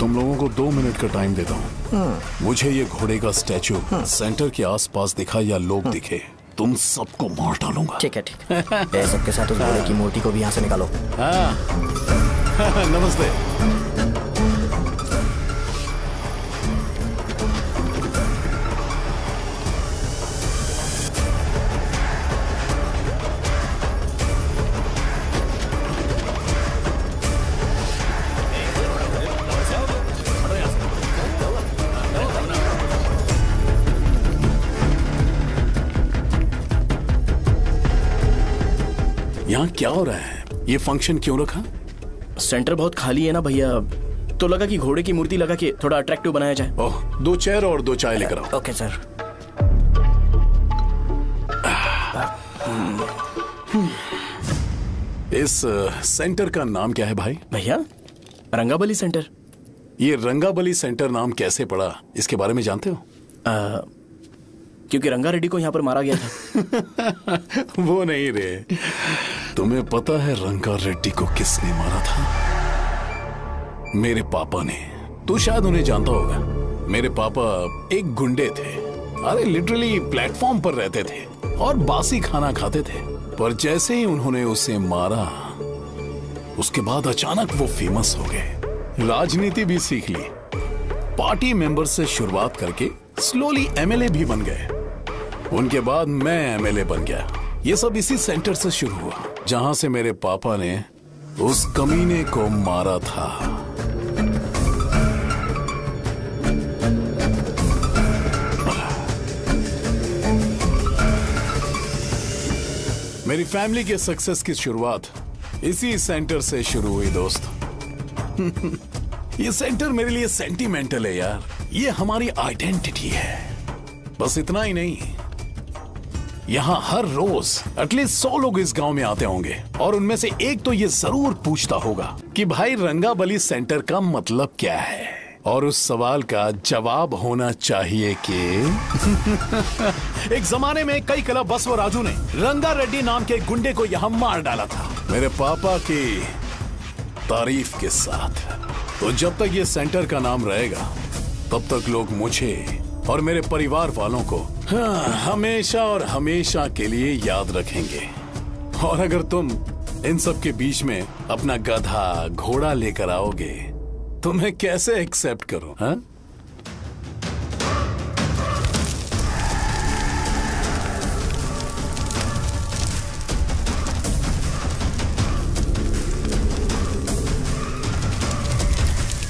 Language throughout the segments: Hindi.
तुम लोगों को 2 मिनट का टाइम देता हूँ। मुझे ये घोड़े का स्टैचू सेंटर के आसपास दिखा या लोग दिखे, तुम सबको मार डालूंगा। ठीक है ठीक है। सबके साथ उस घोड़े की मूर्ति को भी यहाँ से निकालो। हाँ। नमस्ते। यहाँ क्या हो रहा है? ये फंक्शन क्यों रखा? सेंटर बहुत खाली है ना भैया, तो लगा कि घोड़े की मूर्ति लगा के थोड़ा अट्रैक्टिव बनाया जाए। ओह, 2 चेयर और 2 चाय लेकर आओ। Okay sir. इस सेंटर का नाम क्या है भाई? भैया रंगाबली सेंटर। ये रंगाबली सेंटर नाम कैसे पड़ा, इसके बारे में जानते हो? क्योंकि रंगा रेड्डी को यहाँ पर मारा गया था। वो नहीं रे, तुम्हें पता है रंगा रेड्डी को किसने मारा था? मेरे पापा ने। तू शायद उन्हें जानता होगा। मेरे पापा एक गुंडे थे। अरे लिटरली प्लेटफॉर्म पर रहते थे और बासी खाना खाते थे। पर जैसे ही उन्होंने उसे मारा, उसके बाद अचानक वो फेमस हो गए। राजनीति भी सीख ली, पार्टी मेंबर से शुरुआत करके स्लोली एमएलए भी बन गए। उनके बाद मैं एमएलए बन गया। ये सब इसी सेंटर से शुरू हुआ, जहां से मेरे पापा ने उस कमीने को मारा था। मेरी फैमिली के सक्सेस की शुरुआत इसी सेंटर से शुरू हुई दोस्त। ये सेंटर मेरे लिए सेंटिमेंटल है यार। ये हमारी आइडेंटिटी है। बस इतना ही नहीं, यहाँ हर रोज एटलीस्ट 100 लोग इस गांव में आते होंगे और उनमें से एक तो ये जरूर पूछता होगा कि भाई रंगाबली सेंटर का मतलब क्या है, और उस सवाल का जवाब होना चाहिए कि एक जमाने में कई क्लब बस व राजू ने रंगा रेड्डी नाम के गुंडे को यहाँ मार डाला था, मेरे पापा की तारीफ के साथ। तो जब तक ये सेंटर का नाम रहेगा, तब तक लोग मुझे और मेरे परिवार वालों को हमेशा और हमेशा के लिए याद रखेंगे। और अगर तुम इन सब के बीच में अपना गधा घोड़ा लेकर आओगे तो मैं कैसे एक्सेप्ट करूं? हाँ?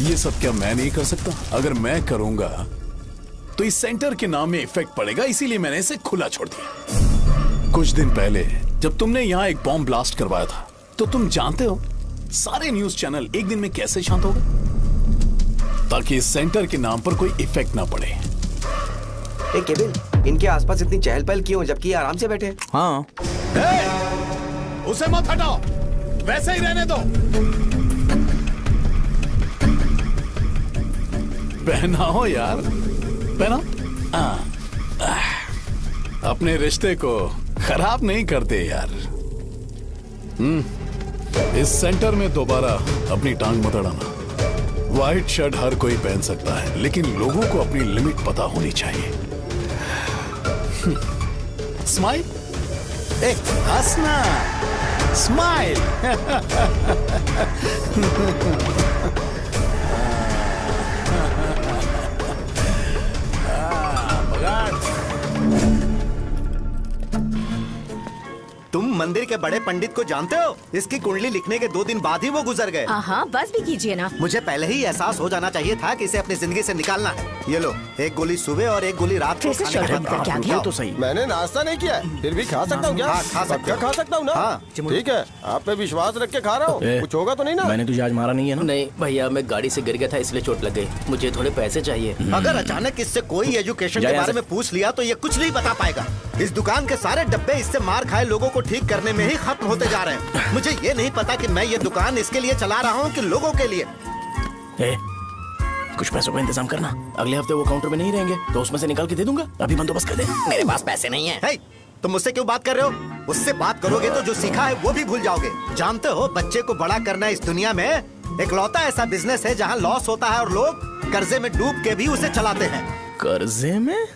ये सब क्या मैं नहीं कर सकता? अगर मैं करूंगा तो इस सेंटर के नाम में इफेक्ट पड़ेगा, इसीलिए मैंने इसे खुला छोड़ दिया। कुछ दिन पहले जब तुमने यहाँ एक बॉम्ब ब्लास्ट करवाया था, तो तुम जानते हो सारे न्यूज चैनल एक दिन में कैसे शांत हो गए? ताकि इस सेंटर के नाम पर कोई इफेक्ट ना पड़े। केविन, इनके आसपास इतनी चहल पहल क्यों, जबकि ये आराम से बैठे? हाँ। उसे मत हटाओ, वैसे ही रहने दो। पहनाओ यार, पहनाओ। अपने रिश्ते को खराब नहीं करते यार। इस सेंटर में दोबारा अपनी टांग मत अड़ाना। व्हाइट शर्ट हर कोई पहन सकता है, लेकिन लोगों को अपनी लिमिट पता होनी चाहिए। स्माइल, हंसना, स्माइल। तुम मंदिर के बड़े पंडित को जानते हो? इसकी कुंडली लिखने के 2 दिन बाद ही वो गुजर गए। हाँ, बस भी कीजिए ना। मुझे पहले ही एहसास हो जाना चाहिए था कि इसे अपनी जिंदगी से निकालना है। ये लो, एक गोली सुबह और एक गोली रात को खाने के बाद क्या किया? तो सही। मैंने नाश्ता नहीं किया, फिर भी खा सकता हूँ क्या? हाँ, खा सकते हो। खा सकता हूँ ना? हाँ। ठीक है, आप पे विश्वास रख के खा रहा हूँ। कुछ होगा तो नहीं ना? मैंने तुझे आज मारा नहीं है ना? नहीं भैया, मैं गाड़ी से गिर गया था इसलिए चोट लग गई। मुझे थोड़े पैसे चाहिए। अगर अचानक इससे कोई एजुकेशन के बारे में पूछ लिया तो ये कुछ नहीं बता पाएगा। इस दुकान के सारे डब्बे इससे मार खाए लोगों को ठीक करने में ही खत्म होते जा रहे हैं। मुझे ये नहीं पता कि मैं ये दुकान इसके लिए चला रहा हूँ कि लोगों के लिए। कुछ पैसों का इंतजाम करना, अगले हफ्ते वो काउंटर में नहीं रहेंगे तो उसमें से निकाल के दे दूंगा। अभी बंदोबस्त कर दे। मेरे पास पैसे नहीं है। तुम मुझसे क्यों बात कर रहे हो? उससे बात करोगे तो जो सीखा है वो भी भूल जाओगे। जानते हो, बच्चे को बड़ा करना इस दुनिया में इकलौता ऐसा बिजनेस है जहाँ लॉस होता है और लोग कर्जे में डूब के भी उसे चलाते हैं। कर्जे में?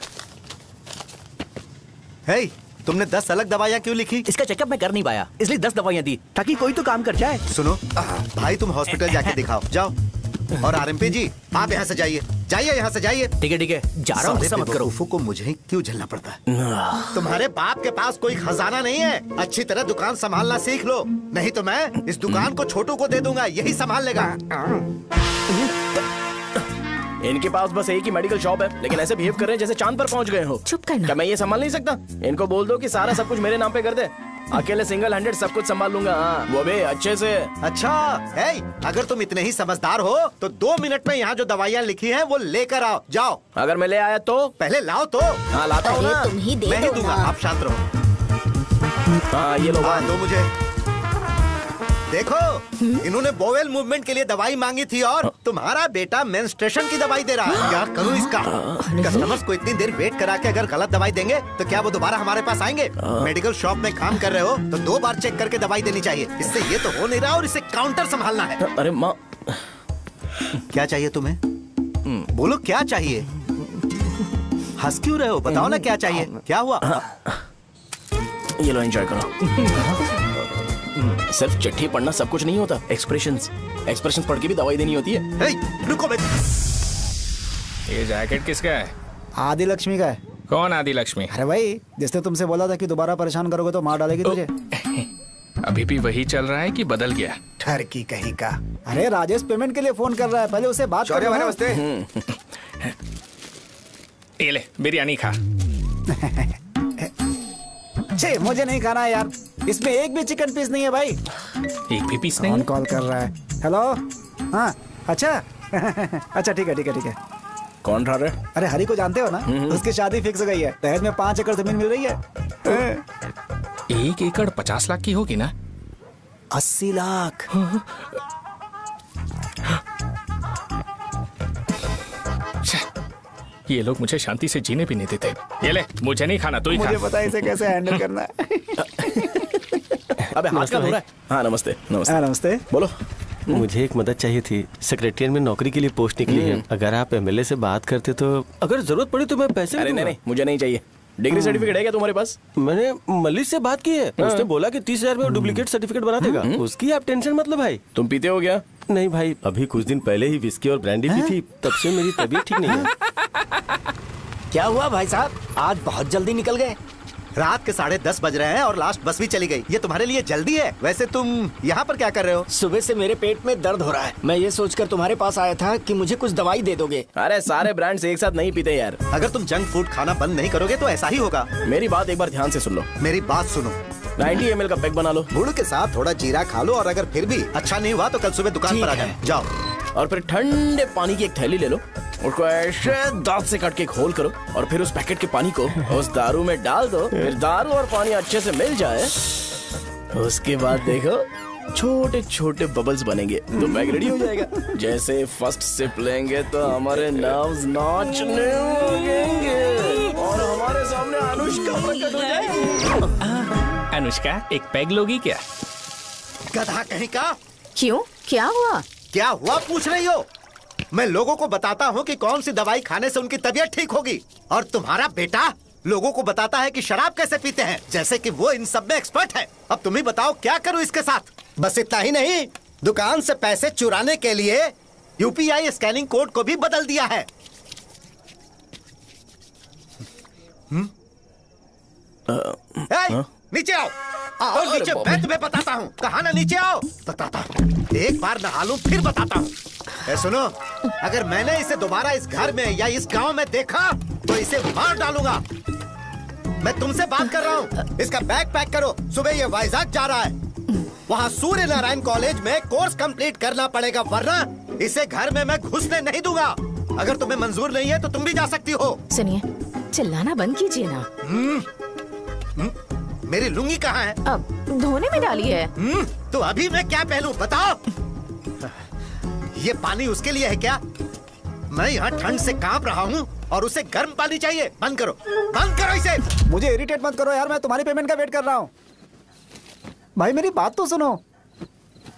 हे, तुमने 10 अलग दवाइयाँ क्यों लिखी? इसका चेकअप मैं कर नहीं पाया, इसलिए 10 दवाइयाँ दी ताकि कोई तो काम कर जाए। सुनो भाई, तुम हॉस्पिटल जाके दिखाओ, जाओ। और आरएमपी जी, आप यहाँ से जाइए, जाइए यहाँ से जाइए। ठीक है, जा रहा हूँ, गुस्सा मत करो। को मुझे क्यों झेलना पड़ता है? तुम्हारे बाप के पास कोई खजाना नहीं है, अच्छी तरह दुकान संभालना सीख लो, नहीं तो मैं इस दुकान को छोटू को दे दूंगा, यही संभाल लेगा। इनके पास बस एक ही मेडिकल शॉप है, लेकिन ऐसे बिहेव कर रहे हैं जैसे चांद पर पहुंच गए हो। चुप करना। क्या मैं ये संभाल नहीं सकता? इनको बोल दो कि सारा सब कुछ मेरे नाम पे कर दे, अकेले सिंगल हैंडेड सब कुछ संभाल लूंगा। हाँ, वो भी अच्छे से। अच्छा, अगर तुम इतने ही समझदार हो तो 2 मिनट में यहाँ जो दवाइयाँ लिखी हैं वो लेकर आओ, जाओ। अगर मैं ले आया तो? पहले लाओ तो। हाँ, लाता हूँ ना। तुम ही दे मैं ही दो दूंगा, ना। आप शांत रहो। हाँ, ये लो। दो मुझे। देखो, इन्होंने बोवेल मूवमेंट के लिए दवाई मांगी थी और तुम्हारा बेटा मेंस्ट्रुएशन की दवाई दे रहा है। क्या करूं इसका? कस्टमर्स को इतनी देर वेट करा के अगर गलत दवाई देंगे तो क्या वो दोबारा हमारे पास आएंगे? मेडिकल शॉप में काम कर रहे हो तो 2 बार चेक करके दवाई देनी चाहिए। इससे ये तो हो नहीं रहा और इसे काउंटर संभालना है। अरे माँ, क्या चाहिए तुम्हें? बोलो क्या चाहिए? हंस क्यों रहे हो? बताओ ना क्या चाहिए? क्या हुआ? ये लो, एंजॉय करो। सिर्फ चिट्ठी पढ़ना सब कुछ नहीं होता, एक्सप्रेशंस पढ़ के भी दवाई देनी होती है। हे, रुको मैं। ये जैकेट किसका है? आदि लक्ष्मी का है। कौन आदि लक्ष्मी? अरे भाई, जिसने तुमसे बोला था कि दोबारा परेशान करोगे तो मार डालेगी तुझे। अभी भी वही चल रहा है कि बदल गया? ठरकी कहीं का। अरे राजेश पेमेंट के लिए फोन कर रहा है, पहले उसे बात करो। नमस्ते। ये ले बिरयानी खा। छे, मुझे नहीं खाना है यार, इसमें एक भी चिकन पीस नहीं है भाई। एक भी पीस नहीं? कौन कॉल कर रहा है? हेलो। हाँ, अच्छा। अच्छा, ठीक है। कौन रहा रे? अरे हरी को जानते हो ना, उसकी शादी फिक्स हो गई है, दहेज में 5 एकड़ जमीन मिल रही है। 1 एकड़ 50 लाख की होगी ना? 80 लाख। ये लोग मुझे शांति से जीने भी नहीं देते। ये ले, मुझे नहीं खाना, तू ही खा। मुझे पता है इसे कैसे हैंडल करना है। अबे हाथ का हो रहा है। हाँ, नमस्ते। नमस्ते। बोलो। मुझे एक मदद चाहिए थी। सेक्रेटरिएट में नौकरी के लिए पोस्ट निकली है, अगर आप एमएलए से बात करते तो अगर जरूरत पड़ी तो मैं पैसे अरे नहीं, मुझे नहीं चाहिए। डिग्री सर्टिफिकेट है क्या तुम्हारे पास? मैंने मलिक से बात की है, उसने बोला कि 30,000 में डुप्लीकेट सर्टिफिकेट बना देगा। उसकी आप टेंशन मत लो भाई। तुम पीते हो क्या? नहीं भाई, अभी कुछ दिन पहले ही विस्की और ब्रांडी पी थी, तब से मेरी तबीयत ठीक नहीं है। क्या हुआ भाई साहब, आज बहुत जल्दी निकल गए? रात के 10:30 बज रहे हैं और लास्ट बस भी चली गई। ये तुम्हारे लिए जल्दी है? वैसे तुम यहाँ पर क्या कर रहे हो? सुबह से मेरे पेट में दर्द हो रहा है, मैं ये सोचकर तुम्हारे पास आया था कि मुझे कुछ दवाई दे दोगे। अरे सारे ब्रांड्स एक साथ नहीं पीते यार। अगर तुम जंक फूड खाना बंद नहीं करोगे तो ऐसा ही होगा। मेरी बात एक बार ध्यान से सुन लो। मेरी बात सुनो। 90 ml का पैक बना लो, गुड़ के साथ थोड़ा जीरा खा लो, और अगर फिर भी अच्छा नहीं हुआ तो कल सुबह दुकान पर आ जाओ। जाओ। और फिर ठंडे पानी की एक थैली ले लो, उसको ऐसे दांत से काट के एक होल करो और फिर उस पैकेट के पानी को उस दारू में डाल दो। फिर दारू और पानी अच्छे से मिल जाए, उसके बाद देखो छोटे छोटे बबल्स बनेंगे तो पैक रेडी हो जाएगा। जैसे फर्स्ट सिप लेंगे तो हमारे नर्व्स नाचने लगेंगे और हमारे सामने अनुष्का प्रकट हो जाएगी। अनुष्का, एक पैग लोगी क्या? गधा कहीं का। क्यों, क्या हुआ? क्या हुआ पूछ रही हो? मैं लोगों को बताता हूँ कि कौन सी दवाई खाने से उनकी तबीयत ठीक होगी, और तुम्हारा बेटा लोगों को बताता है कि शराब कैसे पीते हैं, जैसे कि वो इन सब में एक्सपर्ट है। अब तुम ही बताओ क्या करूँ इसके साथ? बस इतना ही नहीं, दुकान से पैसे चुराने के लिए यूपीआई स्कैनिंग कोड को भी बदल दिया है। नीचे आओ, आओ नीचे, मैं तुम्हें बताता हूँ। कहा ना नीचे आओ, बताता हूँ। एक बार नहा लूं फिर बताता हूँ। सुनो, अगर मैंने इसे दोबारा इस घर में या इस गांव में देखा तो इसे मार डालूंगा। मैं तुमसे बात कर रहा हूँ। इसका बैग पैक करो, सुबह ये वाइजाग जा रहा है। वहाँ सूर्य नारायण कॉलेज में कोर्स कंप्लीट करना पड़ेगा, वरना इसे घर में मैं घुसने नहीं दूंगा। अगर तुम्हें मंजूर नहीं है तो तुम भी जा सकती हो। सुनिए, चिल्लाना बंद कीजिए ना। मेरी लुंगी कहाँ है? अब धोने में डाली है। तो अभी मैं क्या पहनूं बताओ? ये पानी उसके लिए है क्या? मैं यहाँ ठंड से कांप रहा हूँ और उसे गर्म पानी चाहिए। बंद करो, बंद करो इसे। मुझे इरिटेट मत करो यार, मैं तुम्हारी पेमेंट का वेट कर रहा हूँ। भाई मेरी बात तो सुनो।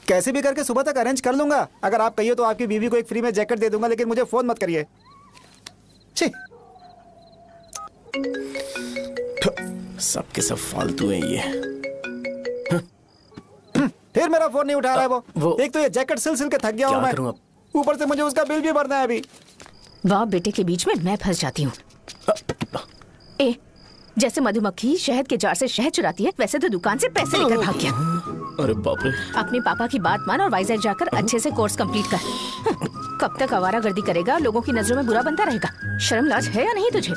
कैसे भी करके सुबह तक अरेंज कर लूंगा। अगर आप कहिए तो आपकी बीवी को एक फ्री में जैकेट दे दूंगा, लेकिन मुझे फोन मत करिए। छी, सबके सब फालतू है ये। फिर मेरा फोन नहीं उठा रहा है वो। एक तो ये जैकेट सिल सिल के थक गया हूँ मैं, ऊपर से मुझे उसका बिल भी भरना है अभी। वाह, बेटे के बीच में मैं फंस जाती हूँ। ए, जैसे मधुमक्खी शहद के जार से शहद चुराती है, वैसे तो दुकान से पैसे लेकर भाग गया। अरे बाप रे। अपने पापा की बात मान और वाइजैक जाकर अच्छे से कोर्स कंप्लीट कर। कब तक आवारागर्दी करेगा, लोगों की नजरों में बुरा बनता रहेगा। शर्म लाज है या नहीं तुझे?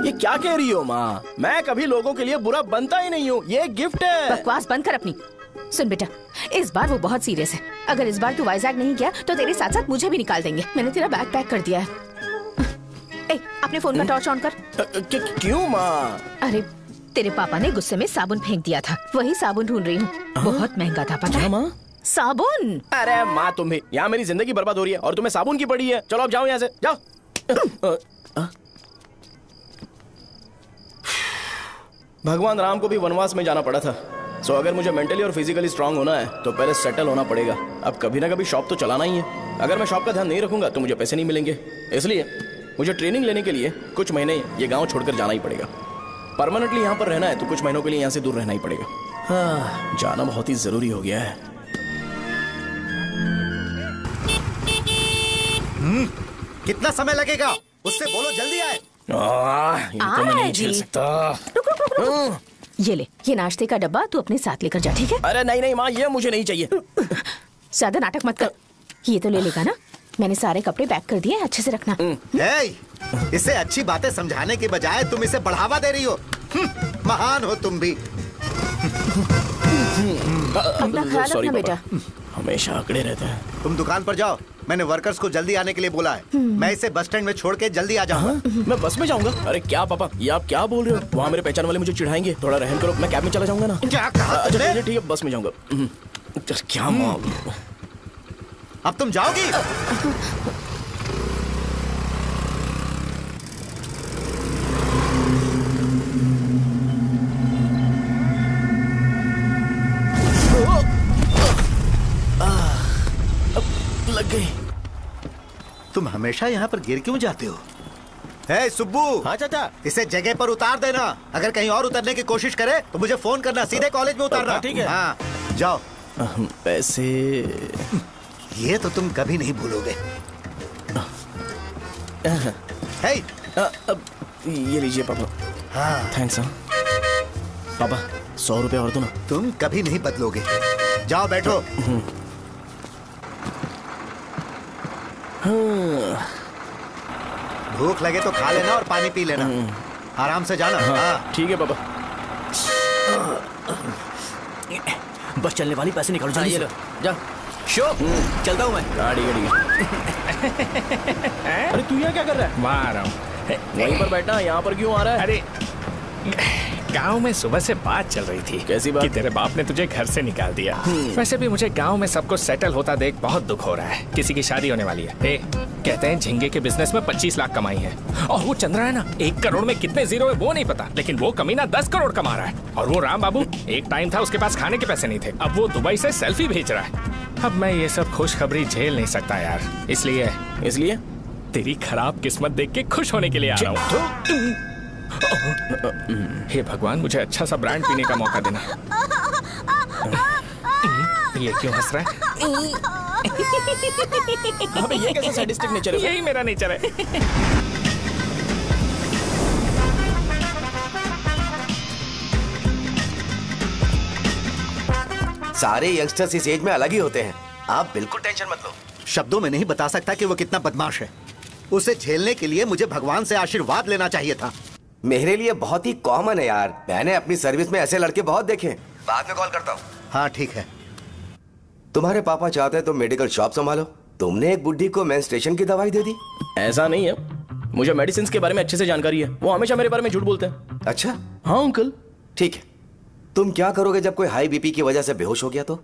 ये क्या कह रही हो माँ? मैं कभी लोगों के लिए बुरा बनता ही नहीं हूँ, ये गिफ्ट है। बकवास बंद कर अपनी। सुन बेटा, इस बार वो बहुत सीरियस है। अगर इस बार तू वाइजैक नहीं गया तो तेरे साथ साथ मुझे भी निकाल देंगे। मैंने तेरा बैग पैक कर दिया है। ए, अपने फोन का टॉर्च ऑन कर। क्यों माँ? अरे तेरे पापा ने गुस्से में साबुन फेंक दिया था, वही साबुन ढूंढ रही हूँ। बहुत महंगा था, पता है माँ? साबुन। अरे माँ तुम भी, यहाँ मेरी जिंदगी बर्बाद हो रही है और तुम्हें साबुन की पड़ी है। चलो अब जाओ यहाँ से, जाओ। भगवान राम को भी वनवास में जाना पड़ा था। सो अगर मुझे मेंटली और फिजिकली स्ट्रांग होना है तो पहले सेटल होना पड़ेगा। अब कभी ना कभी शॉप तो चलाना ही है। अगर मैं शॉप का ध्यान नहीं रखूंगा तो मुझे पैसे नहीं मिलेंगे। इसलिए मुझे ट्रेनिंग लेने के लिए कुछ महीने ये गांव छोड़कर जाना ही पड़ेगा। परमानेंटली यहाँ पर रहना है तो कुछ महीनों के लिए यहाँ से दूर रहना ही पड़ेगा। हाँ, जाना बहुत ही जरूरी हो गया है। कितना समय लगेगा? उससे बोलो जल्दी आए। ये तो मैं नहीं झेल सकता। ये ले, ये नाश्ते का डब्बा तू अपने साथ लेकर जा, ठीक है? अरे नहीं नहीं माँ, ये मुझे नहीं चाहिए। ज्यादा नाटक मत कर। ये तो ले लेगा ना? मैंने सारे कपड़े पैक कर दिए, अच्छे से रखना। इसे अच्छी बातें समझाने के बजाय तुम इसे बढ़ावा दे रही हो। महान हो तुम भी। अपना ख्याल रखना बेटा। हमेशा अकड़े रहते हैं। तुम दुकान पर जाओ, मैंने वर्कर्स को जल्दी आने के लिए बोला है। मैं इसे बस स्टैंड में छोड़ के जल्दी आ जाऊंगा। मैं बस में जाऊंगा? अरे क्या पापा, ये आप क्या बोल रहे हो? वहाँ मेरे पहचान वाले मुझे चिढ़ाएंगे। थोड़ा रहम करो, मैं कैब में चला जाऊंगा ना। क्या कहा? अच्छा ठीक है, बस में जाऊंगा। क्या माँ, अब तुम जाओगी? लग गई। तुम हमेशा यहाँ पर गिर क्यों जाते हो? हे सुब्बू। हाँ चाचा। इसे जगह पर उतार देना। अगर कहीं और उतरने की कोशिश करे तो मुझे फोन करना, सीधे कॉलेज में उतारना। ठीक है। हाँ जाओ। पैसे ये तो तुम कभी नहीं भूलोगे। हे, ये लीजिए पापा। हाँ थैंक्स। पापा 100 रुपए और दो ना। तुम कभी नहीं बदलोगे। जाओ बैठो। भूख लगे तो खा लेना और पानी पी लेना। आराम से जाना। हाँ ठीक है पापा। बस चलने वाली, पैसे निकालो जल्दी से। जा शो, चलता हूँ मैं। गाड़ी गाड़ी। अरे तू यहाँ क्या कर रहा है? वहाँ आ रहा हूँ। वहीं पर बैठा, यहाँ पर क्यों आ रहा है? अरे गांव में सुबह से बात चल रही थी। कैसी बात? कि तेरे बाप ने तुझे घर से निकाल दिया। वैसे भी मुझे गांव में सबको सेटल होता देख बहुत दुख हो रहा है। किसी की शादी होने वाली है। कहते हैं झींगे के बिजनेस में 25 लाख कमाई है। और वो चंद्रा है ना, 1 करोड़ में कितने जीरो है वो नहीं पता, लेकिन वो कमीना 10 करोड़ कमा रहा है। और वो राम बाबू, एक टाइम था उसके पास खाने के पैसे नहीं थे, अब वो दुबई से सेल्फी भेज रहा है। अब मैं ये सब खुशखबरी झेल नहीं सकता यार। इसलिए तेरी खराब किस्मत देख के खुश होने के लिए आ रहा हूँ। हे भगवान, मुझे अच्छा सा ब्रांड पीने का मौका देना। ये क्यों हंस रहा है? अबे ये कैसा सैडिस्टिक नेचर है? यही मेरा नेचर है। सारे यंगस्टर्स इस एज में अलग ही होते हैं। आप बिल्कुल टेंशन मत लो। शब्दों में नहीं बता सकता कि वो कितना बदमाश है। उसे झेलने के लिए मुझे भगवान से आशीर्वाद लेना चाहिए था। मेरे लिए बहुत ही कॉमन है यार। मैंने अपनी सर्विस में ऐसे लड़के बहुत देखे। बाद में कॉल करता हूँ। हाँ ठीक है। तुम्हारे पापा चाहते हैं तुम मेडिकल शॉप संभालो। तुमने एक बुढ़ी को मेंस्ट्रुएशन की दवाई दे दी। ऐसा नहीं है, मुझे मेडिसिन के बारे में अच्छे से जानकारी है। वो हमेशा मेरे बारे में झूठ बोलते हैं। अच्छा हाँ अंकल। ठीक है, तुम क्या करोगे जब कोई हाई बीपी की वजह से बेहोश हो गया तो?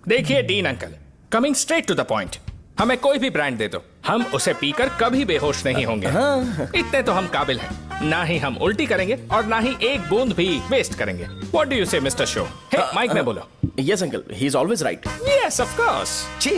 देखिए Dean uncle, coming straight to the point, हमें कोई भी ब्रांड दे दो, हम उसे पीकर कभी बेहोश नहीं होंगे। इतने तो हम काबिल हैं। ना ही हम उल्टी करेंगे और ना ही एक बूंद भी वेस्ट करेंगे। व्हाट डू यू से मिस्टर शो? हे माइक में बोलो। Yes uncle, he is always right. Yes of course. छी,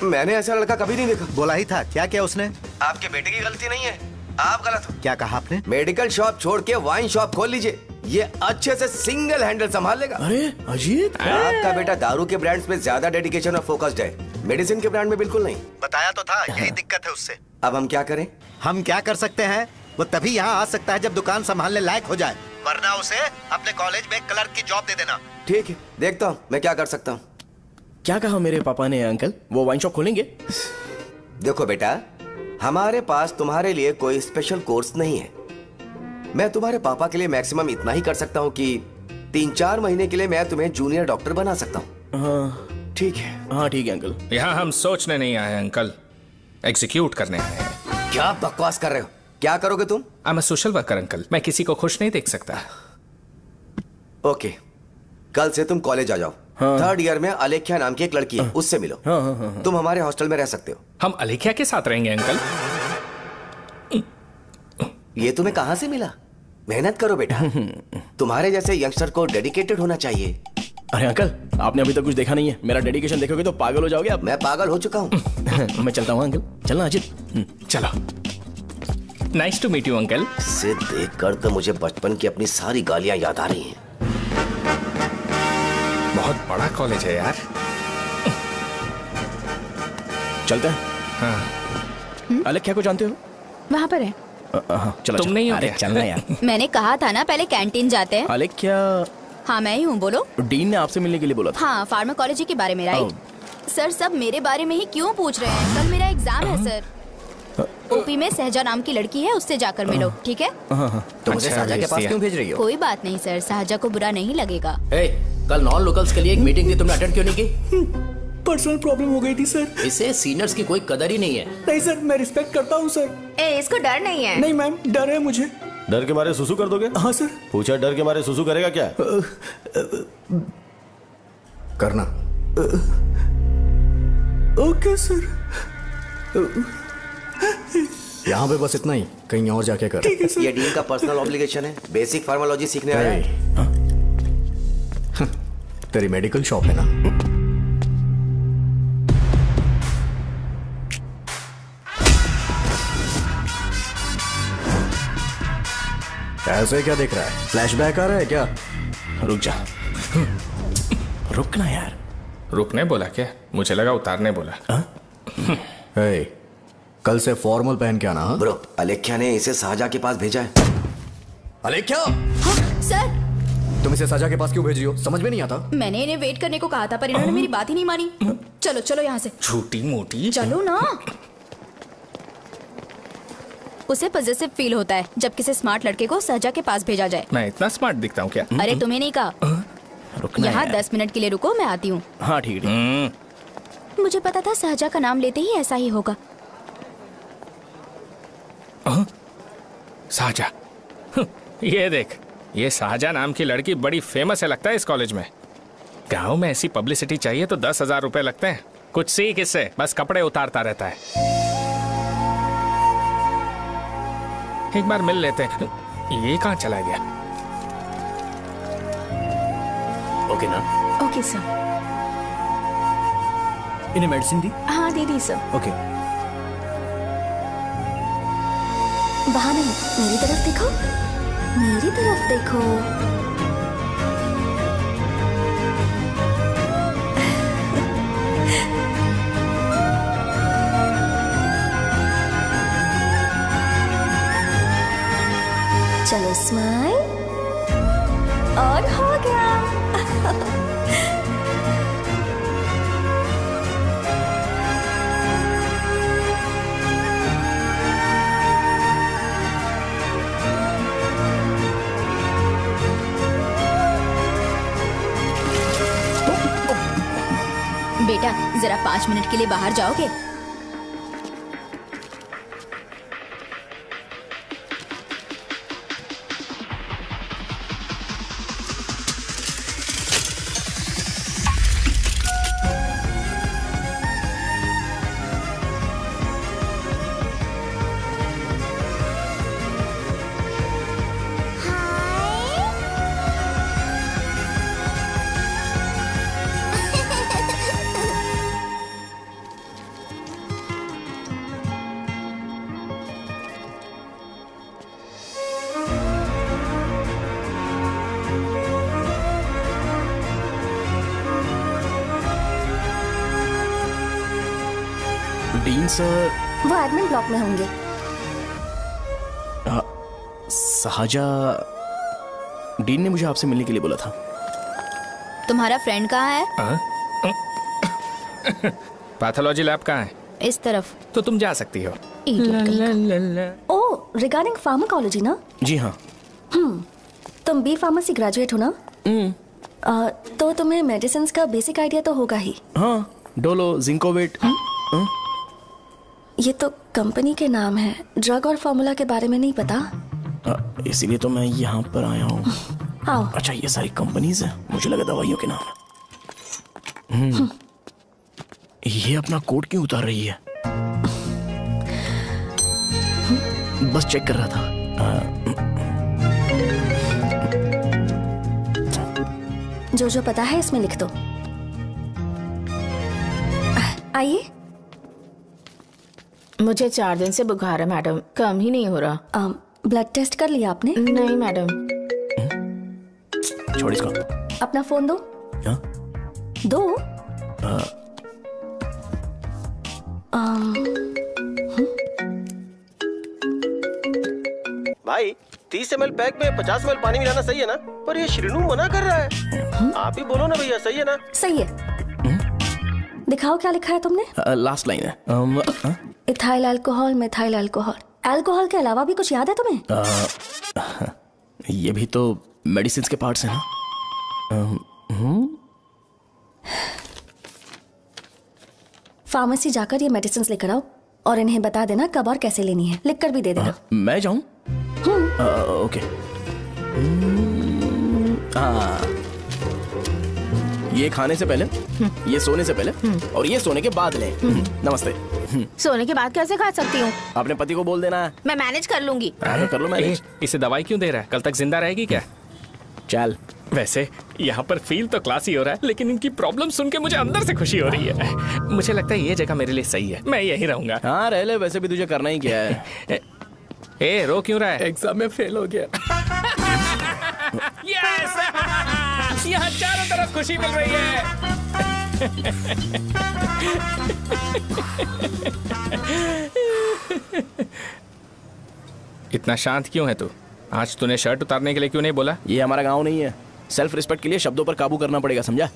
मैंने ऐसा लड़का कभी नहीं देखा। बोला ही था, क्या किया उसने? आपके बेटे की गलती नहीं है, आप गलत हो। क्या कहा आपने? मेडिकल शॉप छोड़ के वाइन शॉप खोल लीजिए, ये अच्छे से सिंगल हैंडल संभाल लेगा। अरे अजीत, आपका बेटा दारू के ब्रांड्स पे ज्यादा डेडिकेशन और फोकस्ड है, मेडिसिन के ब्रांड में बिल्कुल नहीं। बताया तो था, यही दिक्कत है उससे। अब हम क्या करें? हम क्या कर सकते हैं? वो तभी यहाँ आ सकता है जब दुकान संभालने लायक हो जाए, वरना उसे अपने कॉलेज में क्लर्क की जॉब दे देना। ठीक है, देखता हूँ मैं क्या कर सकता हूँ। क्या कहा मेरे पापा ने अंकल? वो वाइन शॉप खोलेंगे? देखो बेटा, हमारे पास तुम्हारे लिए कोई स्पेशल कोर्स नहीं है। मैं तुम्हारे पापा के लिए मैक्सिमम इतना ही कर सकता हूँ कि 3-4 महीने के लिए मैं तुम्हें जूनियर डॉक्टर बना सकता हूँ। हाँ ठीक है। हाँ ठीक है अंकल। यहाँ हम सोचने नहीं आए अंकल, एग्जीक्यूट करने आए हैं। क्या बकवास कर रहे हो? क्या करोगे तुम? I am a social worker uncle, मैं किसी को खुश नहीं देख सकता। ओके, कल से तुम कॉलेज आ जाओ। हाँ। 3rd ईयर में अलेख्या नाम की एक लड़की है, उससे मिलो। हाँ। तुम हमारे हॉस्टल में रह सकते हो। हम अलेख्या के साथ रहेंगे अंकल। ये तुम्हें कहां से मिला? मेहनत करो बेटा, तुम्हारे जैसे यंगस्टर को डेडिकेटेड होना चाहिए। अरे अंकल, आपने अभी तक कुछ देखा नहीं है, मेरा डेडिकेशन देखोगे तो पागल हो जाओगे आप। मैं पागल हो चुका हूँ। मैं चलता हूँ अंकल। चलना अजित। चलो, nice to meet you uncle. इसे देखकर तो मुझे बचपन की अपनी सारी गालियां याद आ रही हैं। बहुत बड़ा कॉलेज है यार। चलते हैं। हाँ। अलेख्या को जानते हो? वहाँ पर है। चलो तुम नहीं हो अरे क्या? चलना यार। मैंने कहा था ना पहले कैंटीन जाते हैं। अलेख्या, हाँ मैं ही हूँ, बोलो। डीन ने आपसे मिलने के लिए बोला था। हाँ, फार्माकोलॉजी के बारे में, राइट? सर सब मेरे बारे में ही क्यों पूछ रहे हैं? कल मेरा एग्जाम है सर। ओपी में सहजा नाम की लड़की है, उससे जाकर मिलो, ठीक है? तो मुझे साजा के पास क्यों भेज रही हो? कोई बात नहीं सर, सहजा को बुरा नहीं लगेगा। कल नॉन लोकल्स के लिए एक मीटिंग थी, तुमने अटेंड क्यों नहीं की? पर्सनल प्रॉब्लम हो गई थी सर। इसे सीनियर्स की कोई कदर ही नहीं है। नहीं सर, मैं रिस्पेक्ट करता हूँ सर। इसको डर नहीं है? नहीं मैम, डर है मुझे। डर के मारे सुसु कर दोगे? हाँ सर। पूछा डर के मारे सुसु करेगा क्या? करना। Okay sir. यहाँ पे बस इतना ही, कहीं और जाके कर। ये डीन का पर्सनल ऑब्लिगेशन है, बेसिक फार्माकोलॉजी सीखने आया है। तेरी मेडिकल शॉप है ना? ऐसे क्या देख रहा है? फ्लैशबैक आ रहा है क्या? रुक जा। रुकना यार। रुकने बोला क्या? मुझे लगा उतारने बोला। हे, कल से फॉर्मल पहन के आना। ब्रो, अलेख्या ने इसे साजा के पास भेजा है। अलेख्या, हाँ, सर तुम इसे साजा के पास क्यों भेज रही हो? समझ में नहीं आता। मैंने इन्हें वेट करने को कहा था, पर इन्होंने मेरी बात ही नहीं मानी। चलो चलो यहाँ से। छोटी मोटी। चलो ना। उसे पॉजिटिव फील होता है जब किसी स्मार्ट लड़के को सहजा के पास भेजा जाए। मैं इतना स्मार्ट दिखता हूँ क्या? अरे तुम्हें नहीं कहा। रुकना यहाँ यार। 10 मिनट के लिए रुको, मैं आती हूँ। हाँ ठीक है। मुझे पता था सहजा का नाम लेते ही ऐसा ही होगा। साजा। ये देख, ये साजा नाम की लड़की बड़ी फेमस है लगता है इस कॉलेज में। गांव में ऐसी पब्लिसिटी चाहिए तो 10,000 रुपए लगते हैं। कुछ सीख इससे, बस कपड़े उतारता रहता है। एक बार मिल लेते हैं। ये कहाँ चला गया? ओके ना? Okay sir. इन्हें मेडिसिन दी? हाँ दे दी सर। ओके। वहाँ नहीं, मेरी तरफ देखो, मेरी तरफ देखो। चलो स्माइल, और हो गया। बेटा जरा 5 मिनट के लिए बाहर जाओगे? सर? वो एडमिन ब्लॉक में होंगे। साजा, डीन ने मुझे आपसे मिलने के लिए बोला था। तुम्हारा फ्रेंड कहाँ है? पैथोलॉजी लैब कहाँ है? इस तरफ। तो तुम जा सकती हो। ओह, रिगार्डिंग फार्माकोलॉजी ना? जी हाँ। तुम बी फार्मेसी ग्रेजुएट हो ना? तो तुम्हें मेडिसिन का बेसिक आइडिया तो होगा ही। हाँ, डोलो, जिंकोवेट। ये तो कंपनी के नाम है, ड्रग और फॉर्मूला के बारे में नहीं पता। इसीलिए तो मैं यहाँ पर आया हूँ। आओ। अच्छा, ये सारी कंपनीज है, मुझे लगा दवाइयों के नाम है। ये अपना कोट क्यों उतार रही है? बस चेक कर रहा था। जो जो पता है इसमें लिख दो। आइए। मुझे 4 दिन से बुखार है मैडम, कम ही नहीं हो रहा। ब्लड टेस्ट कर लिया आपने? नहीं मैडम। छोड़ इसको। अपना फोन दो। क्या? दो। भाई 30 ml पैक में 50 ml पानी मिलाना सही है ना? पर ये श्रीनू मना कर रहा है। आप ही बोलो ना भैया, सही है ना? सही है। दिखाओ क्या लिखा है तुमने? लास्ट लाइन है। Ethyl alcohol, methyl alcohol. Alcohol के अलावा भी कुछ याद है तुम्हें? ये भी तो मेडिसिन के पार्ट्स हैं ना? फार्मेसी जाकर ये मेडिसिन लेकर आओ और इन्हें बता देना कब और कैसे लेनी है। लिख कर भी दे देना। मैं जाऊं? ओके। ये खाने से पहले, ये सोने से पहले और ये सोने के बाद ले। नमस्ते। सोने के बाद कैसे खा सकती हूँ? अपने पति को बोल देना। मैं मैनेज कर लूंगी। कर लो मैनेज। इसे दवाई क्यों दे रहा है? कल तक जिंदा रहेगी क्या? चल। वैसे यहाँ पर फील तो क्लासी हो रहा है, लेकिन इनकी प्रॉब्लम सुन के मुझे अंदर से खुशी हो रही है। मुझे लगता है ये जगह मेरे लिए सही है, मैं यहीं रहूंगा। हाँ रह ले, वैसे भी तुझे करना ही क्या है। ए, रो क्यों रहा है? एग्जाम में फेल हो गया। यस! यहाँ चारों तरफ खुशी मिल रही है। इतना शांत क्यों है तू? आज तूने शर्ट उतारने के लिए क्यों नहीं बोला? ये हमारा गांव नहीं है। सेल्फ रिस्पेक्ट के लिए शब्दों पर काबू करना पड़ेगा, समझा?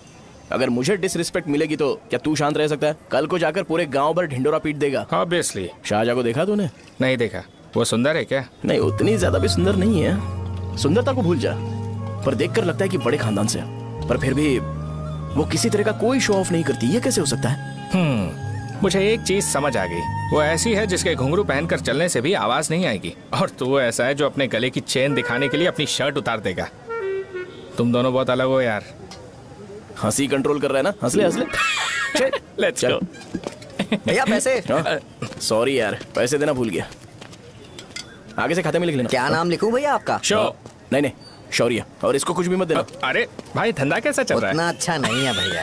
अगर मुझे डिसरिस्पेक्ट मिलेगी तो क्या तू शांत रह सकता है? कल को जाकर पूरे गांव भर ढिंडोरा पीट देगा। ऑब्वियसली। शाहजहां को देखा तूने? नहीं देखा। वो सुंदर है क्या? नहीं, उतनी ज्यादा भी सुंदर नहीं है। सुंदरता को भूल जा, पर देखकर लगता है कि बड़े खानदान से, पर फिर भी वो किसी तरह का कोई शो ऑफ नहीं करती। ये कैसे हो सकता है? मुझे एक चीज समझ आ गई। वो ऐसी है जिसके घुंघरू पहनकर चलने से भी आवाज नहीं आएगी, और तू ऐसा है जो अपने गले की चेन दिखाने के लिए अपनी शर्ट उतार देगा। तुम दोनों बहुत अलग हो यार। हंसी कंट्रोल कर रहा है ना? हंस ले हंस ले। Let's go. भैया पैसे। सॉरी यार, पैसे देना भूल गया। आगे से खाते में लिख लेना। क्या नाम लिखूं भैया आपका? शो। नहीं, शौर्य। और इसको कुछ भी मत देना। अरे भाई, धंधा कैसा चल रहा है? उतना अच्छा नहीं है भैया।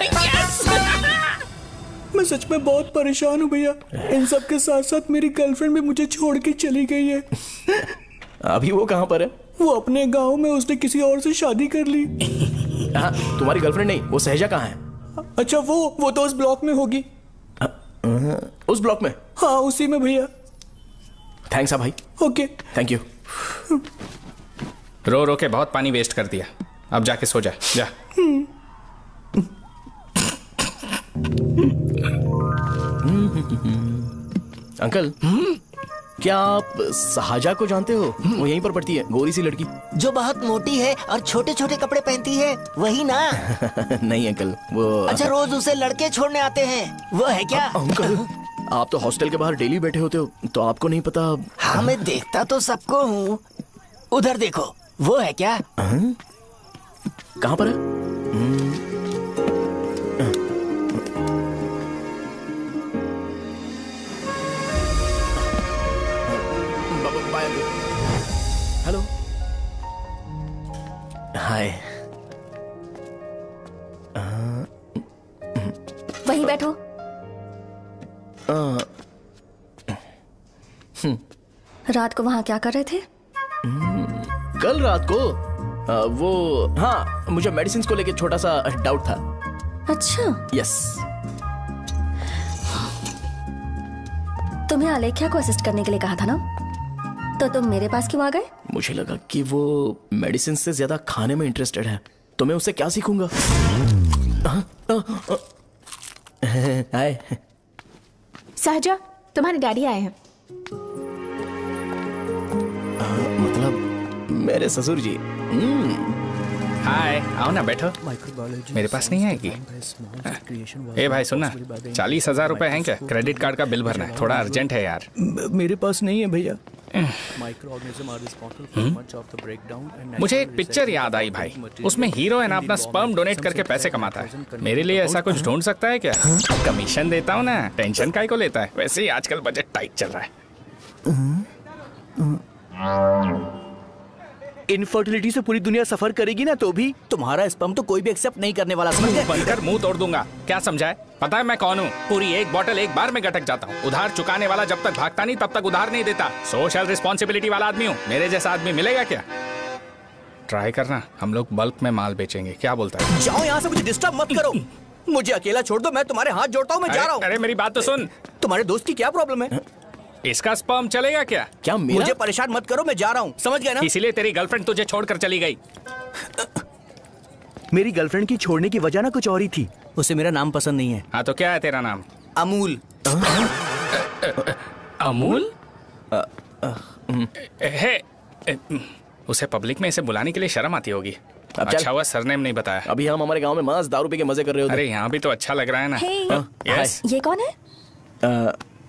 मैं सच में बहुत परेशान हूँ भैया। इन सब के साथ साथ मेरी गर्लफ्रेंड भी मुझे छोड़ के चली गई है। अभी वो कहाँ पर है? वो अपने गांव में, उसने किसी और से शादी कर ली। हाँ, तुम्हारी गर्लफ्रेंड नहीं, वो सहजा कहाँ है? अच्छा, वो तो उस ब्लॉक में होगी। उस ब्लॉक में? हाँ, उसी में भैया। थैंक्स भाई। Okay, thank you. रो रो के बहुत पानी वेस्ट कर दिया, अब जाके सो जा। जा। अंकल, क्या आप साहजा को जानते हो? वो यहीं पर पढ़ती है, गोरी सी लड़की जो बहुत मोटी है और छोटे छोटे कपड़े पहनती है, वही ना? नहीं अंकल, वो अच्छा, रोज उसे लड़के छोड़ने आते हैं, वो है क्या? अंकल, आप तो हॉस्टल के बाहर डेली बैठे होते हो, तो आपको नहीं पता? हाँ, मैं देखता तो सबको हूँ। उधर देखो, वो है क्या? कहाँ पर है? हेलो, हाय। वहीं बैठो। रात को वहां क्या कर रहे थे? कल रात को वो, हाँ, मुझे मेडिसिन को लेके छोटा सा डाउट था। अच्छा। यस। तुम्हें आलेख्या को असिस्ट करने के लिए कहा था ना, तो तुम मेरे पास क्यों आ गए? मुझे लगा कि वो मेडिसिन से ज्यादा खाने में इंटरेस्टेड है, तो मैं उससे क्या सीखूंगा। हाय सहजा, तुम्हारे डैडी आए हैं। मतलब मेरे ससुर जी। हाय, आओ ना, बैठो। मेरे पास नहीं आएगी। ए भाई सुनना, 40,000 रुपए हैं क्या? क्रेडिट कार्ड का बिल भरना है, थोड़ा अर्जेंट है यार। मेरे पास नहीं है भैया। मुझे एक पिक्चर याद आई भाई, उसमें हीरो है ना अपना स्पर्म डोनेट करके पैसे कमाता है। मेरे लिए ऐसा कुछ ढूंढ सकता है क्या? कमीशन देता हूँ ना, टेंशन काहे को लेता है? वैसे ही आजकल बजट टाइट चल रहा है। इनफर्टिलिटी से पूरी दुनिया सफर करेगी ना, तो भी तुम्हारा स्पर्म तो कोई भी एक्सेप्ट नहीं करने वाला, समझ गए? बनकर मुंह तोड़ दूंगा। क्या समझा है? पता है मैं कौन हूँ? पूरी एक बोतल एक बार में गटक जाता हूँ। उधार चुकाने वाला जब तक भागता नहीं तब तक उधार नहीं देता। सोशल रिस्पॉन्सिबिलिटी वाला आदमी हूँ। मेरे जैसा आदमी मिलेगा क्या? ट्राई करना, हम लोग बल्क में माल बेचेंगे। क्या बोलता है? जाओ यहाँ से, मुझे डिस्टर्ब मत करो। मुझे अकेला छोड़ दो, मैं तुम्हारे हाथ जोड़ता हूँ, मैं जा रहा हूँ। अरे मेरी बात तो सुन। तुम्हारे दोस्त की क्या प्रॉब्लम है? इसका स्पर्म चलेगा क्या? क्या मेरा? मुझे परेशान मत करो, मैं जा रहा हूँ, समझ गए ना? इसीलिए तेरी गर्लफ्रेंड तुझे छोड़कर चली गई। मेरी गर्लफ्रेंड की छोड़ने की वजह ना कुछ और ही थी। उसे मेरा नाम पसंद नहीं है। हाँ तो क्या है तेरा नाम? अमूल। अमूल? उसे पब्लिक में इसे बुलाने के लिए शर्म आती होगी। अच्छा हुआ सरनेम नहीं बताया। अभी हम हमारे गांव में मस्त दारू पी के मजे कर रहे होते। अरे यहाँ भी तो अच्छा लग रहा है ना। यस। ये कौन है?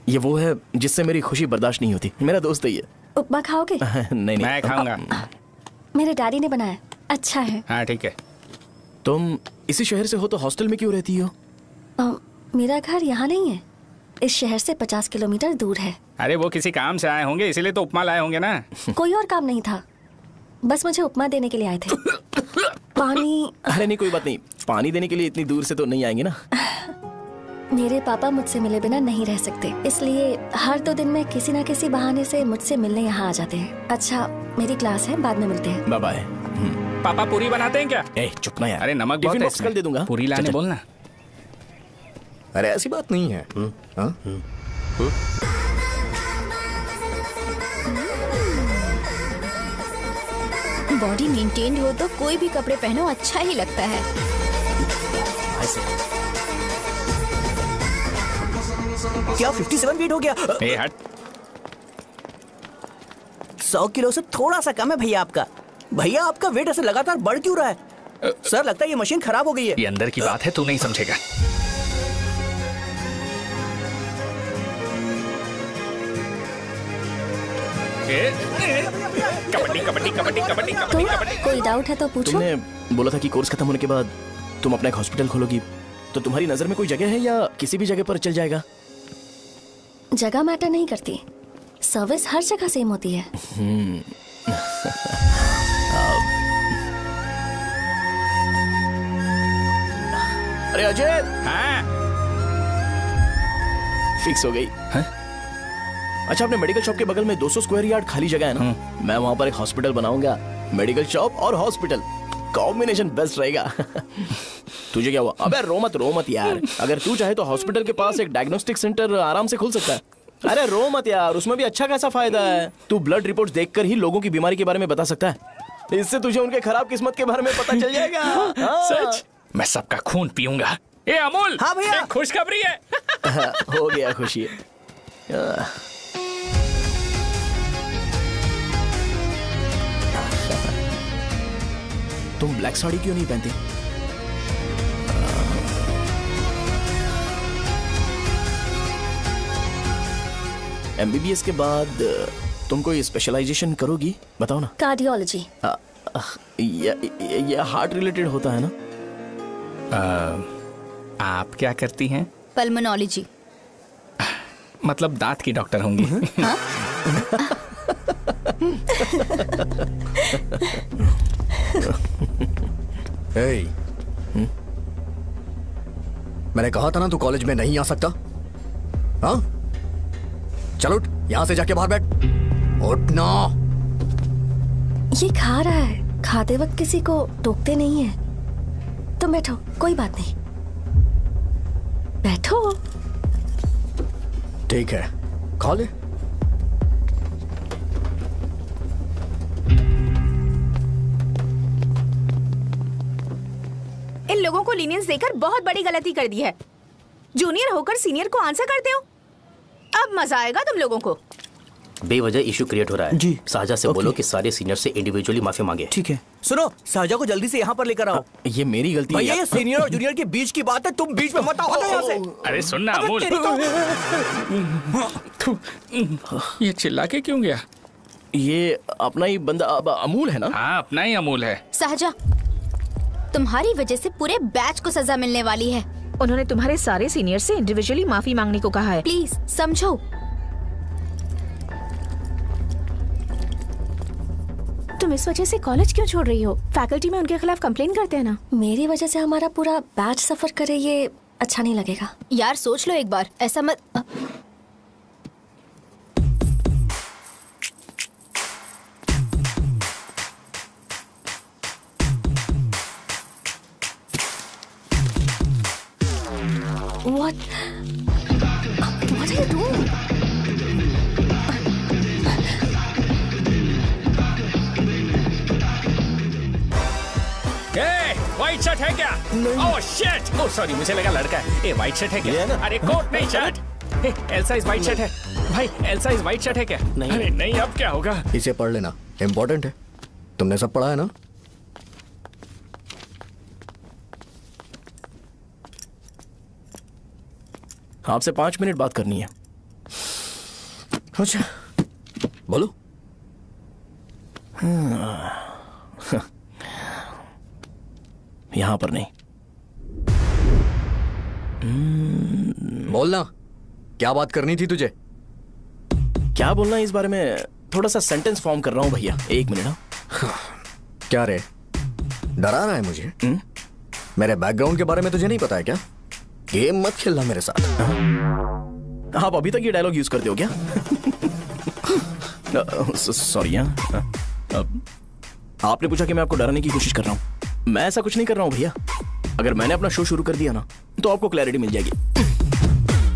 ये वो है जिससे मेरी खुशी बर्दाश्त नहीं होती। मेरा दोस्त ही है। उपमा खाओगे? नहीं मैं खाऊंगा। मेरे डैडी ने बनाया, अच्छा है। हाँ ठीक है। तुम इसी शहर से हो तो हॉस्टल में क्यों रहती हो? मेरा घर यहाँ नहीं है, इस शहर से 50 किलोमीटर दूर है। अरे वो किसी काम से आए होंगे, इसीलिए तो उपमा लाए होंगे ना। कोई और काम नहीं था, बस मुझे उपमा देने के लिए आए थे। पानी? अरे नहीं, कोई बात नहीं। पानी देने के लिए इतनी दूर से तो नहीं आएंगे ना। मेरे पापा मुझसे मिले बिना नहीं रह सकते, इसलिए हर 2 दिन में किसी न किसी बहाने से मुझसे मिलने यहाँ आ जाते हैं। अच्छा, मेरी क्लास है, बाद में मिलते हैं। Bye bye. पापा पूरी बनाते हैं क्या? चुप ना यार। अरे नमक बहुत है इसमें। कल दे दूंगा। पूरी लाने बोलना। अरे ऐसी बात नहीं है। बॉडी मेंटेन्ड हो तो कोई भी कपड़े पहनो अच्छा ही लगता है। क्या 57 फीट हो गया? ए हट। 100 किलो से थोड़ा सा कम है भैया आपका। भैया आपका वेट ऐसे लगातार बढ़ क्यों रहा है? सर लगता है ये मशीन खराब हो गई है। ये अंदर की बात है, तू नहीं समझेगा। कबड्डी कबड्डी कबड्डी कबड्डी कबड्डी कबड्डी। कोई डाउट है तो पूछो। तुमने बोला था कि कोर्स खत्म होने के बाद तुम अपना एक हॉस्पिटल खोलोगी, तो तुम्हारी नजर में कोई जगह है या किसी भी जगह पर चल जाएगा? जगह मैटर नहीं करती, सर्विस हर जगह सेम होती है। अरे अजय। हाँ? फिक्स हो गई। अच्छा, अपने मेडिकल शॉप के बगल में 200 स्क्वायर यार्ड खाली जगह है ना, मैं वहां पर एक हॉस्पिटल बनाऊंगा। मेडिकल शॉप और हॉस्पिटल, कॉम्बिनेशन बेस्ट रहेगा। तुझे क्या हुआ? अबे रो मत यार। अगर तू चाहे तो हॉस्पिटल के पास एक डायग्नोस्टिक सेंटर आराम से खुल सकता है। अरे रो मत यार, उसमें भी अच्छा खासा फायदा है। तू ब्लड रिपोर्ट्स देखकर ही लोगों की बीमारी के बारे में बता सकता है। इससे तुझे उनके खराब किस्मत के बारे में पता चल जाएगा। सच? मैं सबका खून पीऊंगा। ए अमूल। हाँ भैया। एक खुशखबरी है। हो गया खुशी। तुम ब्लैक साड़ी क्यों नहीं पहनती? एमबीबीएस के बाद तुम कोई स्पेशलाइजेशन करोगी? बताओ ना। कार्डियोलॉजी। ये हार्ट रिलेटेड होता है ना? आप क्या करती हैं? पल्मोनोलॉजी। मतलब दांत की डॉक्टर होंगी। हाँ? मैंने कहा था ना तू कॉलेज में नहीं आ सकता। हाँ, चल उठ, यहां से जाके बाहर बैठ। उठना। ये खा रहा है, खाते वक्त किसी को टोकते नहीं है। तुम बैठो, कोई बात नहीं, बैठो। ठीक है, खा ले। इन लोगों को लीनियंस देकर बहुत बड़ी गलती कर दी है। जूनियर होकर सीनियर को आंसर करते हो। अब मजा आएगा तुम लोगों को। बेवजह इशू क्रिएट हो रहा है जी। साजा से बोलो कि सारे सीनियर से इंडिविजुअली माफी मांगे। ठीक है। सुनो, साजा को जल्दी से यहाँ पर लेकर आओ। ये मेरी गलती है। ये सीनियर और जूनियर के बीच की बात है, तुम बीच में मत आओ यहाँ से। अरे सुनना अमूल, ये चिल्ला के क्यों गया? ये अपना ही बंदा अमूल है ना? हाँ, अपना ही अमूल है। साजा, तुम्हारी वजह से पूरे बैच को सजा मिलने वाली है। उन्होंने तुम्हारे सारे सीनियर से इंडिविजुअली माफी मांगने को कहा है। प्लीज समझो। तुम इस वजह से कॉलेज क्यों छोड़ रही हो? फैकल्टी में उनके खिलाफ कंप्लेन करते हैं ना। मेरी वजह से हमारा पूरा बैच सफर करे, ये अच्छा नहीं लगेगा। यार सोच लो एक बार, ऐसा मत। What are you doing? White shirt है क्या? Oh shit! ओह सॉरी, मुझे लगा लड़का है। ए व्हाइट शर्ट है क्या? अरे कोट नहीं, shirt. Elsa is white shirt है भाई। एल्सा इज व्हाइट शर्ट है क्या? नहीं। अरे नहीं, अब क्या होगा? इसे पढ़ लेना, इम्पोर्टेंट है। तुमने सब पढ़ा है ना? आपसे 5 मिनट बात करनी है। अच्छा, बोलो। यहां पर नहीं। बोलना, क्या बात करनी थी तुझे? क्या बोलना है इस बारे में? थोड़ा सा सेंटेंस फॉर्म कर रहा हूं भैया, 1 मिनट। क्या रे, डरा रहा है मुझे? मेरे बैकग्राउंड के बारे में तुझे नहीं पता है क्या? गेम मत खेलना मेरे साथ। आप अभी तक ये डायलॉग यूज करते हो क्या? सॉरी। आपने पूछा कि मैं आपको डराने की कोशिश कर रहा हूं। मैं ऐसा कुछ नहीं कर रहा हूं भैया। अगर मैंने अपना शो शुरू कर दिया ना, तो आपको क्लैरिटी मिल जाएगी।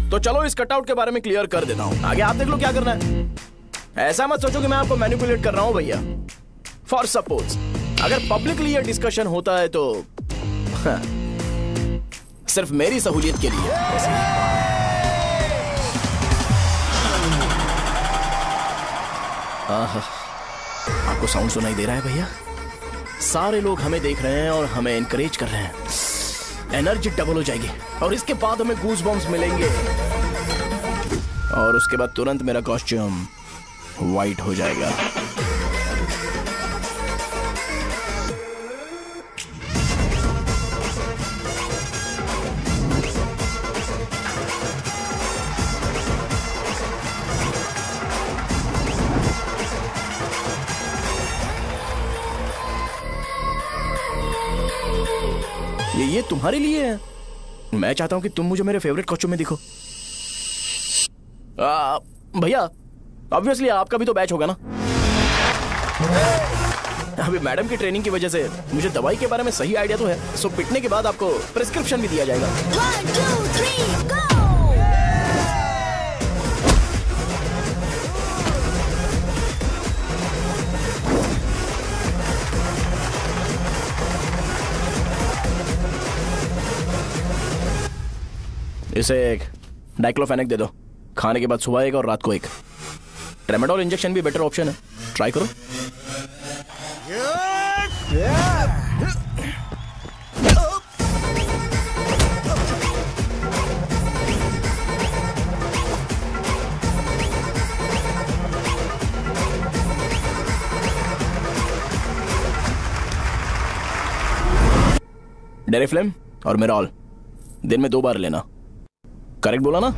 तो चलो इस कटआउट के बारे में क्लियर कर देता हूं। आगे आप देख लो क्या करना है। ऐसा मत सोचो कि मैं आपको मैनिपुलेट कर रहा हूं भैया। फॉर सपोज अगर पब्लिकली ये डिस्कशन होता है तो सिर्फ मेरी सहूलियत के लिए। आपको साउंड सुनाई दे रहा है भैया? सारे लोग हमें देख रहे हैं और हमें एनकरेज कर रहे हैं। एनर्जी डबल हो जाएगी और इसके बाद हमें गूज बम्स मिलेंगे और उसके बाद तुरंत मेरा कॉस्ट्यूम वाइट हो जाएगा। ये तुम्हारे लिए है। मैं चाहता हूं कि तुम मुझे मेरे फेवरेट कॉस्ट्यूम में दिखो। भैया ऑब्वियसली आपका भी तो बैच होगा ना। अभी मैडम की ट्रेनिंग की वजह से मुझे दवाई के बारे में सही आइडिया तो है। सो पिटने के बाद आपको प्रिस्क्रिप्शन भी दिया जाएगा। 1 2 3 गो। इसे एक डाइक्लोफेनेक दे दो। खाने के बाद सुबह एक और रात को एक। ट्रेमाडोल इंजेक्शन भी बेटर ऑप्शन है, ट्राई करो। डेरिफ्लेम और मेरॉल दिन में 2 बार लेना। करेक्ट बोला ना?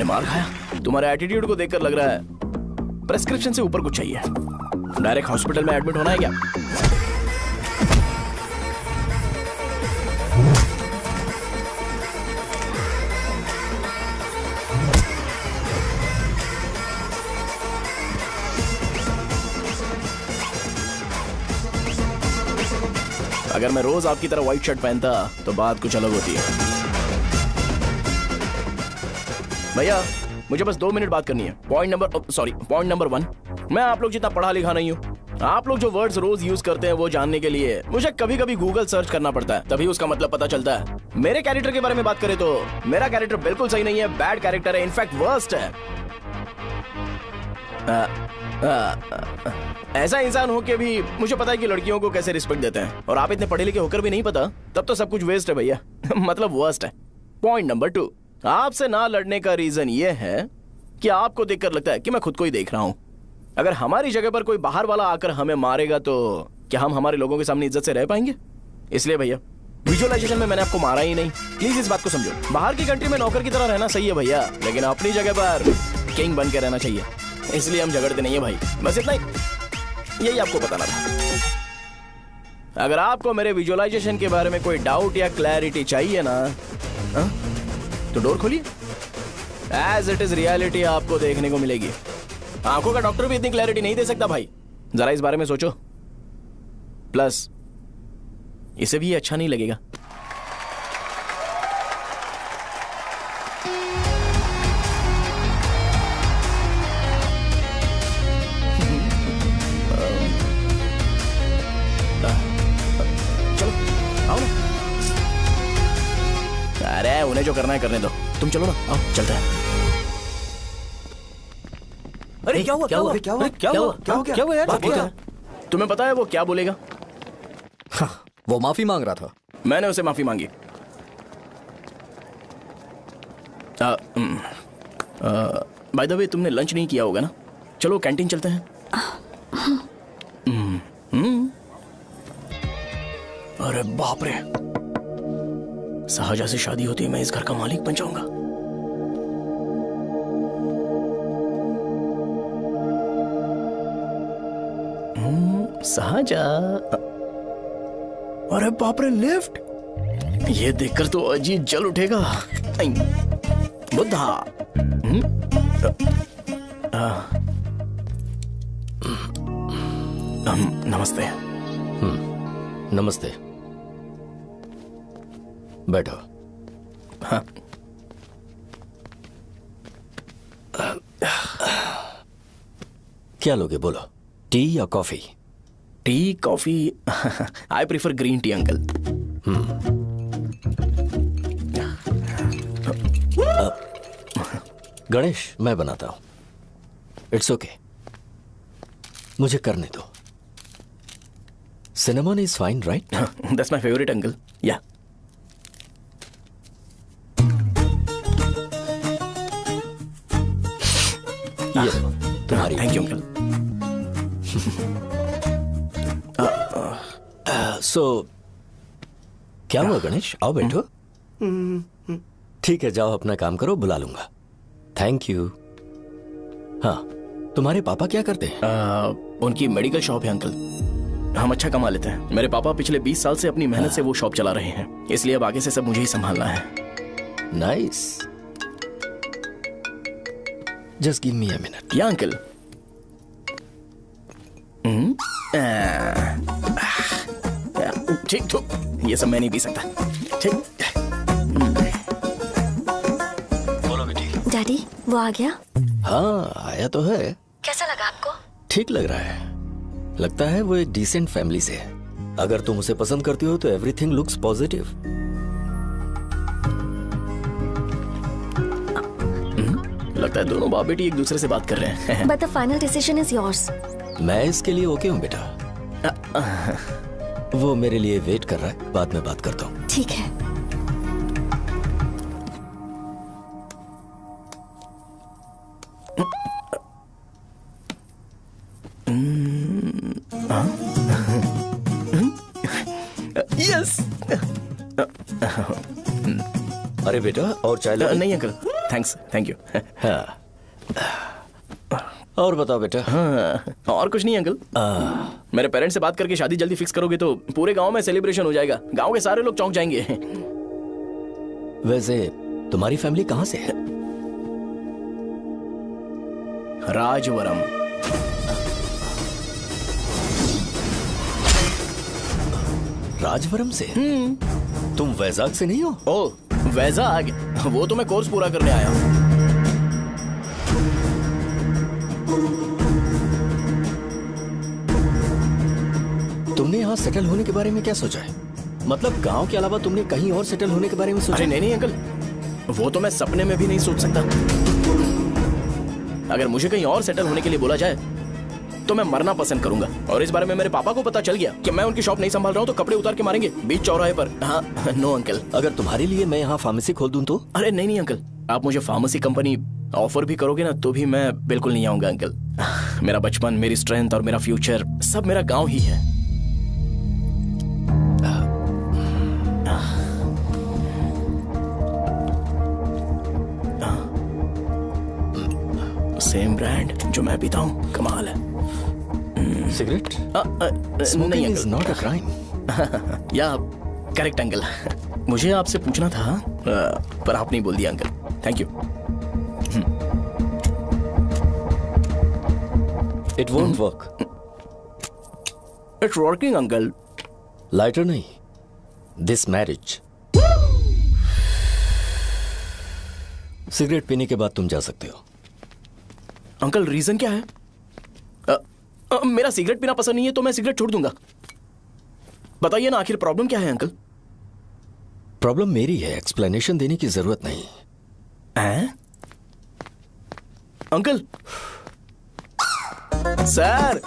मार खाया? तुम्हारे एटीट्यूड को देखकर लग रहा है प्रेस्क्रिप्शन से ऊपर कुछ चाहिए। डायरेक्ट हॉस्पिटल में एडमिट होना है क्या? अगर मैं रोज आपकी तरह व्हाइट शर्ट पहनता तो बात कुछ अलग होती है। भैया मुझे बस 2 मिनट बात करनी है। पॉइंट नंबर 1, मैं आप लोग जितना पढ़ा लिखा नहीं हूँ। आप लोग जो वर्ड्स रोज यूज करते हैं वो जानने के लिए मुझे कभी कभी गूगल सर्च करना पड़ता है, तभी उसका मतलब पता चलता है। मेरे कैरेक्टर के बारे में बात करें तो मेरा कैरेक्टर बिल्कुल सही नहीं है, बैड कैरेक्टर है, इनफैक्ट वर्स्ट है। ऐसा इंसान हो के भी मुझे पता है कि लड़कियों को कैसे रिस्पेक्ट देते हैं, और आप इतने पढ़े लिखे होकर भी नहीं पता, तब तो सब कुछ वेस्ट है भैया। मतलब वर्स्ट है। पॉइंट नंबर 2, आपसे ना लड़ने का रीजन ये है कि आपको देखकर लगता है कि मैं खुद को ही देख रहा हूं। अगर हमारी जगह पर कोई बाहर वाला आकर हमें मारेगा तो क्या हम हमारे लोगों के सामने इज्जत से रह पाएंगे? इसलिए भैया विजुअलाइजेशन में मैंने आपको मारा ही नहीं, प्लीज इस बात को समझो। बाहर की कंट्री में नौकर की तरह रहना सही है भैया, लेकिन अपनी जगह पर किंग बन के रहना चाहिए। इसलिए हम झगड़ते नहीं है भाई, बस इतना ही, यही आपको बताना था। अगर आपको मेरे विजुअलाइजेशन के बारे में कोई डाउट या क्लैरिटी चाहिए ना, तो डोर खोलिए। एज इट इज रियलिटी आपको देखने को मिलेगी। आंखों का डॉक्टर भी इतनी क्लैरिटी नहीं दे सकता भाई, जरा इस बारे में सोचो। प्लस इसे भी अच्छा नहीं लगेगा। अरे उन्हें जो करना है करने दो, तुम चलो ना, आओ चलते हैं। अरे क्या हुआ? यार? तुम्हें पता है वो क्या बोलेगा? हाँ, वो माफी मांग रहा था। मैंने उसे माफी मांगी। बाय द वे तुमने लंच नहीं किया होगा ना? चलो कैंटीन चलते हैं। अरे बाप रे, शाहजहा से शादी होती है मैं इस घर का मालिक बन जाऊंगा। शाहजहा, अरे बाप रे लिफ्ट, ये देखकर तो अजीब जल उठेगा। बुद्धा, नमस्ते। नमस्ते, बैठो। हाँ। क्या लोगे बोलो, टी या coffee? Tea coffee? I prefer green tea uncle. Ganesh मैं बनाता हूं, इट्स ओके, मुझे करने दो। Cinnamon is fine right? That's my favourite uncle. या तुम्हारी। Thank you uncle. सो क्या हुआ गणेश, आओ बैठो। ठीक है जाओ अपना काम करो, बुला लूंगा। Thank you. हाँ, तुम्हारे पापा क्या करते हैं? उनकी मेडिकल शॉप है अंकल, हम अच्छा कमा लेते हैं। मेरे पापा पिछले 20 साल से अपनी मेहनत से वो शॉप चला रहे हैं, इसलिए अब आगे से सब मुझे ही संभालना है। Nice, just give me a minute. या अंकल। ठीक तो ये सब मैं नहीं पी सकता। ठीक। बोलो बेटी। डैडी वो आ गया? हाँ आया तो है। कैसा लगा आपको? ठीक लग रहा है, लगता है वो एक डिसेंट फैमिली से है। अगर तुम उसे पसंद करती हो तो एवरीथिंग लुक्स पॉजिटिव। लगता है दोनों बाप बेटी एक दूसरे से बात कर रहे हैं। But the final decision is yours. मैं इसके लिए ओके हूँ बेटा। वो मेरे लिए वेट कर रहा है, बाद में बात करता हूँ। ठीक है। यस। अरे बेटा और चाय नहीं अंकल, थैंक्स, थैंक यू। हाँ। और बताओ बेटा। हाँ, और कुछ नहीं अंकल। मेरे पेरेंट्स से बात करके शादी जल्दी फिक्स करोगे तो पूरे गांव में सेलिब्रेशन हो जाएगा। गांव के सारे लोग चौंक जाएंगे। वैसे तुम्हारी फैमिली कहाँ से है? राजवरम। राजवरम से? तुम वैजाग से नहीं हो? ओ, वैजाग? वो तो मैं कोर्स पूरा करने आया हूँ। तुमने यहाँ सेटल होने के बारे में क्या सोचा है? मतलब गांव के अलावा तुमने कहीं और सेटल होने के बारे में सोचा? अरे नहीं अंकल, वो तो मैं सपने में भी नहीं सोच सकता। अगर मुझे कहीं और सेटल होने के लिए बोला जाए तो मैं मरना पसंद करूंगा। और इस बारे में मेरे पापा को पता चल गया कि मैं उनकी शॉप नहीं संभाल रहा हूँ तो कपड़े उतार के मारेंगे बीच चौराहे पर। हाँ, नो अंकल। अगर तुम्हारे लिए मैं यहाँ फार्मेसी खोल दूं तो? अरे नहीं अंकल, आप मुझे फार्मेसी कंपनी ऑफर भी करोगे ना तो भी मैं बिल्कुल नहीं आऊंगा अंकल। मेरा बचपन, मेरी स्ट्रेंथ और मेरा फ्यूचर सब मेरा गाँव ही है। सेम ब्रांड जो मैं पीता हूँ, कमाल है। सिगरेट? नहीं इज नॉट अ क्राइम। या करेक्ट अंकल। मुझे आपसे पूछना था पर आप नहीं बोल दिया uncle. Thank you. It won't work. It's working uncle. Lighter नहीं, दिस मैरिज। सिगरेट पीने के बाद तुम जा सकते हो। अंकल रीजन क्या है? मेरा सिगरेट पीना पसंद नहीं है तो मैं सिगरेट छोड़ दूंगा। बताइए ना, आखिर प्रॉब्लम क्या है अंकल? प्रॉब्लम मेरी है, एक्सप्लेनेशन देने की जरूरत नहीं है। अंकल सर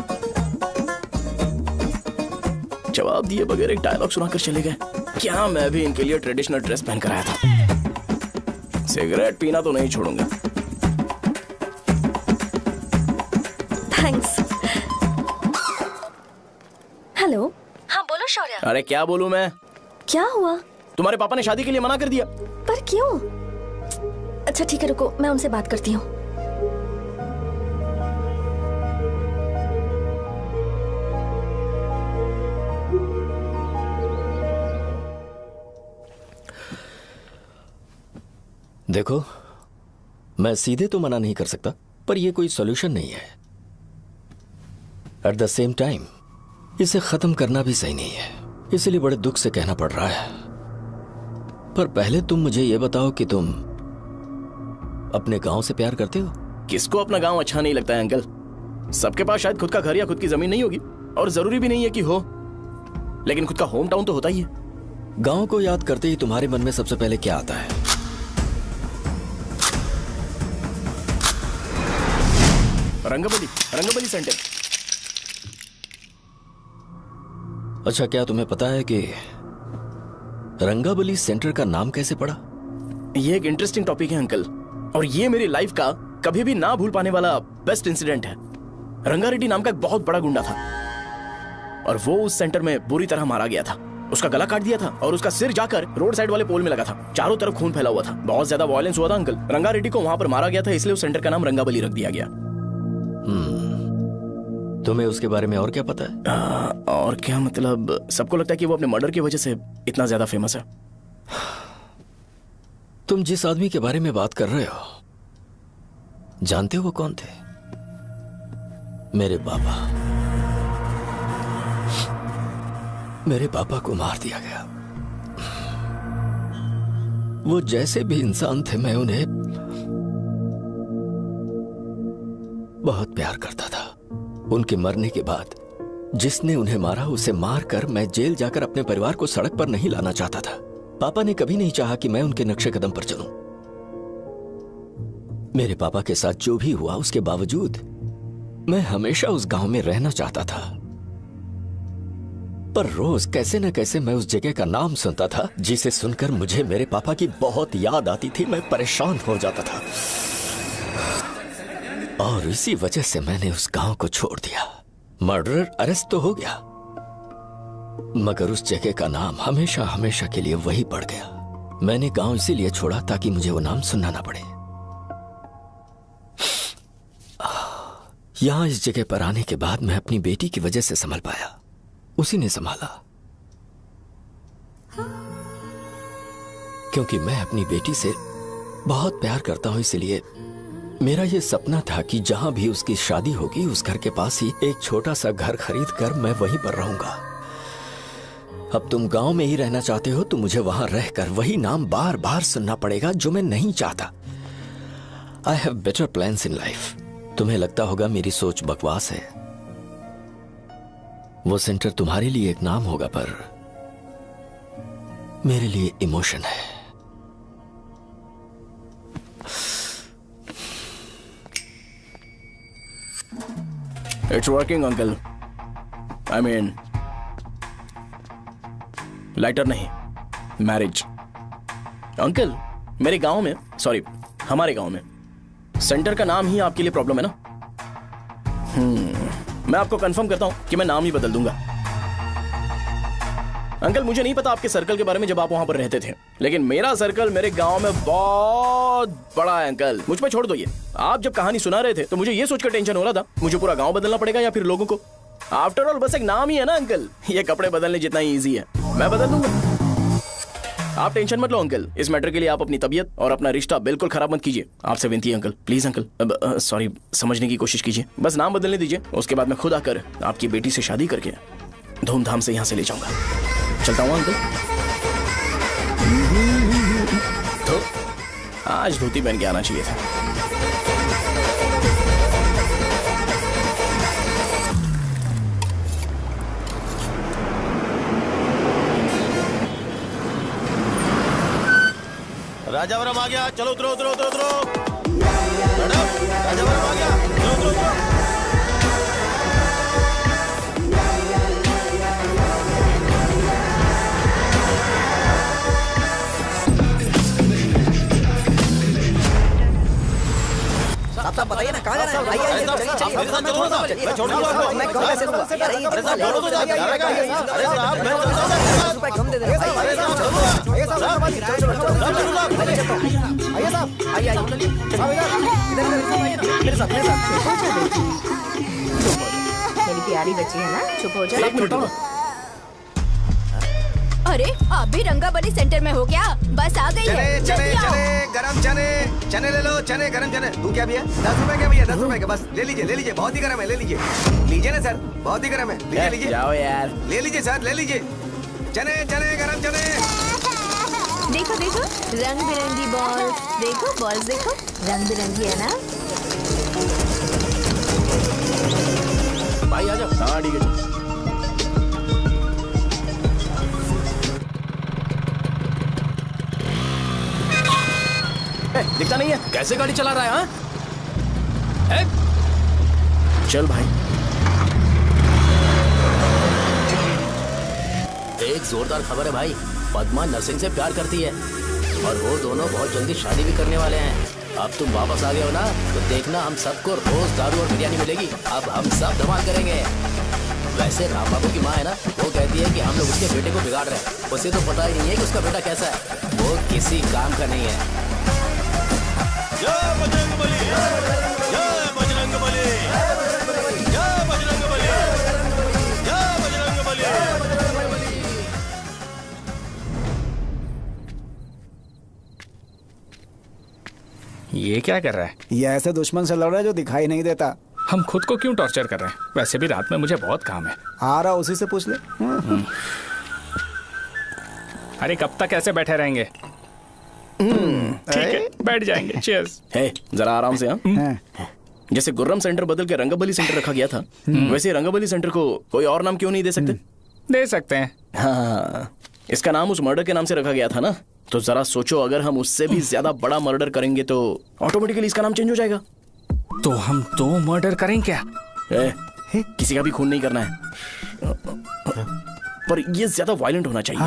जवाब दिए बगैर एक डायलॉग सुनाकर चले गए। क्या मैं भी इनके लिए ट्रेडिशनल ड्रेस पहन कर आया था। सिगरेट पीना तो नहीं छोड़ूंगा। थैंक्स। हेलो। हाँ बोलो शौर्य। अरे क्या बोलूं मैं? क्या हुआ? तुम्हारे पापा ने शादी के लिए मना कर दिया। पर क्यों? अच्छा ठीक है, रुको मैं उनसे बात करती हूँ। देखो, मैं सीधे तो मना नहीं कर सकता, पर यह कोई सॉल्यूशन नहीं है। एट द सेम टाइम इसे खत्म करना भी सही नहीं है, इसलिए बड़े दुख से कहना पड़ रहा है। पर पहले तुम मुझे यह बताओ कि तुम अपने गांव से प्यार करते हो? किसको अपना गांव अच्छा नहीं लगता है अंकल? सबके पास शायद खुद का घर या खुद की जमीन नहीं होगी, और जरूरी भी नहीं है कि हो, लेकिन खुद का होम टाउन तो होता ही है। गांव को याद करते ही तुम्हारे मन में सबसे पहले क्या आता है? रंगबली सेंटर। अच्छा, क्या तुम्हें पता है कि रंगाबली सेंटर का नाम कैसे पड़ा? ये एक इंटरेस्टिंग टॉपिक है अंकल, और ये मेरी लाइफ का कभी भी ना भूल पाने वाला बेस्ट इंसिडेंट है। रंगारेड्डी नाम का एक बहुत बड़ा गुंडा था, और वो उस सेंटर में बुरी तरह मारा गया था। उसका गला काट दिया था और उसका सिर जाकर रोड साइड वाले पोल में लगा था। चारों तरफ खून फैला हुआ था, बहुत ज्यादा वायलेंस हुआ था अंकल। रंगारेड्डी को वहां पर मारा गया था, इसलिए उस सेंटर का नाम रंगाबली रख दिया गया। तुम्हें उसके बारे में और क्या पता है? और क्या मतलब, सबको लगता है कि वो अपने मर्डर की वजह से इतना ज्यादा फेमस है। तुम जिस आदमी के बारे में बात कर रहे हो, जानते हो वो कौन थे? मेरे पापा। मेरे पापा को मार दिया गया। वो जैसे भी इंसान थे, मैं उन्हें बहुत प्यार करता था। उनके मरने के बाद जिसने उन्हें मारा उसे मारकर मैं जेल जाकर अपने परिवार को सड़क पर नहीं लाना चाहता था। पापा ने कभी नहीं चाहा कि मैं उनके नक्शे कदम पर चलूं। मेरे पापा के साथ जो भी हुआ, उसके बावजूद मैं हमेशा उस गांव में रहना चाहता था। पर रोज कैसे न कैसे मैं उस जगह का नाम सुनता था, जिसे सुनकर मुझे मेरे पापा की बहुत याद आती थी। मैं परेशान हो जाता था, और इसी वजह से मैंने उस गांव को छोड़ दिया। मर्डरर अरेस्ट तो हो गया, मगर उस जगह का नाम हमेशा हमेशा के लिए वही पड़ गया। मैंने गांव इसीलिए छोड़ा ताकि मुझे वो नाम सुनना ना पड़े। यहां इस जगह पर आने के बाद मैं अपनी बेटी की वजह से संभल पाया, उसी ने संभाला। क्योंकि मैं अपनी बेटी से बहुत प्यार करता हूं, इसलिए मेरा यह सपना था कि जहां भी उसकी शादी होगी उस घर के पास ही एक छोटा सा घर खरीद कर मैं वहीं पर रहूंगा। अब तुम गांव में ही रहना चाहते हो तो मुझे वहां रहकर वही नाम बार बार सुनना पड़ेगा जो मैं नहीं चाहता। I have better plans in life. तुम्हें लगता होगा मेरी सोच बकवास है। वो सेंटर तुम्हारे लिए एक नाम होगा, पर मेरे लिए इमोशन है। It's working uncle. I mean lighter नहीं, मैरिज। अंकल मेरे गांव में, सॉरी हमारे गांव में सेंटर का नाम ही आपके लिए प्रॉब्लम है ना? मैं आपको कंफर्म करता हूं कि मैं नाम ही बदल दूंगा। अंकल मुझे नहीं पता आपके सर्कल के बारे में जब आप वहां पर रहते थे, लेकिन मेरा सर्कल मेरे गांव में बहुत बड़ा है अंकल। मुझ पर छोड़ दो ये। आप जब कहानी सुना रहे थे तो मुझे ये सोचकर टेंशन हो रहा था मुझे पूरा गांव बदलना पड़ेगा या फिर लोगों को। आफ्टर ऑल बस एक नाम ही है ना अंकल, ये कपड़े बदलने जितना ही ईजी है, मैं बदल दूंगा। आप टेंशन मत लो अंकल, इस मैटर के लिए आप अपनी तबीयत और अपना रिश्ता बिल्कुल खराब मत कीजिए। आपसे विनती है अंकल, प्लीज अंकल। सॉरी, समझने की कोशिश कीजिए, बस नाम बदलने दीजिए। उसके बाद मैं खुद आकर आपकी बेटी से शादी करके धूमधाम से यहाँ से ले जाऊंगा। चलता हूँ अंकल। तो आज धोती पहन के आना चाहिए था। राजावरम आ गया, चलो उतरो उतरो उतरो उतरो। मैडम राजावरम आ गया, चलो उतरो उतरो। साहब बताइए ना कहाँ जा रहे हैं? आइए आइए चलिए चलिए। मैं छोड़ दूंगा आपको। मैं कम कैसे दूंगा? अरे साहब छोड़ो तो जाके अरे साहब मैं ₹50 कम दे देना। अरे साहब छोड़ो। आइए साहब, आइए साहब, आइए आइए मेरे साथ मेरी प्यारी बच्ची है ना, चुप हो जा। एक मिनट। अरे आप भी रंगाबली सेंटर में हो क्या? बस आ गई है। चने गरम चने ले लो, चने गरम चने। तू क्या भैया? 10 रुपए के भैया, 10 रुपए के बस। ले लीजिए, बहुत ही गरम है, ले लीजिए ना सर, बहुत ही गरम है। लीजिए जाओ यार, ले लीजिए सर, ले लीजिए। चने गरम चने। देखो देखो रंग बिरंगी बॉल, देखो बॉल्स देखो रंग बिरंगी है ना। भाई आ जाओ। हाँ ठीक है। दिखता नहीं है, कैसे गाड़ी चला रहा है? हाँ? चल भाई। एक जोरदार खबर है भाई, पद्मा नरसिंह से प्यार करती है और वो दोनों बहुत जल्दी शादी भी करने वाले हैं। अब तुम वापस आ गए हो ना, तो देखना हम सबको रोज दारू और बिरयानी मिलेगी। अब हम सब धमाल करेंगे। वैसे राम बाबू की माँ है ना, वो कहती है कि हम लोग उसके बेटे को बिगाड़ रहे हैं। उसे तो पता ही नहीं है कि उसका बेटा कैसा है, वो किसी काम का नहीं है। जय बजरंगबली, जय बजरंगबली, जय बजरंगबली, जय बजरंगबली। ये क्या कर रहा है? ये ऐसे दुश्मन से लड़ रहा है जो दिखाई नहीं देता। हम खुद को क्यों टॉर्चर कर रहे हैं? वैसे भी रात में मुझे बहुत काम है। आ रहा उसी से पूछ ले। अरे कब तक ऐसे बैठे रहेंगे? ठीक है, बैठ जाएंगे। चीयर्स। हे जरा आराम से। हाँ जैसे गुर्रम सेंटर बदल के रंगाबली सेंटर रखा गया था, वैसे रंगाबली सेंटर को कोई और नाम क्यों नहीं दे सकते? दे सकते हैं। हाँ, इसका नाम उस मर्डर के नाम से रखा गया था ना, तो जरा सोचो अगर हम उससे भी ज्यादा बड़ा मर्डर करेंगे तो ऑटोमेटिकली इसका नाम चेंज हो जाएगा। तो हम 2 मर्डर करें क्या? किसी का भी खून नहीं करना है, पर ये ज्यादा वायलेंट होना चाहिए।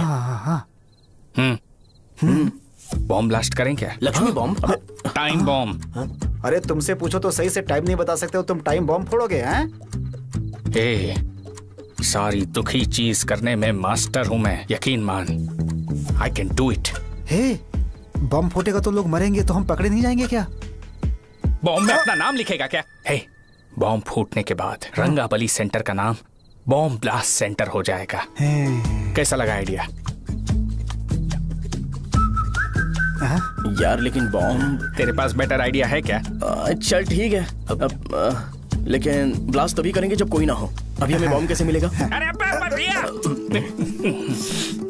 बॉम्ब ब्लास्ट करें क्या? लक्ष्मी बॉम्ब? Time bomb. अरे तुमसे पूछो तो सही से टाइम नहीं बता सकते हो, तुम टाइम बॉम्ब फोड़ोगे? हैं? सारी दुखी चीज करने में मास्टर हूं मैं, यकीन मान। I can do it. Bomb फूटेगा तो लोग मरेंगे, तो हम पकड़े नहीं जाएंगे क्या? बॉम्ब में अपना नाम लिखेगा क्या? बॉम्ब फूटने के बाद रंगाबली सेंटर का नाम बॉम्ब ब्लास्ट सेंटर हो जाएगा। कैसा लगा आइडिया? यार लेकिन बॉम्ब, तेरे पास बेटर आइडिया है क्या? चल ठीक है, अब लेकिन ब्लास्ट तभी करेंगे जब कोई ना हो। अभी हमें बॉम्ब कैसे मिलेगा? अरे भैया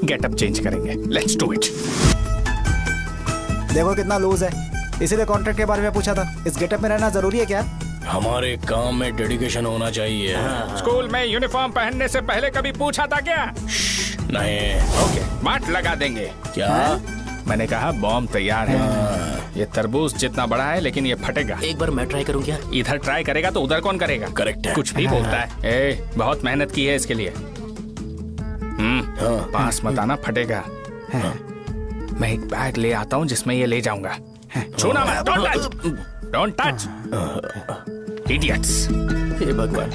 गेटअप चेंज करेंगे, लेट्स डू इट। देखो कितना लूज है, इसीलिए कॉन्ट्रैक्ट के बारे में पूछा था। इस गेटअप में रहना जरूरी है क्या? हमारे काम में डेडिकेशन होना चाहिए। स्कूल में यूनिफॉर्म पहनने से पहले कभी पूछा था क्या? नहीं। ओके, बांट लगा देंगे। क्या? मैंने कहा बॉम्ब तैयार है। ये तरबूज जितना बड़ा है लेकिन ये फटेगा। एक बार मैं ट्राई करूं क्या? इधर ट्राई करेगा तो उधर कौन करेगा? करेक्ट है। कुछ भी बोलता है। बहुत मेहनत की है इसके लिए। पास मत आना, फटेगा। मैं एक बैग ले आता हूँ जिसमें ये ले जाऊंगा। छूना मत, don't touch, don't touch, idiots. हे भगवान।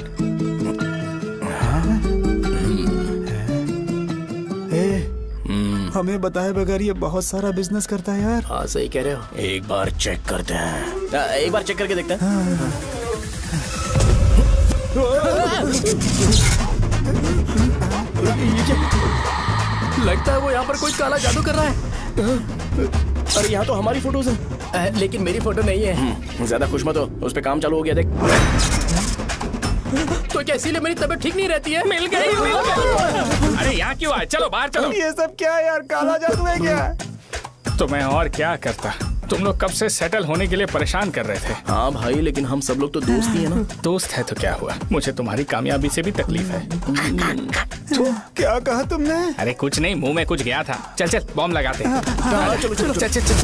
हमें बताए बगैर ये बहुत सारा बिजनेस करता है यार। हाँ सही कह रहे हो। एक बार चेक करते हैं। एक बार चेक करके देखते हैं। लगता है वो यहाँ पर कोई काला जादू कर रहा है। अरे यहाँ तो हमारी फोटोज हैं, लेकिन मेरी फोटो नहीं है। ज्यादा खुश मत हो, उस पे काम चालू हो गया देख। तो क्या इसीलिए मेरी तबीयत ठीक नहीं रहती है? मिल गई, मिल गई। अरे यहाँ क्यों आए? चलो बाहर चलो। ये सब क्या है यार? काला जादू है क्या? तो मैं और क्या करता? तुम लोग कब से सेटल होने के लिए परेशान कर रहे थे। हाँ भाई, लेकिन हम सब लोग तो दोस्त ही है ना। दोस्त है तो क्या हुआ? मुझे तुम्हारी कामयाबी से भी तकलीफ है। तो क्या कहा तुमने? अरे कुछ नहीं, मुंह में कुछ गया था। चल चल बॉम्ब लगाते हैं। चलो चलो चल चल चल।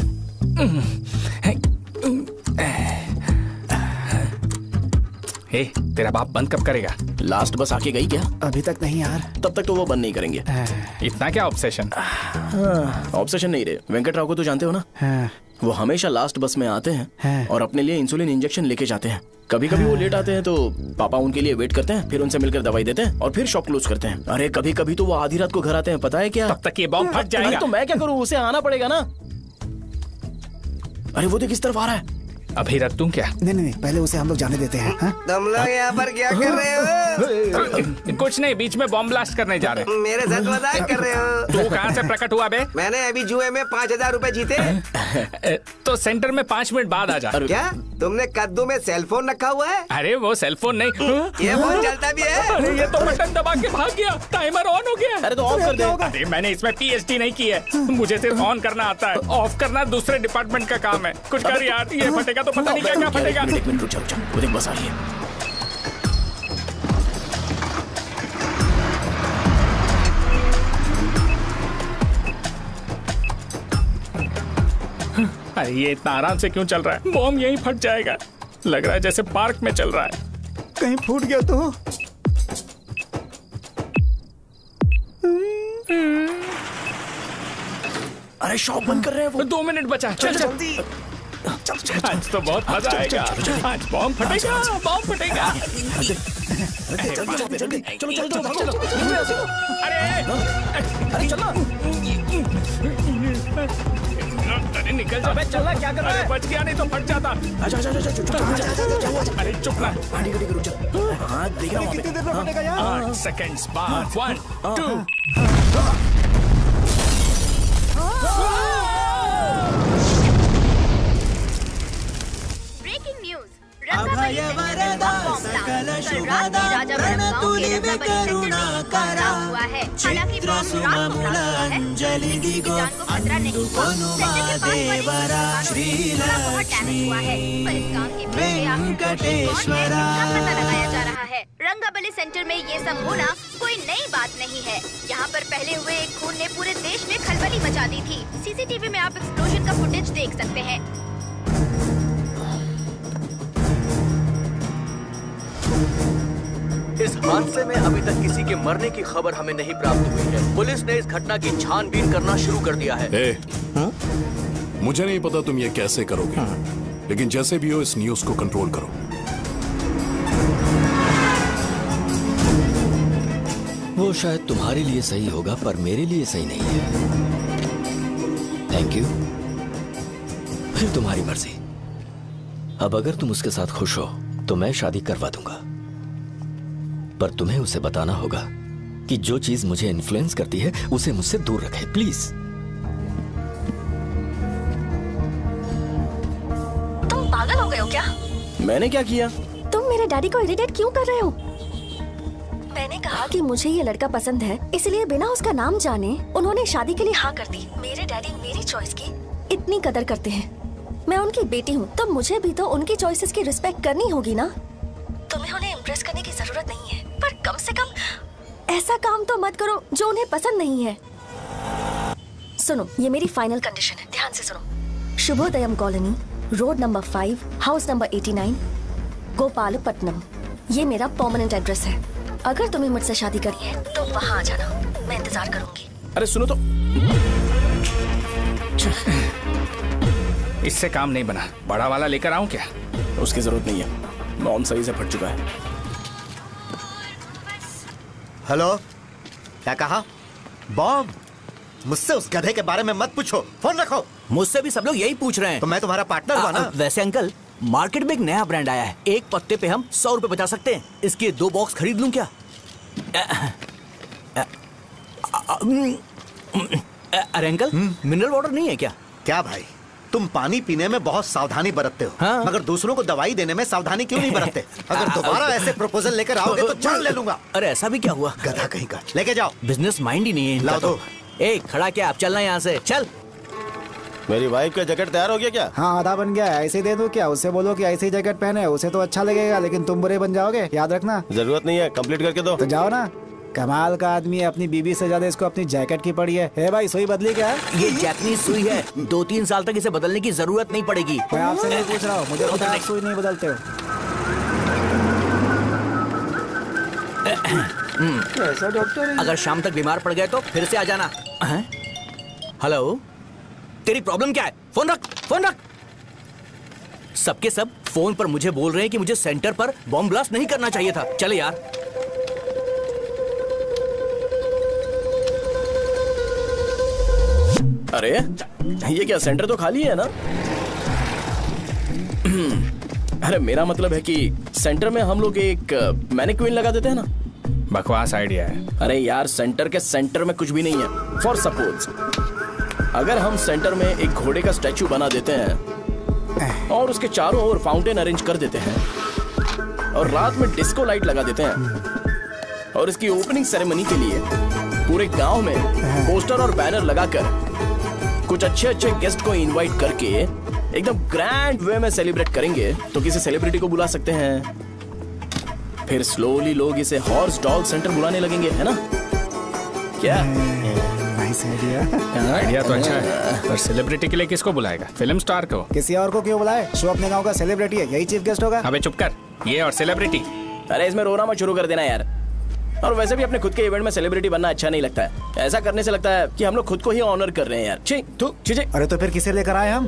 हे, तेरा बाप बंद कब करेगा? लास्ट बस आके गई क्या? अभी तक नहीं यार। तब तक तो वो बंद नहीं करेंगे। इतना क्या ऑब्सेशन? ऑब्सेशन नहीं रे, वेंकट राव को तो जानते हो ना। वो हमेशा लास्ट बस में आते हैं और अपने लिए इंसुलिन इंजेक्शन लेके जाते हैं। कभी कभी वो लेट आते हैं तो पापा उनके लिए वेट करते हैं, फिर उनसे मिलकर दवाई देते हैं और फिर शॉप क्लोज करते हैं। अरे कभी कभी तो वो आधी रात को घर आते हैं, पता है क्या? तब तक ये बॉम्ब फट जाएगा। तो मैं क्या करूँ, उसे आना पड़ेगा ना। अरे वो देख किस तरफ आ रहा है। अभी रख दूं क्या? नहीं, पहले उसे हम लोग जाने देते हैं। तुम लोग यहाँ पर क्या कर रहे हो? कुछ नहीं, बीच में बॉम्ब ब्लास्ट करने जा रहे हैं। मेरे साथ मजाक कर रहे हो? तू कहाँ से प्रकट हुआ बे? मैंने अभी जुए में 5,000 रुपए जीते। तो सेंटर में 5 मिनट बाद आ जा। क्या तुमने कद्दू में सेलफोन रखा हुआ है? अरे वो सेलफोन नहीं, ये फोन चलता भी है। अरे ये तो बटन दबा के भाग गया, टाइमर ऑन हो गया। अरे तो ऑफ कर दे। अरे मैंने इसमें PhD नहीं की है, मुझे सिर्फ ऑन करना आता है। ऑफ करना दूसरे डिपार्टमेंट का काम है। कुछ कर यार, ये फटेगा तो पता नहीं क्या क्या फटेगा। एक मिनट रुक जा, वो देख बस आ रही है। अरे ये इतना आराम से क्यों चल रहा है? बॉम्ब यहीं फट जाएगा। लग रहा है जैसे पार्क में चल रहा है। कहीं फूट गया तो? अरे शॉप बंद कर रहे हैं वो। 2 मिनट बचा, चल जल्दी। आज तो बहुत मजा आएगा। आज बॉम्ब फटेगा, बॉम्ब फटेगा। चलो। अरे चलो। अरे निकल जा। चल क्या कर रहा है? बच गया, नहीं तो फट जाता। अरे चुप ना। रुक जा। हाँ देख रहा हूँ। कितनी देर में फटेगा यार? 8 सेकंड्स बाद 1 2। Breaking news. रंगाबली सेंटर में बॉम्ब ब्लास्ट। कल रात में राजापुरम गांव के रंगाबली सेंटर में पथराव हुआ है। हालांकि बॉम्ब रात को ब्लास्ट हुआ है, किसी की जान को खतरा नहीं हुआ। सेंटर के पास वाले थोड़ा बहुत डैमेज हुआ है, पर इस काम के पीछे आखिर कौन है, इसका पता लगाया जा रहा है। रंगाबली सेंटर में ये सब होना कोई नई बात नहीं है। यहाँ पर पहले हुए एक खून ने पूरे देश में खलबली मचा दी थी। CCTV में आप एक्सप्लोजन का फुटेज देख सकते हैं। इस हादसे में अभी तक किसी के मरने की खबर हमें नहीं प्राप्त हुई है। पुलिस ने इस घटना की छानबीन करना शुरू कर दिया है। मुझे नहीं पता तुम ये कैसे करोगे, लेकिन जैसे भी हो इस न्यूज को कंट्रोल करो। वो शायद तुम्हारे लिए सही होगा पर मेरे लिए सही नहीं है। Thank you. फिर तुम्हारी मर्जी। अब अगर तुम उसके साथ खुश हो तो मैं शादी करवा दूंगा, पर तुम्हें उसे बताना होगा कि जो चीज मुझे इन्फ्लुएंस करती है उसे मुझसे दूर रखे, प्लीज। तुम पागल हो गए हो क्या? मैंने क्या किया? तुम मेरे डैडी को इरिटेट क्यों कर रहे हो? मैंने कहा कि मुझे ये लड़का पसंद है, इसलिए बिना उसका नाम जाने उन्होंने शादी के लिए हाँ कर दी। मेरे डैडी मेरी चॉइस की इतनी कदर करते हैं। मैं उनकी बेटी हूँ, तो मुझे भी तो उनकी चॉइसेस की रिस्पेक्ट करनी होगी ना। तुम्हें उन्हें इम्प्रेस करने की जरूरत नहीं है, पर कम से कम ऐसा काम तो मत करो जो उन्हें पसंद नहीं है। सुनो, ये मेरी फाइनल कंडीशन है, ध्यान से सुनो। Shubhodayam colony, road number 5, house number 89, Gopalapatnam. ये मेरा परमानेंट एड्रेस है। अगर तुम्हें मुझसे शादी करनी है तो वहाँ आ जाना, मैं इंतजार करूंगी। अरे सुनो तो, इससे काम नहीं बना। बड़ा वाला लेकर आऊं क्या? उसकी जरूरत नहीं है, नॉन सही से फट चुका है। हेलो, क्या कहा? बॉम्ब? मुझसे उस गधे के बारे में मत पूछो, फोन रखो। मुझसे भी सब लोग यही पूछ रहे हैं। तो मैं तुम्हारा पार्टनर हुआ ना। वैसे अंकल, मार्केट में एक नया ब्रांड आया है, एक पत्ते पे हम 100 रुपए बचा सकते हैं। इसके 2 बॉक्स खरीद लूं क्या? अरे अंकल, मिनरल वाटर नहीं है क्या? क्या भाई, तुम पानी पीने में बहुत सावधानी बरतते हो, हाँ? मगर दूसरों को दवाई देने में सावधानी क्यों नहीं बरतते? अगर दोबारा ऐसे प्रपोजल लेकर आओगे तो जान ले लूंगा। अरे ऐसा भी क्या हुआ? गधा कहीं का, लेके जाओ। बिजनेस माइंड ही नहीं है। लाओ दो। ए, खड़ा क्या? आप चलना यहाँ से, चल। मेरी वाइफ का जैकेट तैयार हो गया क्या? हाँ, आधा बन गया है। ऐसे ही दे दूं क्या? उससे बोलो कि ऐसे ही जैकेट पहने, उसे तो अच्छा लगेगा, लेकिन तुम बुरे बन जाओगे, याद रखना। जरूरत नहीं है, कंप्लीट करके दो। तो जाओ ना। कमाल का आदमी है, अपनी बीबी से ज्यादा इसको अपनी जैकेट की पड़ी है। हे भाई, सुई बदली क्या? ये जैपनीज सुई है, 2-3 साल तक इसे बदलने की जरूरत नहीं पड़ेगी। मैं आपसे नहीं पूछ रहा हूँ, मुझे पता है आप सुई नहीं बदलते हो। ऐसा डॉक्टर, अगर शाम तक बीमार पड़ गए तो फिर से आ जाना। हेलो, तेरी प्रॉब्लम क्या है? फोन रख, फोन रख। सबके सब फोन पर मुझे बोल रहे हैं कि मुझे सेंटर पर बॉम्ब ब्लास्ट नहीं करना चाहिए था। चले यार। अरे ये क्या, सेंटर तो खाली है ना? अरे मेरा मतलब है कि सेंटर में हम लोग एक मैनिक्विन लगा देते हैं ना। बकवास आइडिया है। अरे यार, सेंटर के सेंटर में कुछ भी नहीं है। फॉर सपोज अगर हम सेंटर में एक घोड़े का स्टैचू बना देते हैं और उसके चारों ओर फाउंटेन अरेंज कर देते हैं और रात में डिस्को लाइट लगा देते हैं और इसकी ओपनिंग सेरेमनी के लिए पूरे गांव में पोस्टर और बैनर लगाकर कुछ अच्छे अच्छे गेस्ट को इनवाइट करके एकदम ग्रैंड वे में सेलिब्रेट करेंगे, तो किसी सेलिब्रिटी को बुला सकते हैं। फिर स्लोली लोग इसे हॉर्स डॉग सेंटर बुलाने लगेंगे, है ना? क्या नाइस आइडिया। आइडिया तो अच्छा है, पर सेलिब्रिटी के लिए किसको बुलाएगा? फिल्म स्टार को। किसी और को क्यों बुलाए? शो अपने गांव का सेलिब्रिटी है, यही चीफ गेस्ट होगा। अबे चुप कर, ये और सेलिब्रिटी। अरे इसमें रोना मत शुरू कर देना यार। और वैसे भी अपने खुद के इवेंट में सेलिब्रिटी बनना अच्छा नहीं लगता है। ऐसा करने से लगता है कि हम लोग खुद को ही ऑनर कर रहे हैं यार। छी तू छी। अरे तो फिर किसे लेकर आए हम?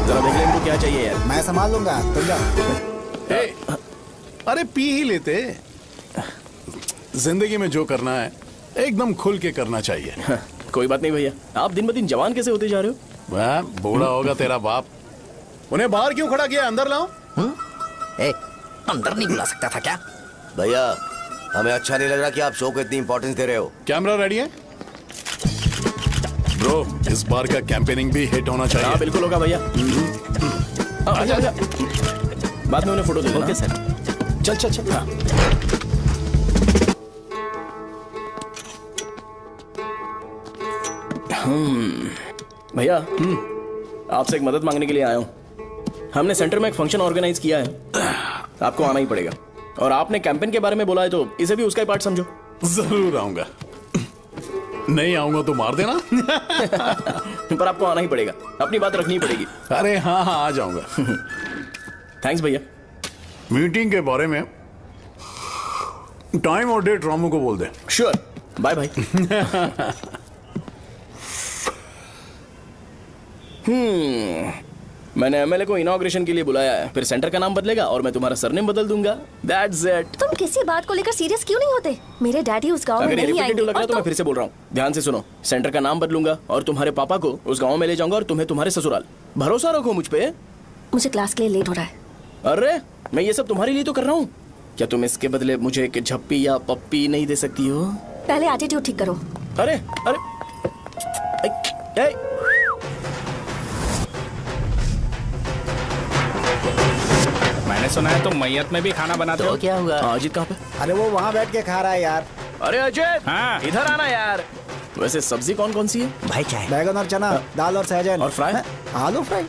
जरा देख ले इनको क्या चाहिए यार। मैं संभाल लूंगा, तुम जाओ। अरे पी ही लेते। जिंदगी में जो करना है एकदम खुल के करना चाहिए। कोई बात नहीं भैया, आप दिन ब दिन जवान कैसे होते जा रहे हो? वह बूढ़ा होगा तेरा बाप। उन्हें बाहर क्यों खड़ा किया? अंदर लाओ। अंदर नहीं बुला सकता था क्या? भैया, हमें अच्छा नहीं लग रहा कि आप शो को इतनी इंपॉर्टेंस दे रहे हो। कैमरा रेडी है ब्रो? इस बार का कैंपेनिंग भी हिट होना चाहिए। हाँ बिल्कुल होगा भैया। आजा आजा, बाद में उन्हें फोटो दे देना। Okay sir. चल चल चल। हाँ। भैया, आपसे एक मदद मांगने के लिए आया हूँ। हमने सेंटर में एक फंक्शन ऑर्गेनाइज किया है, आपको आना ही पड़ेगा। और आपने कैंपेन के बारे में बोला है तो इसे भी उसका ही पार्ट समझो। जरूर आऊंगा। नहीं आऊंगा तो मार देना। पर आपको आना ही पड़ेगा, अपनी बात रखनी पड़ेगी। अरे हाँ हाँ, आ जाऊंगा। थैंक्स भैया। मीटिंग के बारे में टाइम और डेट रामू को बोल दे। Sure, bye bye. मैंने एमएलए को इनॉग्रेशन के लिए बुलाया है, फिर सेंटर का नाम बदलेगा और मैं तुम्हारा सरनेम बदल दूंगा। That's it। तुम किसी बात को लेकर सीरियस क्यों नहीं होते? मेरे डैडी उस गांव में नहीं आएंगे। लग रहा है तो मैं फिर से बोल रहा हूँ, ध्यान से सुनो। सेंटर का नाम बदलूंगा और तुम्हारे पापा को उस गाँव में ले जाऊंगा और तुम्हें तुम्हारे ससुराल। भरोसा रखो मुझ पे। मुझे क्लास के लिए लेट हो रहा है। अरे मैं ये सब तुम्हारे लिए तो कर रहा हूँ, क्या तुम इसके बदले मुझे एक झप्पी या पप्पी नहीं दे सकती हो? पहले एटीट्यूड ठीक करो। अरे अरे मैंने सुना है तुम मैयत में भी खाना बनाते हो। क्या हुआ? अजीत कहाँ पे? अरे वो वहाँ बैठ के खा रहा है यार। अरे अजय हाँ। इधर आना यार। वैसे सब्जी कौन कौन सी है भाई? क्या है? बैगन और चना, दाल और सहजन और फ्राई, आलू फ्राई।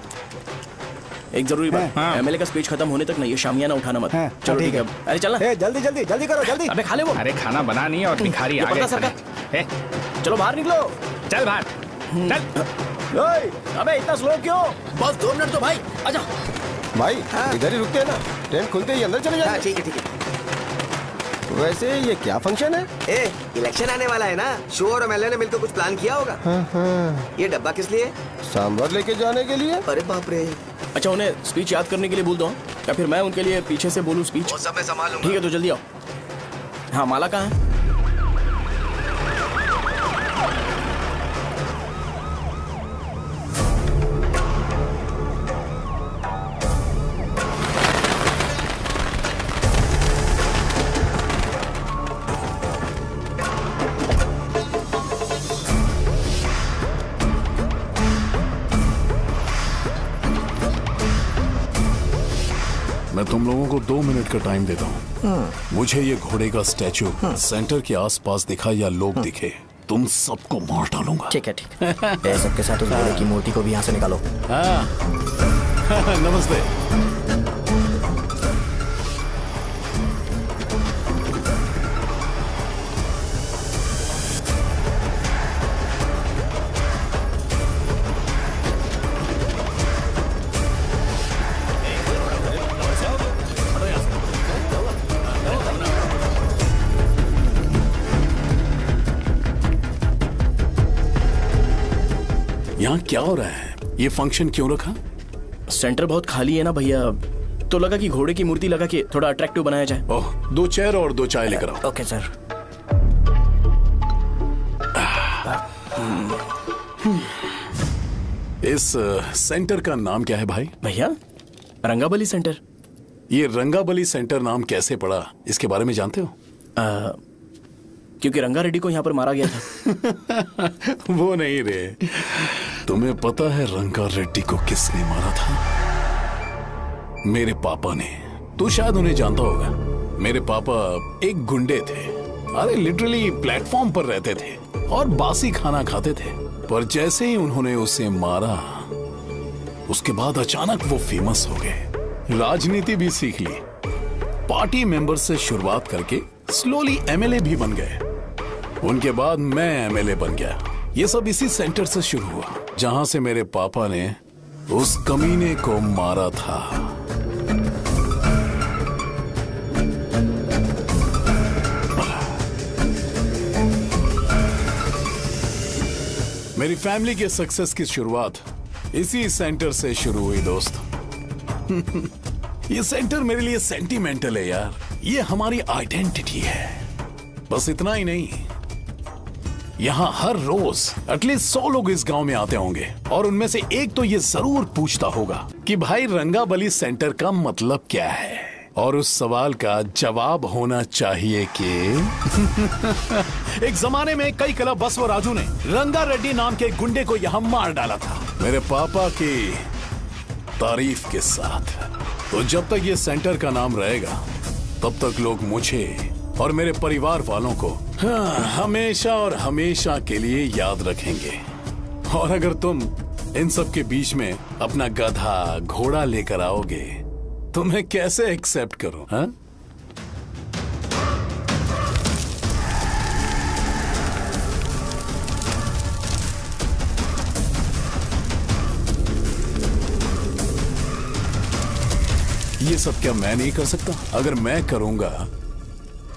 एक जरूरी बात, एमएलए का स्पीच खत्म होने तक ना ये शामियाना उठाना मत। चलो ठीक है। अरे चलना। जल्दी जल्दी जल्दी करो जल्दी। अबे खा ले वो। अरे खाना बना नहीं और भिखारी आ गए। चलो बाहर निकलो। चल बाहर चल। अबे इतना स्लो क्यों? बस 2 मिनट तो भाई, आजा। भाई इधर ही रुकते हैं ना, ट्रेन खुलते ही अंदर चले जाएंगे। ठीक है ठीक है। वैसे ये क्या फंक्शन है? इलेक्शन आने वाला है ना, शो और एमएलए ने मिलकर कुछ प्लान किया होगा। ये डब्बा किस लिए? सांभर लेके जाने के लिए। अरे बाप रे। अच्छा उन्हें स्पीच याद करने के लिए बोल दो या फिर मैं उनके लिए पीछे से बोलूं स्पीच? सब मैं संभालूंगा। ठीक है तो जल्दी आओ। हाँ माला कहाँ है? मैं तुम लोगों को 2 मिनट का टाइम देता हूँ। मुझे ये घोड़े का स्टैचू सेंटर के आसपास दिखा या लोग दिखे, तुम सबको मार डालूंगा। ठीक है ठीक है। सबके साथ उस घोड़े की मूर्ति को भी यहाँ से निकालो। हाँ। नमस्ते। यहाँ क्या हो रहा है? ये फंक्शन क्यों रखा? सेंटर बहुत खाली है ना भैया, तो लगा कि घोड़े की मूर्ति लगा के थोड़ा अट्रैक्टिव बनाया जाए। ओह, 2 चेयर और 2 चाय लेकर आओ। Okay sir. इस सेंटर का नाम क्या है भाई? भैया रंगाबली सेंटर। ये रंगाबली सेंटर नाम कैसे पड़ा, इसके बारे में जानते हो? क्योंकि रंगा रेड्डी को यहाँ पर मारा गया था। वो नहीं रे, तुम्हें पता है रंगा रेड्डी को किसने मारा था? मेरे पापा ने। तू शायद उन्हें जानता होगा। मेरे पापा एक गुंडे थे। अरे लिटरली प्लेटफॉर्म पर रहते थे और बासी खाना खाते थे, पर जैसे ही उन्होंने उसे मारा उसके बाद अचानक वो फेमस हो गए। राजनीति भी सीख ली, पार्टी मेंबर से शुरुआत करके स्लोली एमएलए भी बन गए। उनके बाद मैं एमएलए बन गया। ये सब इसी सेंटर से शुरू हुआ जहां से मेरे पापा ने उस कमीने को मारा था। मेरी फैमिली के सक्सेस की शुरुआत इसी सेंटर से शुरू हुई दोस्त। ये सेंटर मेरे लिए सेंटिमेंटल है यार, ये हमारी आइडेंटिटी है। बस इतना ही नहीं, यहाँ हर रोज एटलीस्ट 100 लोग इस गांव में आते होंगे और उनमें से एक तो ये जरूर पूछता होगा कि भाई रंगाबली सेंटर का मतलब क्या है, और उस सवाल का जवाब होना चाहिए कि एक जमाने में कई कला बस व राजू ने रंगा रेड्डी नाम के गुंडे को यहाँ मार डाला था मेरे पापा की तारीफ के साथ। तो जब तक ये सेंटर का नाम रहेगा तब तक लोग मुझे और मेरे परिवार वालों को हमेशा और हमेशा के लिए याद रखेंगे। और अगर तुम इन सब के बीच में अपना गधा घोड़ा लेकर आओगे तो मैं कैसे एक्सेप्ट करूं? हाँ? ये सब क्या मैं नहीं कर सकता? अगर मैं करूंगा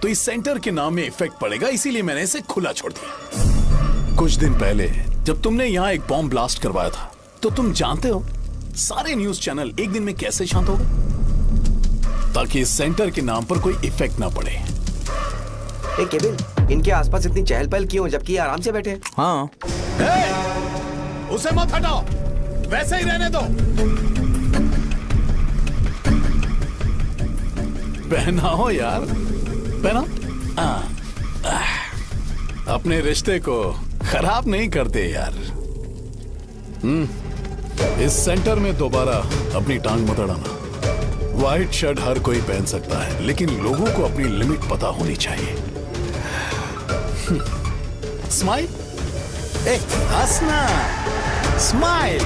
तो इस सेंटर के नाम में इफेक्ट पड़ेगा, इसीलिए मैंने इसे खुला छोड़ दिया। कुछ दिन पहले जब तुमने यहाँ एक बॉम्ब ब्लास्ट करवाया था तो तुम जानते हो सारे न्यूज चैनल एक दिन में कैसे शांत हो गए? ताकि इस सेंटर के नाम पर कोई इफेक्ट ना पड़े। केविन, इनके आसपास इतनी चहल पहल क्यों जबकि ये आराम से बैठे? हाँ। उसे मत हटाओ, वैसे ही रहने दो। पहनाओ यार, पहनाओ। अपने रिश्ते को खराब नहीं करते यार। इस सेंटर में दोबारा अपनी टांग मत अड़ाना। व्हाइट शर्ट हर कोई पहन सकता है, लेकिन लोगों को अपनी लिमिट पता होनी चाहिए। स्माइल, हंसना, स्माइल।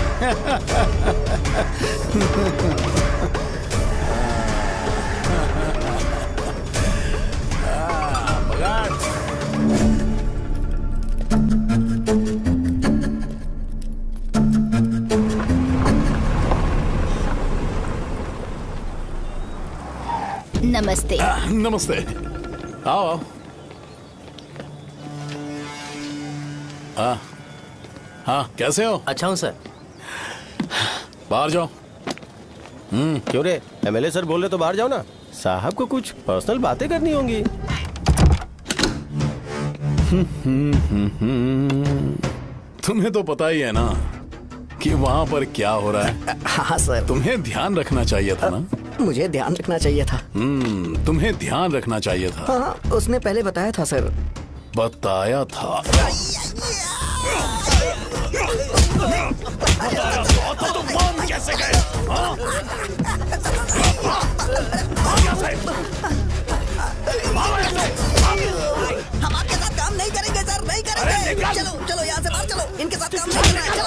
नमस्ते। नमस्ते, आओ। हाँ, कैसे हो? अच्छा हूँ सर। बाहर जाओ। क्यों रे, एमएलए सर बोल रहे तो बाहर जाओ ना। साहब को कुछ पर्सनल बातें करनी होंगी। तुम्हें तो पता ही है ना कि वहाँ पर क्या हो रहा है। हाँ सर। तुम्हें ध्यान रखना चाहिए था ना। मुझे ध्यान रखना चाहिए था। तुम्हें ध्यान रखना चाहिए था। हाँ, उसने पहले बताया था सर। बताया था। तो मान कैसे गए? हम आपके साथ काम नहीं करेंगे सर, नहीं करेंगे। चलो चलो यहाँ से बाहर चलो, इनके साथ काम नहीं करना है। चलो,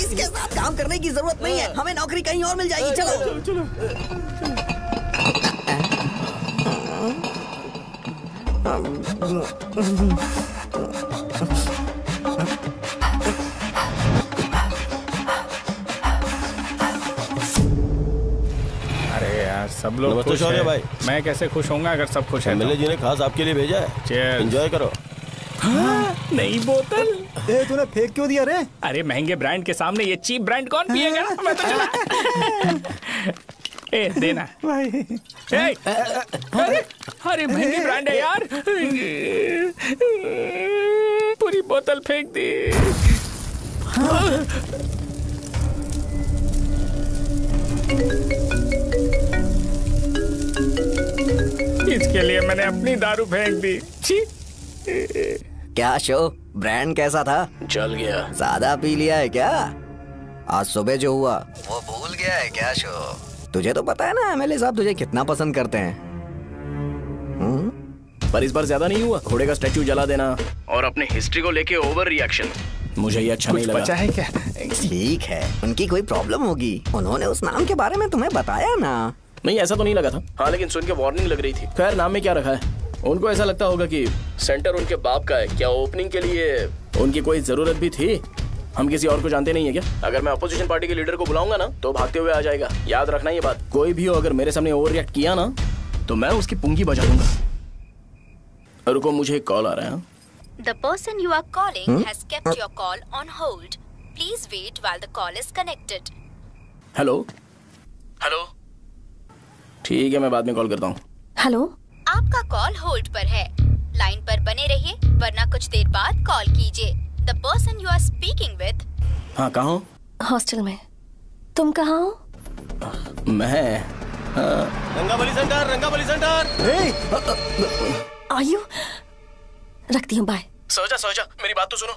इसके साथ काम करने की जरूरत नहीं है, हमें नौकरी कहीं और मिल जाएगी। चलो चलो, चलो। अरे यार, सब लोग नमस्ते खुश शौर्य हैं। भाई। मैं कैसे खुश होऊंगा अगर सब खुश हैं? एमएलए जी ने खास आपके लिए भेजा है। Cheers। एंजॉय करो। नई बोतल। तूने फेंक क्यों दिया रे? अरे महंगे ब्रांड के सामने ये चीप ब्रांड कौन पिएगा? मैं तो चला। ए देना भाई। अरे महंगी ब्रांड है यार। पूरी बोतल फेंक दी। इसके लिए मैंने अपनी दारू फेंक दी। छी। क्या शो, ब्रांड कैसा था? चल गया। ज्यादा पी लिया है क्या? आज सुबह जो हुआ वो भूल गया है क्या शो? तुझे तो पता है ना एमएलए साहब तुझे कितना पसंद करते हैं। पर इस बार ज्यादा नहीं हुआ। घोड़े का स्टैचू जला देना और अपने हिस्ट्री को लेके ओवर रिएक्शन, मुझे ये अच्छा नहीं लगा। बचा है क्या? ठीक है, उनकी कोई प्रॉब्लम होगी। उन्होंने उस नाम के बारे में तुम्हें बताया ना? नहीं, ऐसा तो नहीं लगा था। हाँ, लेकिन सुन के वार्निंग लग रही थी। खैर, नाम में क्या रखा है? उनको ऐसा लगता होगा कि सेंटर उनके बाप का है। क्या ओपनिंग के लिए उनकी कोई जरूरत भी थी? हम किसी और को जानते नहीं है क्या? अगर मैं अपोजिशन पार्टी के लीडर को बुलाऊंगा ना तो भागते हुए आ जाएगा। याद रखना ये बात। कोई भी हो अगर मेरे सामने ओवर रिएक्ट किया ना तो मैं उसकी पुंगी बजा दूंगा। रुको, मुझे एक कॉल आ रहा है। The person you are calling has kept your call on hold. Please wait while the call is connected. Hello hello, ठीक है, मैं बाद में कॉल करता हूँ। हेलो, आपका कॉल होल्ड पर है। लाइन पर बने रहिए वरना कुछ देर बाद कॉल कीजिए। The person you are speaking with। हाँ, कहाँ हो? हॉस्टल में। तुम कहाँ हो? मैं रंगाबली सेंटर, रंगाबली सेंटर। आयु, रखती हूँ, बाय। सोचा, मेरी बात तो सुनो।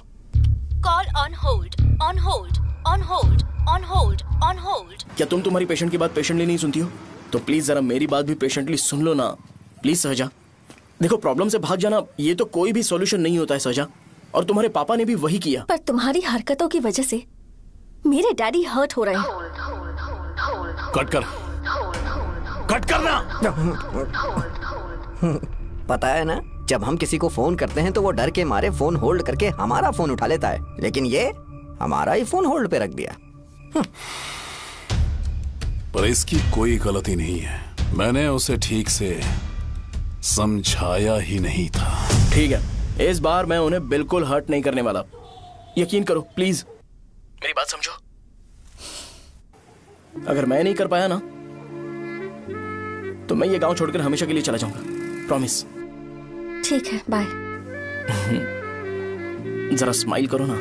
Call on hold, on hold, on hold, on hold, on hold। क्या तुम तुम्हारी पेशेंट की बात पेशेंटली नहीं सुनती हो? तो प्लीज जरा मेरी बात भी पेशेंटली सुन लो ना। प्लीज सहजा, देखो, प्रॉब्लम से भाग जाना ये तो कोई भी सॉल्यूशन नहीं होता है सहजा। और तुम्हारे पापा ने भी वही किया। पर तुम्हारी हरकतों की वजह से मेरे डैडी हर्ट हो रहे हैं। कट करना। पता है ना, जब हम किसी को फोन करते हैं तो वो डर के मारे फोन होल्ड करके हमारा फोन उठा लेता है, लेकिन ये हमारा ही फोन होल्ड पे रख दिया। पर इसकी कोई गलती नहीं है। मैंने उसे ठीक से समझाया ही नहीं था। ठीक है, इस बार मैं उन्हें बिल्कुल हर्ट नहीं करने वाला। यकीन करो प्लीज। मेरी बात समझो। अगर मैं नहीं कर पाया ना तो मैं ये गांव छोड़कर हमेशा के लिए चला जाऊंगा, प्रॉमिस। ठीक है, बाय। जरा स्माइल करो ना।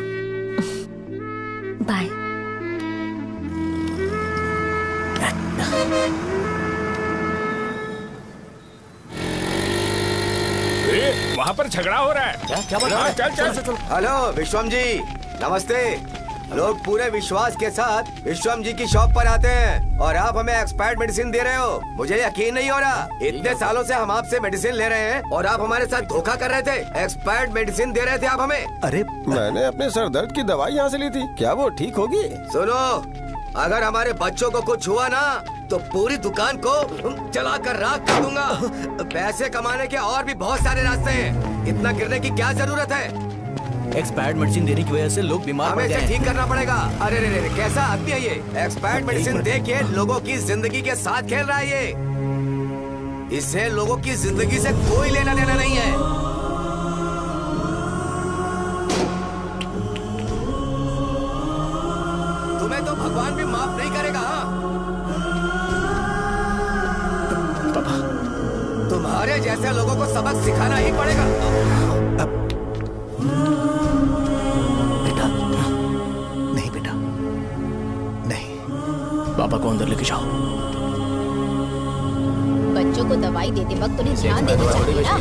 बाय। वहाँ पर झगड़ा हो रहा है। क्या बात है? चल। हेलो विश्वम जी, नमस्ते। लोग पूरे विश्वास के साथ विश्वम जी की शॉप पर आते हैं और आप हमें एक्सपायर्ड मेडिसिन दे रहे हो। मुझे यकीन नहीं हो रहा, इतने सालों से हम आपसे मेडिसिन ले रहे हैं और आप हमारे साथ धोखा कर रहे थे। एक्सपायर्ड मेडिसिन दे रहे थे आप हमें। अरे मैंने अपने सर दर्द की दवाई यहाँ से ली थी, क्या वो ठीक होगी? सुनो, अगर हमारे बच्चों को कुछ हुआ ना तो पूरी दुकान को जला कर राख कर दूंगा। पैसे कमाने के और भी बहुत सारे रास्ते हैं, इतना गिरने की क्या जरूरत है? एक्सपायर्ड मेडिसिन देने की वजह से लोग बीमार पड़ गए हैं। ठीक करना पड़ेगा। अरे रे कैसा आदमी है ये? एक्सपायर्ड मेडिसिन दे के लोगों की जिंदगी के साथ खेल रहा है ये। इससे लोगों की जिंदगी से कोई लेना देना नहीं है। तुम्हें तो भगवान भी माफ नहीं करेगा। तुम्हारे जैसे लोगों को सबक सिखाना ही पड़ेगा। पापा को अंदर लेके जाओ। बच्चों को दवाई देते वक्त उन्हें ध्यान देना चाहिए ना।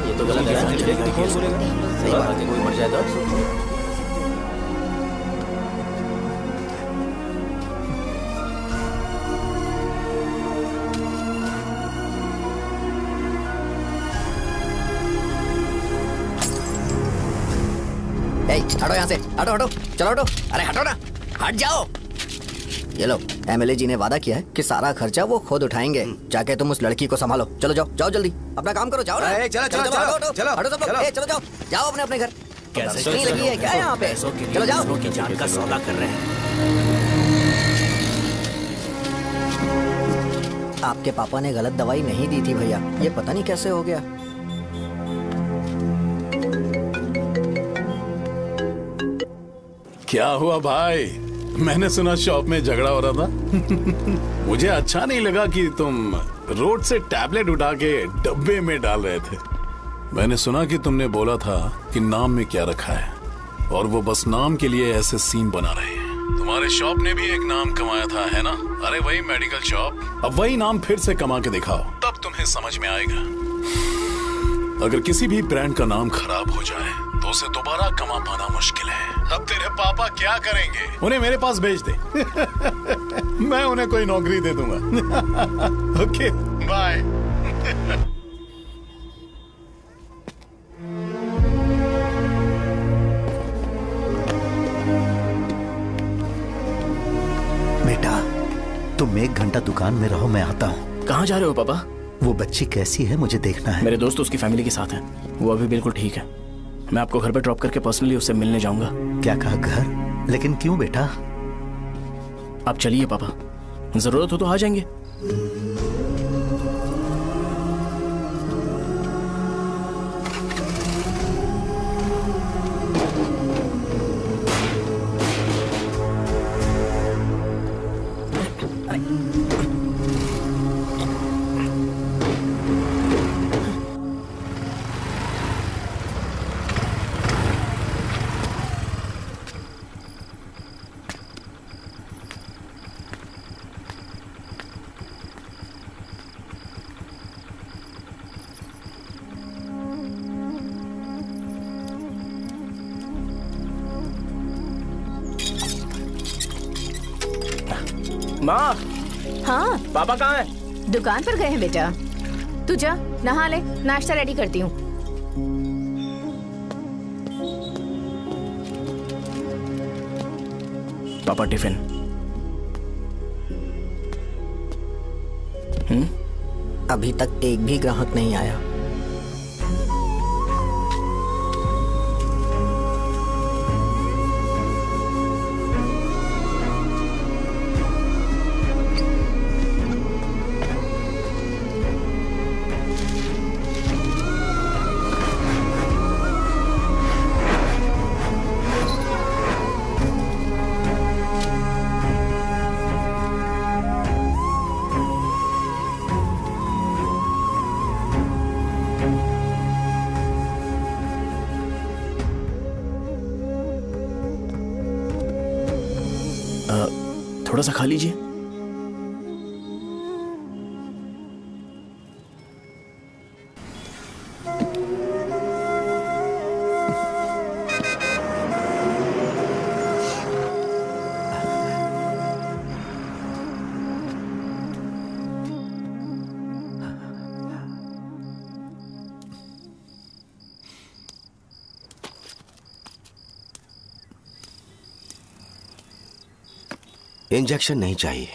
ये तो गलत है। कोई मर जाए तो हटो यहाँ से, हटो। चलो हटो। अरे हटो ना, हट जाओ। ये लो, एमएलए जी ने वादा किया है कि सारा खर्चा वो खुद उठाएंगे। जाके तुम उस लड़की को संभालो। चलो जाओ जल्दी, अपना काम करो। जाओ ना। चलो हटो सब लोग। जाओ अपने घर। कैसे नहीं लगी है क्या यहाँ पे? चलो जाओ। की जान का सौदा कर रहे हैं। आपके पापा ने गलत दवाई नहीं दी थी भैया, ये पता नहीं कैसे हो गया। क्या हुआ भाई? मैंने सुना शॉप में झगड़ा हो रहा था। मुझे अच्छा नहीं लगा कि तुम रोड से टैबलेट उठा के डब्बे में डाल रहे थे। मैंने सुना कि तुमने बोला था कि नाम में क्या रखा है और वो बस नाम के लिए ऐसे सीन बना रहे हैं। तुम्हारे शॉप ने भी एक नाम कमाया था, है ना? अरे वही मेडिकल शॉप। अब वही नाम फिर से कमा के दिखाओ, तब तुम्हें समझ में आएगा। अगर किसी भी ब्रांड का नाम खराब हो जाए तो उसे दोबारा कमा पाना मुश्किल है। अब तेरे पापा क्या करेंगे? उन्हें मेरे पास भेज दे। मैं उन्हें कोई नौकरी दे दूंगा। Okay, bye. बेटा, तुम 1 घंटा दुकान में रहो, मैं आता हूँ। कहाँ जा रहे हो पापा? वो बच्ची कैसी है मुझे देखना है। मेरे दोस्त उसकी फैमिली के साथ हैं, वो अभी बिल्कुल ठीक है। मैं आपको घर पे ड्रॉप करके पर्सनली उससे मिलने जाऊंगा। क्या कहा घर? लेकिन क्यों बेटा? आप चलिए पापा, जरूरत हो तो आ जाएंगे। माँ। हाँ पापा कहाँ हैं? दुकान पर गए हैं बेटा। तू जा नहा ले, नाश्ता रेडी करती हूँ। पापा टिफिन। अभी तक एक भी ग्राहक नहीं आया। थोड़ा सा खा लीजिए। इंजेक्शन नहीं चाहिए।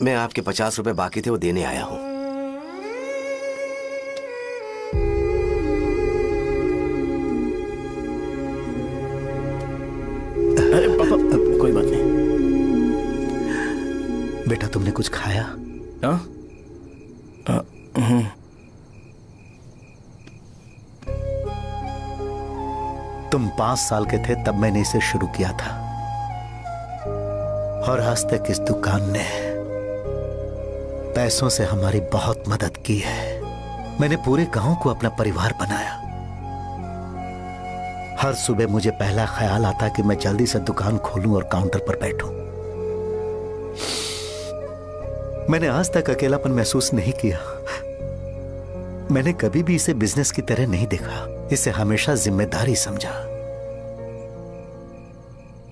मैं आपके 50 रुपए बाकी थे, वो देने आया हूं। अरे पापा, कोई बात नहीं। बेटा तुमने कुछ खाया? हाँ? तुम 5 साल के थे तब मैंने इसे शुरू किया था, और आज तक इस दुकान ने पैसों से हमारी बहुत मदद की है। मैंने पूरे गांव को अपना परिवार बनाया। हर सुबह मुझे पहला ख्याल आता कि मैं जल्दी से दुकान खोलूं और काउंटर पर बैठूं। मैंने आज तक अकेलापन महसूस नहीं किया। मैंने कभी भी इसे बिजनेस की तरह नहीं देखा, इसे हमेशा जिम्मेदारी समझा।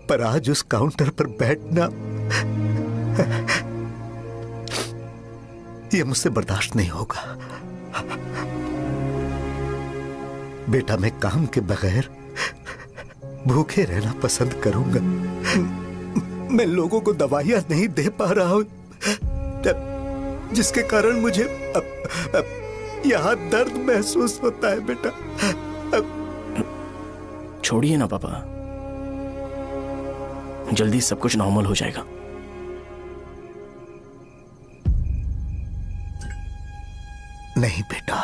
पर आज उस काउंटर पर बैठना यह मुझसे बर्दाश्त नहीं होगा। बेटा मैं काम के बगैर भूखे रहना पसंद करूंगा। मैं लोगों को दवाइयां नहीं दे पा रहा हूं, जिसके कारण मुझे यहां दर्द महसूस होता है। बेटा छोड़िए ना पापा, जल्दी सब कुछ नॉर्मल हो जाएगा। नहीं बेटा,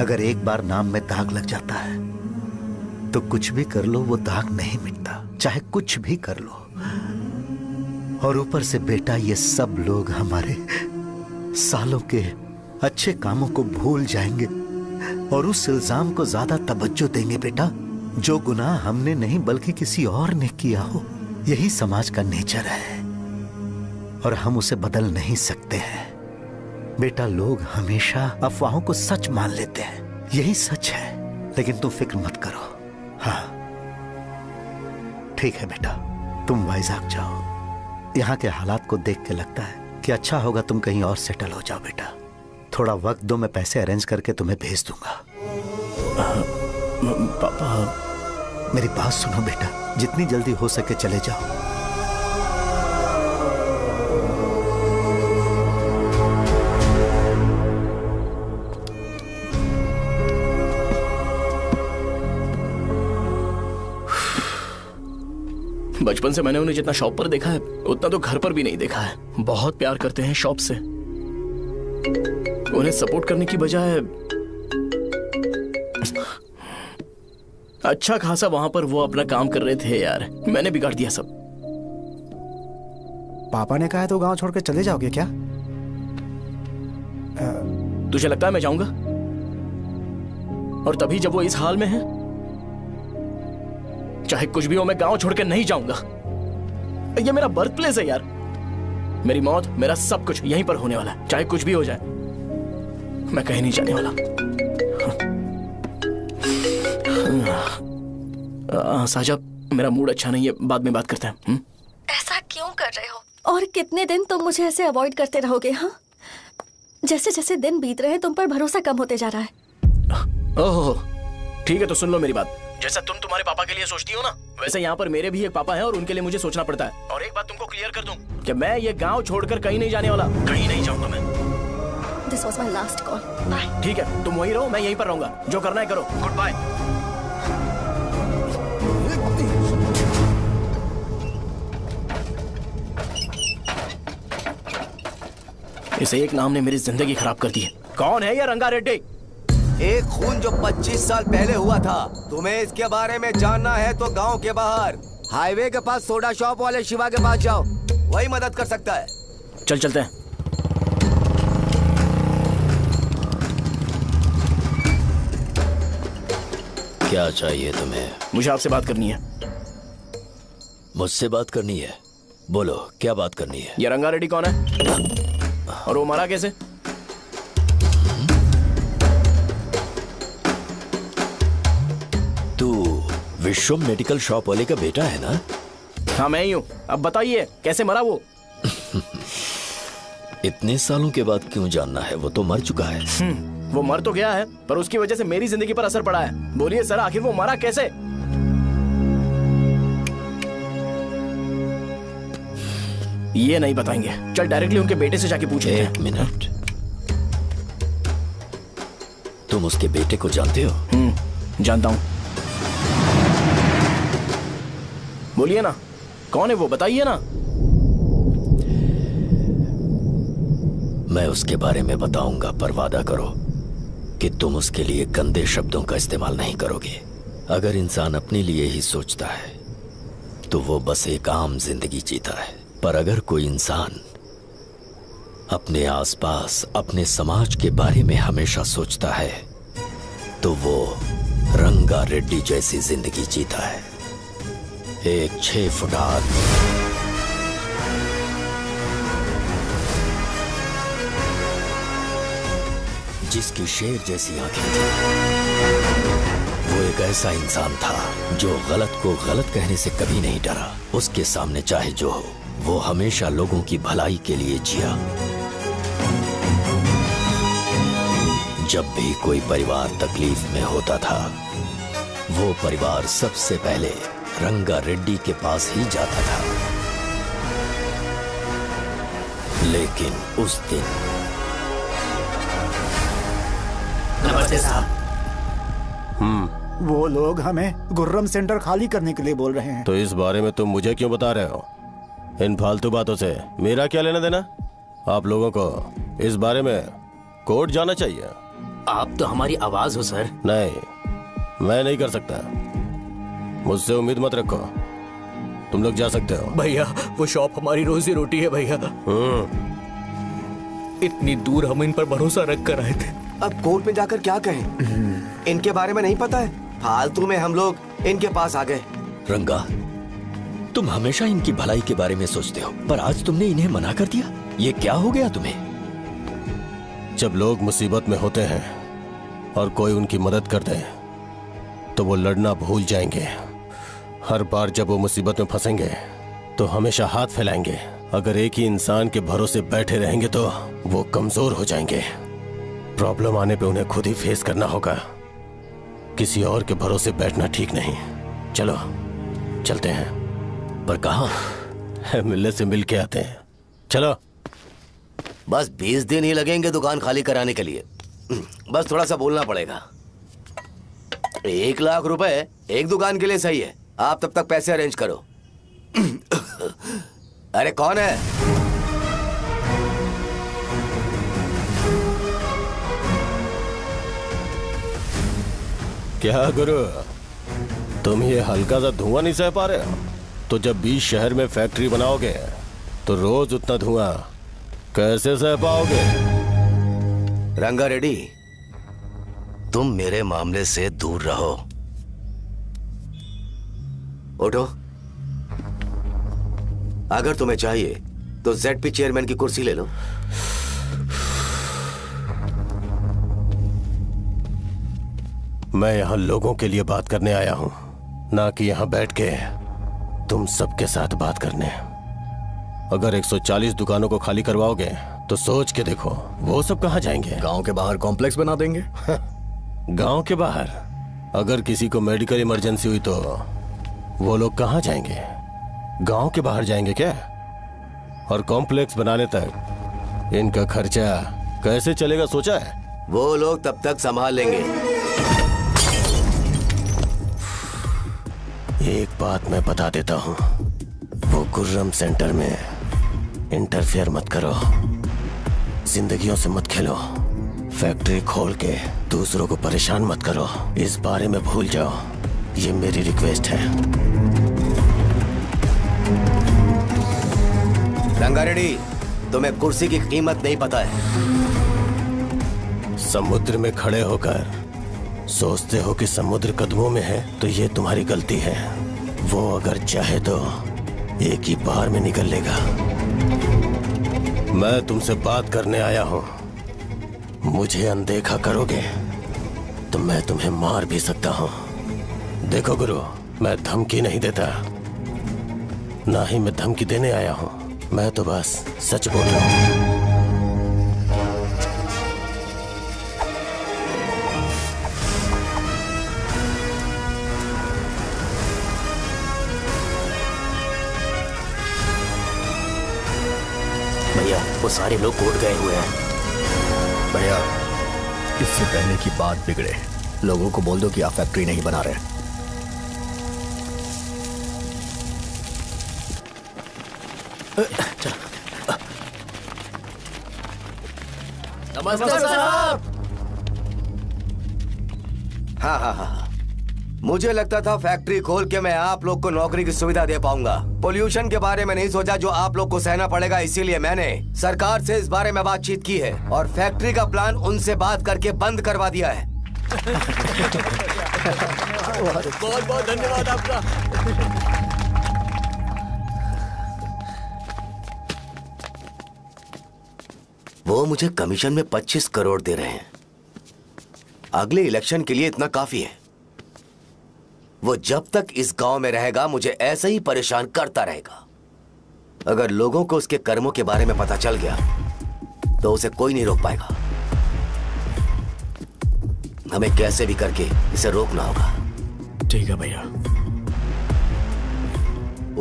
अगर एक बार नाम में दाग लग जाता है तो कुछ भी कर लो वो दाग नहीं मिटता, चाहे कुछ भी कर लो। और ऊपर से बेटा ये सब लोग हमारे सालों के अच्छे कामों को भूल जाएंगे और उस इल्जाम को ज्यादा तवज्जो देंगे बेटा, जो गुनाह हमने नहीं बल्कि किसी और ने किया हो। यही समाज का नेचर है और हम उसे बदल नहीं सकते हैं। बेटा लोग हमेशा अफवाहों को सच मान लेते हैं, यही सच है। लेकिन तुम फिक्र मत करो। हाँ ठीक है बेटा, तुम वाइजाग जाओ। यहाँ के हालात को देख के लगता है कि अच्छा होगा तुम कहीं और सेटल हो जाओ। बेटा थोड़ा वक्त दो, मैं पैसे अरेंज करके तुम्हें भेज दूंगा। पापा मेरी बात सुनो बेटा, जितनी जल्दी हो सके चले जाओ। बचपन से मैंने उन्हें जितना शॉप पर देखा है उतना तो घर पर भी नहीं देखा है। बहुत प्यार करते हैं शॉप से। उन्हें सपोर्ट करने की बजाय अच्छा खासा वहां पर वो अपना काम कर रहे थे। यार मैंने बिगाड़ दिया सब। पापा ने कहा है तो गांव छोड़ के चले जाओगे क्या? तुझे लगता है मैं जाऊंगा? और तभी जब वो इस हाल में है, चाहे कुछ भी हो मैं गांव छोड़ के नहीं जाऊंगा। ये मेरा बर्थ प्लेस है यार। मेरी मौत, मेरा सब कुछ यहीं पर होने वाला है। चाहे कुछ भी हो जाए मैं कहीं नहीं जाने वाला। साहब मेरा मूड अच्छा नहीं है, बाद में बात करते हैं। ऐसा क्यों कर रहे हो? और कितने दिन तुम मुझे ऐसे अवॉइड करते रहोगे? हाँ, जैसे जैसे दिन बीत रहे हैं तुम पर भरोसा कम होते जा रहा है। ओह ठीक है, तो सुन लो मेरी बात। जैसा तुम तुम्हारे पापा के लिए सोचती हो ना, वैसे यहाँ पर मेरे भी एक पापा हैं और उनके लिए मुझे सोचना पड़ता है। और एक बात तुमको क्लियर कर दूं कि मैं ये गांव छोड़कर कहीं नहीं जाने वाला। कहीं नहीं जाऊंगा मैं। This was my last call. Bye. ठीक है, तुम वहीं रहो, मैं यहीं पर रहूंगा। जो करना है करो। Good bye. इस एक नाम ने मेरी जिंदगी खराब कर दी है। कौन है ये रंगा रेड्डी? एक खून जो 25 साल पहले हुआ था। तुम्हें इसके बारे में जानना है तो गांव के बाहर हाईवे के पास सोडा शॉप वाले शिवा के पास जाओ, वही मदद कर सकता है। चल चलते हैं। क्या चाहिए तुम्हें? मुझे आपसे बात करनी है। मुझसे बात करनी है? बोलो क्या बात करनी है? ये रंगा रेड्डी कौन है और वो मरा कैसे? तू विश्वम मेडिकल शॉप वाले का बेटा है ना? हाँ मैं ही हूँ। अब बताइए कैसे मरा वो? इतने सालों के बाद क्यों जानना है? वो तो मर चुका है। वो मर तो गया है पर उसकी वजह से मेरी जिंदगी पर असर पड़ा है। बोलिए सर आखिर वो मरा कैसे? ये नहीं बताएंगे। चल डायरेक्टली उनके बेटे से जाके पूछे। एक मिनट, तुम उसके बेटे को जानते हो? जानता हूं। बोलिए ना कौन है वो, बताइए ना। मैं उसके बारे में बताऊंगा, पर वादा करो कि तुम उसके लिए गंदे शब्दों का इस्तेमाल नहीं करोगे। अगर इंसान अपने लिए ही सोचता है तो वो बस एक आम जिंदगी जीता है, पर अगर कोई इंसान अपने आसपास अपने समाज के बारे में हमेशा सोचता है तो वो रंगा रेड्डी जैसी जिंदगी जीता है। एक 6 फुट आदमी, जिसकी शेर जैसी आंखें थी। वो एक ऐसा इंसान था जो गलत को गलत कहने से कभी नहीं डरा। उसके सामने चाहे जो हो, वो हमेशा लोगों की भलाई के लिए जिया। जब भी कोई परिवार तकलीफ में होता था, वो परिवार सबसे पहले रंगा रेड्डी के पास ही जाता था। लेकिन उस दिन नमस्ते साहब। वो लोग हमें गुर्रम सेंटर खाली करने के लिए बोल रहे हैं। तो इस बारे में तुम मुझे क्यों बता रहे हो? इन फालतू बातों से मेरा क्या लेना देना? आप लोगों को इस बारे में कोर्ट जाना चाहिए। आप तो हमारी आवाज हो सर। नहीं, मैं नहीं कर सकता। मुझसे उम्मीद मत रखो। तुम लोग जा सकते हो। भैया वो शॉप हमारी रोजी रोटी है भैया। इतनी दूर हम इन पर भरोसा रख कर आए थे। अब कोर्ट में जाकर क्या कहें? इनके बारे में नहीं पता है। फालतू में हम लोग इनके पास आ गए। रंगा, तुम हमेशा इनकी भलाई के बारे में सोचते हो, पर आज तुमने इन्हें मना कर दिया। ये क्या हो गया तुम्हें? जब लोग मुसीबत में होते हैं और कोई उनकी मदद कर दे तो वो लड़ना भूल जाएंगे। हर बार जब वो मुसीबत में फंसेंगे तो हमेशा हाथ फैलाएंगे। अगर एक ही इंसान के भरोसे बैठे रहेंगे तो वो कमजोर हो जाएंगे। प्रॉब्लम आने पे उन्हें खुद ही फेस करना होगा। किसी और के भरोसे बैठना ठीक नहीं। चलो चलते हैं। पर कहाँ? मिलने से मिल के आते हैं। चलो। बस 20 दिन ही लगेंगे दुकान खाली कराने के लिए। बस थोड़ा सा बोलना पड़ेगा। 1 लाख रुपए एक दुकान के लिए सही है। आप तब तक पैसे अरेंज करो। अरे कौन है? क्या गुरु, तुम ये हल्का सा धुआं नहीं सह पा रहे हो? तो जब 20 शहर में फैक्ट्री बनाओगे तो रोज उतना धुआं कैसे सह पाओगे? रंगा रेड्डी, तुम मेरे मामले से दूर रहो। उठो। अगर तुम्हें चाहिए तो ZP चेयरमैन की कुर्सी ले लो। मैं यहां लोगों के लिए बात करने आया हूं, ना कि यहां बैठ के तुम सबके साथ बात करने। अगर 140 दुकानों को खाली करवाओगे तो सोच के देखो वो सब कहां जाएंगे? गांव के बाहर कॉम्प्लेक्स बना देंगे। गांव के बाहर? अगर किसी को मेडिकल इमरजेंसी हुई तो वो लोग कहां जाएंगे? गांव के बाहर जाएंगे क्या? और कॉम्प्लेक्स बनाने तक इनका खर्चा कैसे चलेगा सोचा है? वो लोग तब तक संभाल लेंगे। एक बात मैं बता देता हूं, वो गुर्रम सेंटर में इंटरफेयर मत करो। जिंदगियों से मत खेलो। फैक्ट्री खोल के दूसरों को परेशान मत करो। इस बारे में भूल जाओ। ये मेरी रिक्वेस्ट है। रंगा रेड्डी, तुम्हें कुर्सी की कीमत नहीं पता है। समुद्र में खड़े होकर सोचते हो कि समुद्र कदमों में है तो ये तुम्हारी गलती है। वो अगर चाहे तो एक ही बार में निकल लेगा। मैं तुमसे बात करने आया हूं। मुझे अनदेखा करोगे तो मैं तुम्हें मार भी सकता हूं। देखो गुरु, मैं धमकी नहीं देता, ना ही मैं धमकी देने आया हूं। मैं तो बस सच बोल रहा हूं। भैया वो सारे लोग कोर्ट गए हुए हैं। भैया इससे पहले की बात बिगड़े, लोगों को बोल दो कि आप फैक्ट्री नहीं बना रहे। नमस्ते साहब। हाँ, मुझे लगता था फैक्ट्री खोल के मैं आप लोग को नौकरी की सुविधा दे पाऊंगा। पोल्यूशन के बारे में नहीं सोचा जो आप लोग को सहना पड़ेगा, इसीलिए मैंने सरकार से इस बारे में बातचीत की है और फैक्ट्री का प्लान उनसे बात करके बंद करवा दिया है। बहुत बहुत धन्यवाद आपका। वो मुझे कमीशन में 25 करोड़ दे रहे हैं। अगले इलेक्शन के लिए इतना काफी है। वो जब तक इस गांव में रहेगा मुझे ऐसे ही परेशान करता रहेगा। अगर लोगों को उसके कर्मों के बारे में पता चल गया तो उसे कोई नहीं रोक पाएगा। हमें कैसे भी करके इसे रोकना होगा। ठीक है भैया।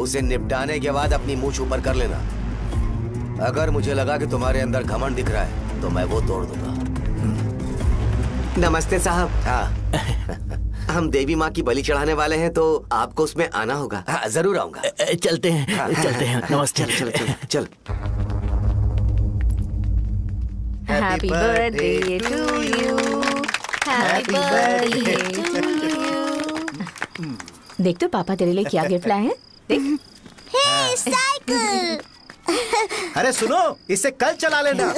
उसे निपटाने के बाद अपनी मूंछ ऊपर कर लेना। अगर मुझे लगा कि तुम्हारे अंदर घमंड दिख रहा है तो मैं वो तोड़ दूंगा। नमस्ते साहब। हाँ हम देवी माँ की बलि चढ़ाने वाले हैं तो आपको उसमें आना होगा। हाँ, जरूर आऊंगा। चलते हैं। हाँ, चलते हैं। नमस्ते। चल चल चल चल। Happy birthday to you, happy birthday to you. देख तो पापा तेरे लिए क्या गिफ्ट लाए हैं। देख। हे साइकिल। अरे सुनो, इसे कल चला लेना।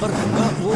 पर रंगा वो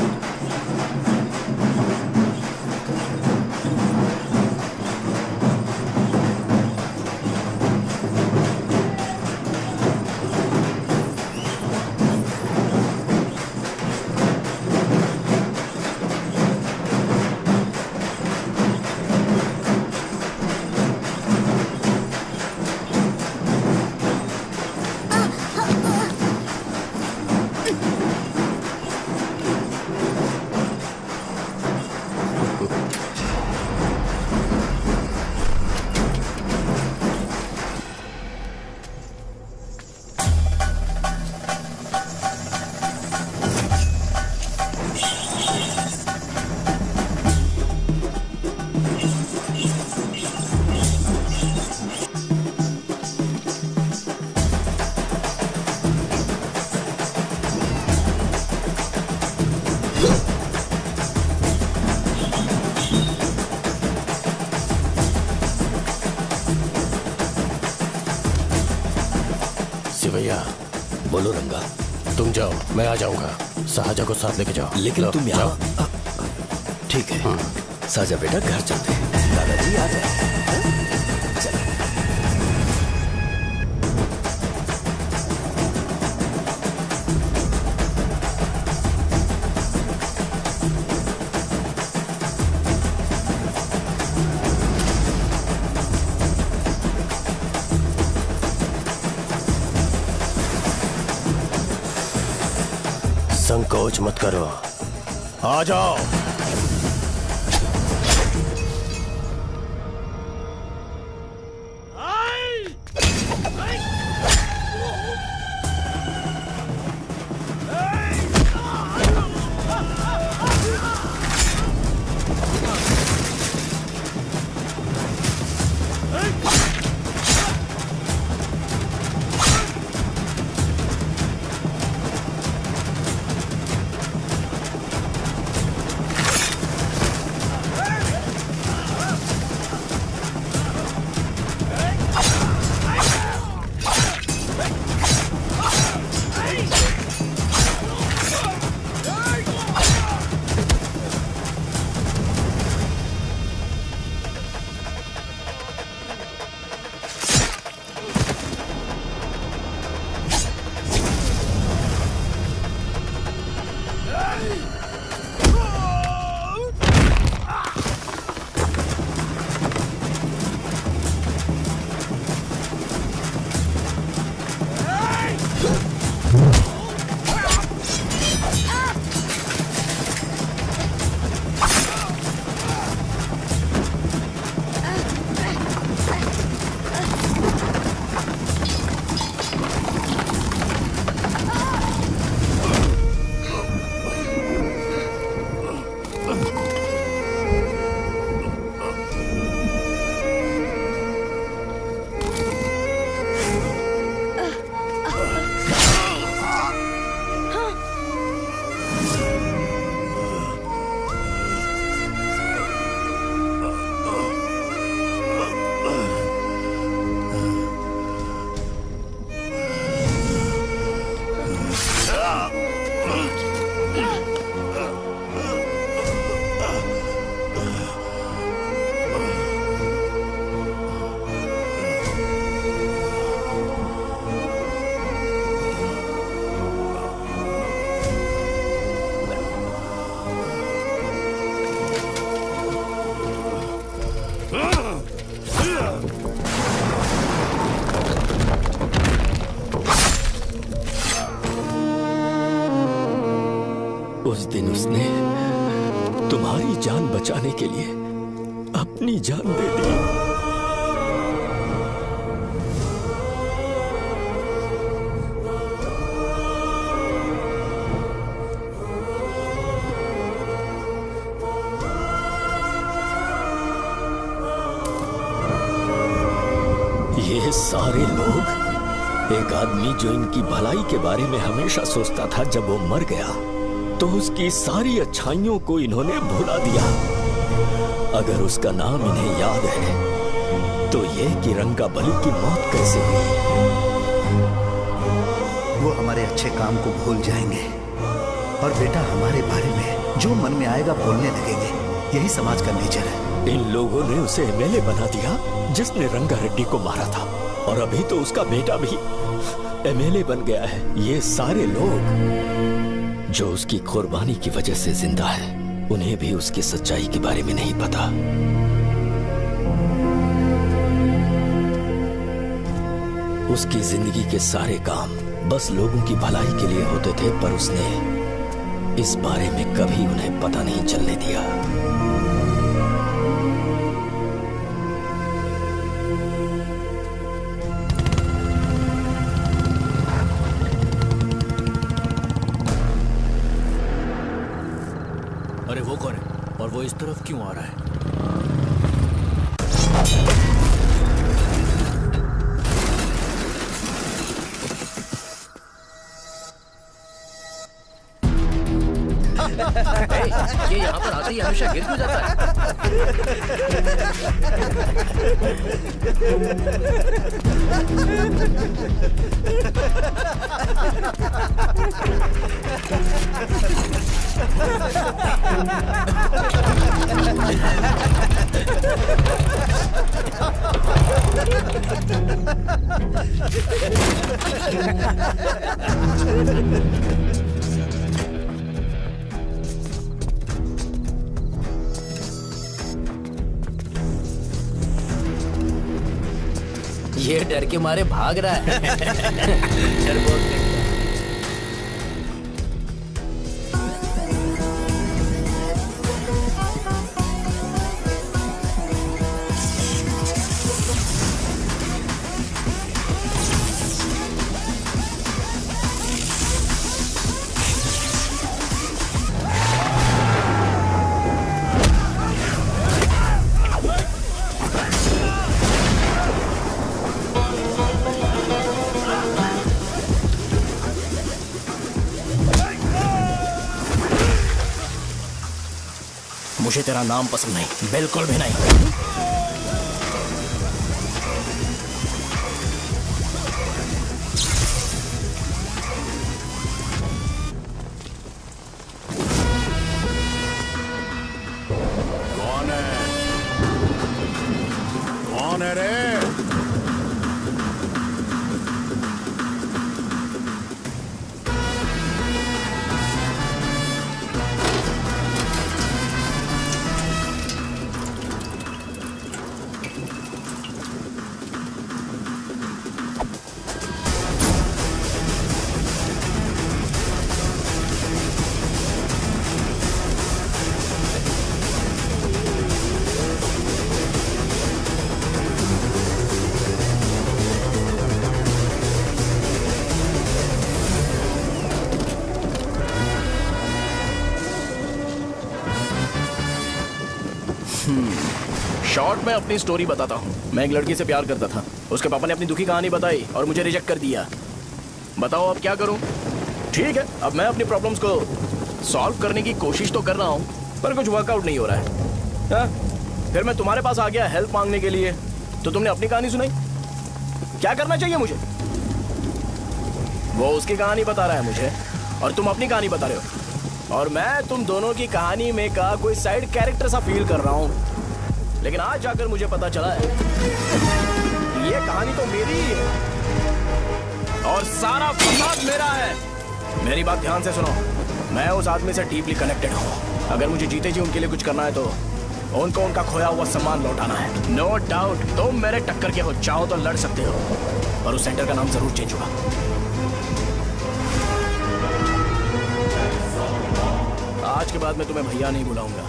भैया। बोलो रंगा। तुम जाओ, मैं आ जाऊंगा। साजा को साथ लेके जाओ। लेकिन तुम यहाँ। ठीक है साजा बेटा, घर चलते हैं। दादाजी आ जाए। संकोच मत करो, आ जाओ। उस दिन उसने तुम्हारी जान बचाने के लिए अपनी जान दे दी। ये सारे लोग, एक आदमी जो इनकी भलाई के बारे में हमेशा सोचता था, जब वो मर गया तो उसकी सारी अच्छाइयों को इन्होंने भुला दिया। अगर उसका नाम इन्हें याद है तो ये कि रंगाबली की मौत कैसे हुई। वो हमारे अच्छे काम को भूल जाएंगे और बेटा हमारे बारे में जो मन में आएगा बोलने लगेंगे। यही समाज का नेचर है। इन लोगों ने उसे एमएलए बना दिया जिसने रंगा रेड्डी को मारा था, और अभी तो उसका बेटा भी एमएलए बन गया है। ये सारे लोग जो उसकी कुर्बानी की वजह से जिंदा है, उन्हें भी उसकी सच्चाई के बारे में नहीं पता। उसकी जिंदगी के सारे काम बस लोगों की भलाई के लिए होते थे, पर उसने इस बारे में कभी उन्हें पता नहीं चलने दिया। अरे वो कौन है और वो इस तरफ क्यों आ रहा है? ये यहाँ पर आते ही हमेशा गिर क्यों जाता ये डर के मारे भाग रहा है। डरपोक नहीं। मुझे तेरा नाम पसंद नहीं, बिल्कुल भी नहीं। कौन है? कौन है रे? शॉर्ट में अपनी स्टोरी बताता हूँ। मैं एक लड़की से प्यार करता था। उसके पापा ने अपनी दुखी कहानी बताई और मुझे रिजेक्ट कर दिया। बताओ अब क्या करूँ? ठीक है, अब मैं अपनी प्रॉब्लम्स को सॉल्व करने की कोशिश तो कर रहा हूँ, पर कुछ वर्कआउट नहीं हो रहा है। हाँ? फिर मैं तुम्हारे पास आ गया हेल्प मांगने के लिए, तो तुमने अपनी कहानी सुनाई। क्या करना चाहिए मुझे? वो उसकी कहानी बता रहा है मुझे और तुम अपनी कहानी बता रहे हो, और मैं तुम दोनों की कहानी में का कोई साइड कैरेक्टर सा फील कर रहा हूँ। लेकिन आज जाकर मुझे पता चला है ये कहानी तो मेरी ही है और सारा फसाद मेरा है। मेरी बात ध्यान से सुनो, मैं उस आदमी से डीपली कनेक्टेड हूँ। अगर मुझे जीते जी उनके लिए कुछ करना है तो उनको उनका खोया हुआ सम्मान लौटाना है। नो डाउट तुम मेरे टक्कर के हो, चाहो तो लड़ सकते हो, और उस सेंटर का नाम जरूर चेंज होगा। आज के बाद मैं तुम्हें भैया नहीं बुलाऊंगा,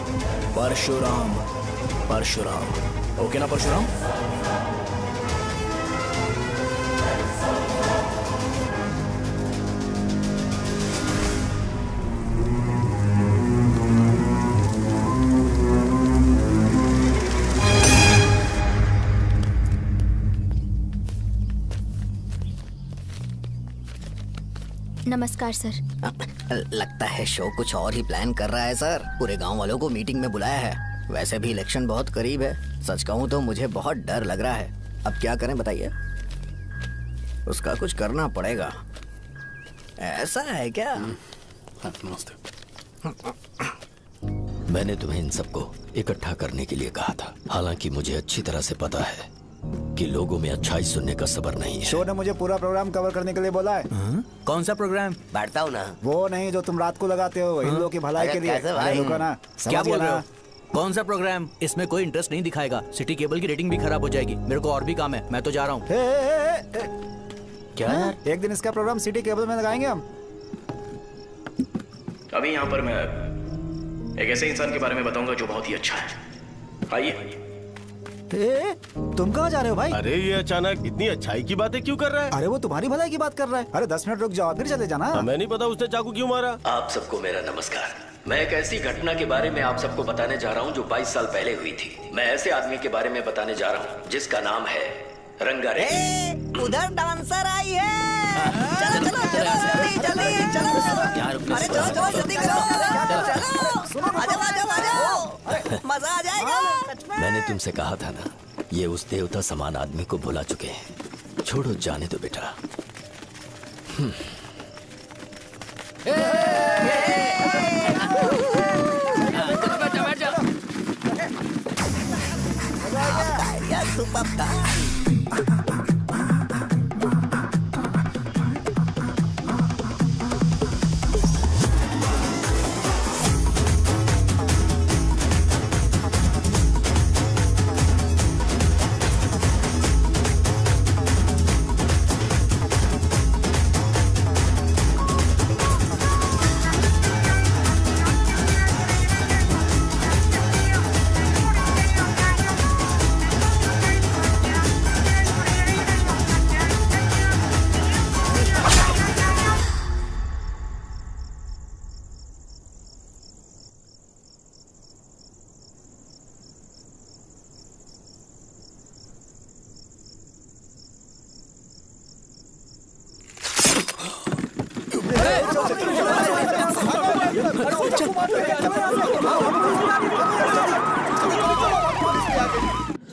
परशुराम। परशुराम, ओके ना परशुराम? नमस्कार सर। लगता है शो कुछ और ही प्लान कर रहा है सर। पूरे गांव वालों को मीटिंग में बुलाया है। वैसे भी इलेक्शन बहुत करीब है। सच कहूँ तो मुझे बहुत डर लग रहा है। अब क्या करें बताइए? उसका कुछ करना पड़ेगा। ऐसा है क्या? नमस्ते। मैंने तुम्हें इन सबको इकट्ठा करने के लिए कहा था। हालांकि मुझे अच्छी तरह से पता है कि लोगों में अच्छाई सुनने का सब्र नहीं है। शो ने मुझे पूरा प्रोग्राम कवर करने के लिए बोला है। कौन सा प्रोग्राम? बैठता हूँ ना। वो नहीं जो तुम रात को लगाते हो इन लोगों की भलाई के लिए। रुको ना, क्या बोल रहे हो? कौन सा प्रोग्राम? इसमें कोई इंटरेस्ट नहीं दिखाएगा। सिटी केबल की रेटिंग भी खराब हो जाएगी। मेरे को और भी काम है, मैं तो जा रहा हूँ। क्या? एक दिन इसका प्रोग्राम सिटी केबल में लगाएंगे हम। अभी यहाँ पर मैं एक ऐसे इंसान के बारे में बताऊंगा जो बहुत ही अच्छा है। आइए। तुम कहाँ जा रहे हो भाई? अरे ये अचानक इतनी अच्छाई की बातें क्यों कर रहा है? अरे वो तुम्हारी भलाई की बात कर रहा है। अरे 10 मिनट रुक जाओ फिर चले जाना। हमें नहीं पता उसने चाकू क्यों मारा। आप सबको मेरा नमस्कार। मैं एक ऐसी घटना के बारे में आप सबको बताने जा रहा हूँ जो 22 साल पहले हुई थी। मैं ऐसे आदमी के बारे में बताने जा रहा हूँ जिसका नाम है रंगारेड्डी। उधर डांसर आई है। चलो चलो जल्दी जल्दी चलो। अरे चलो चलो जल्दी करो। चलो आ जाओ मजा आ जाएगा। मैंने तुमसे कहा था ना, ये उस देवता समान आदमी को भुला चुके हैं। छोड़ो, जाने दो बेटा।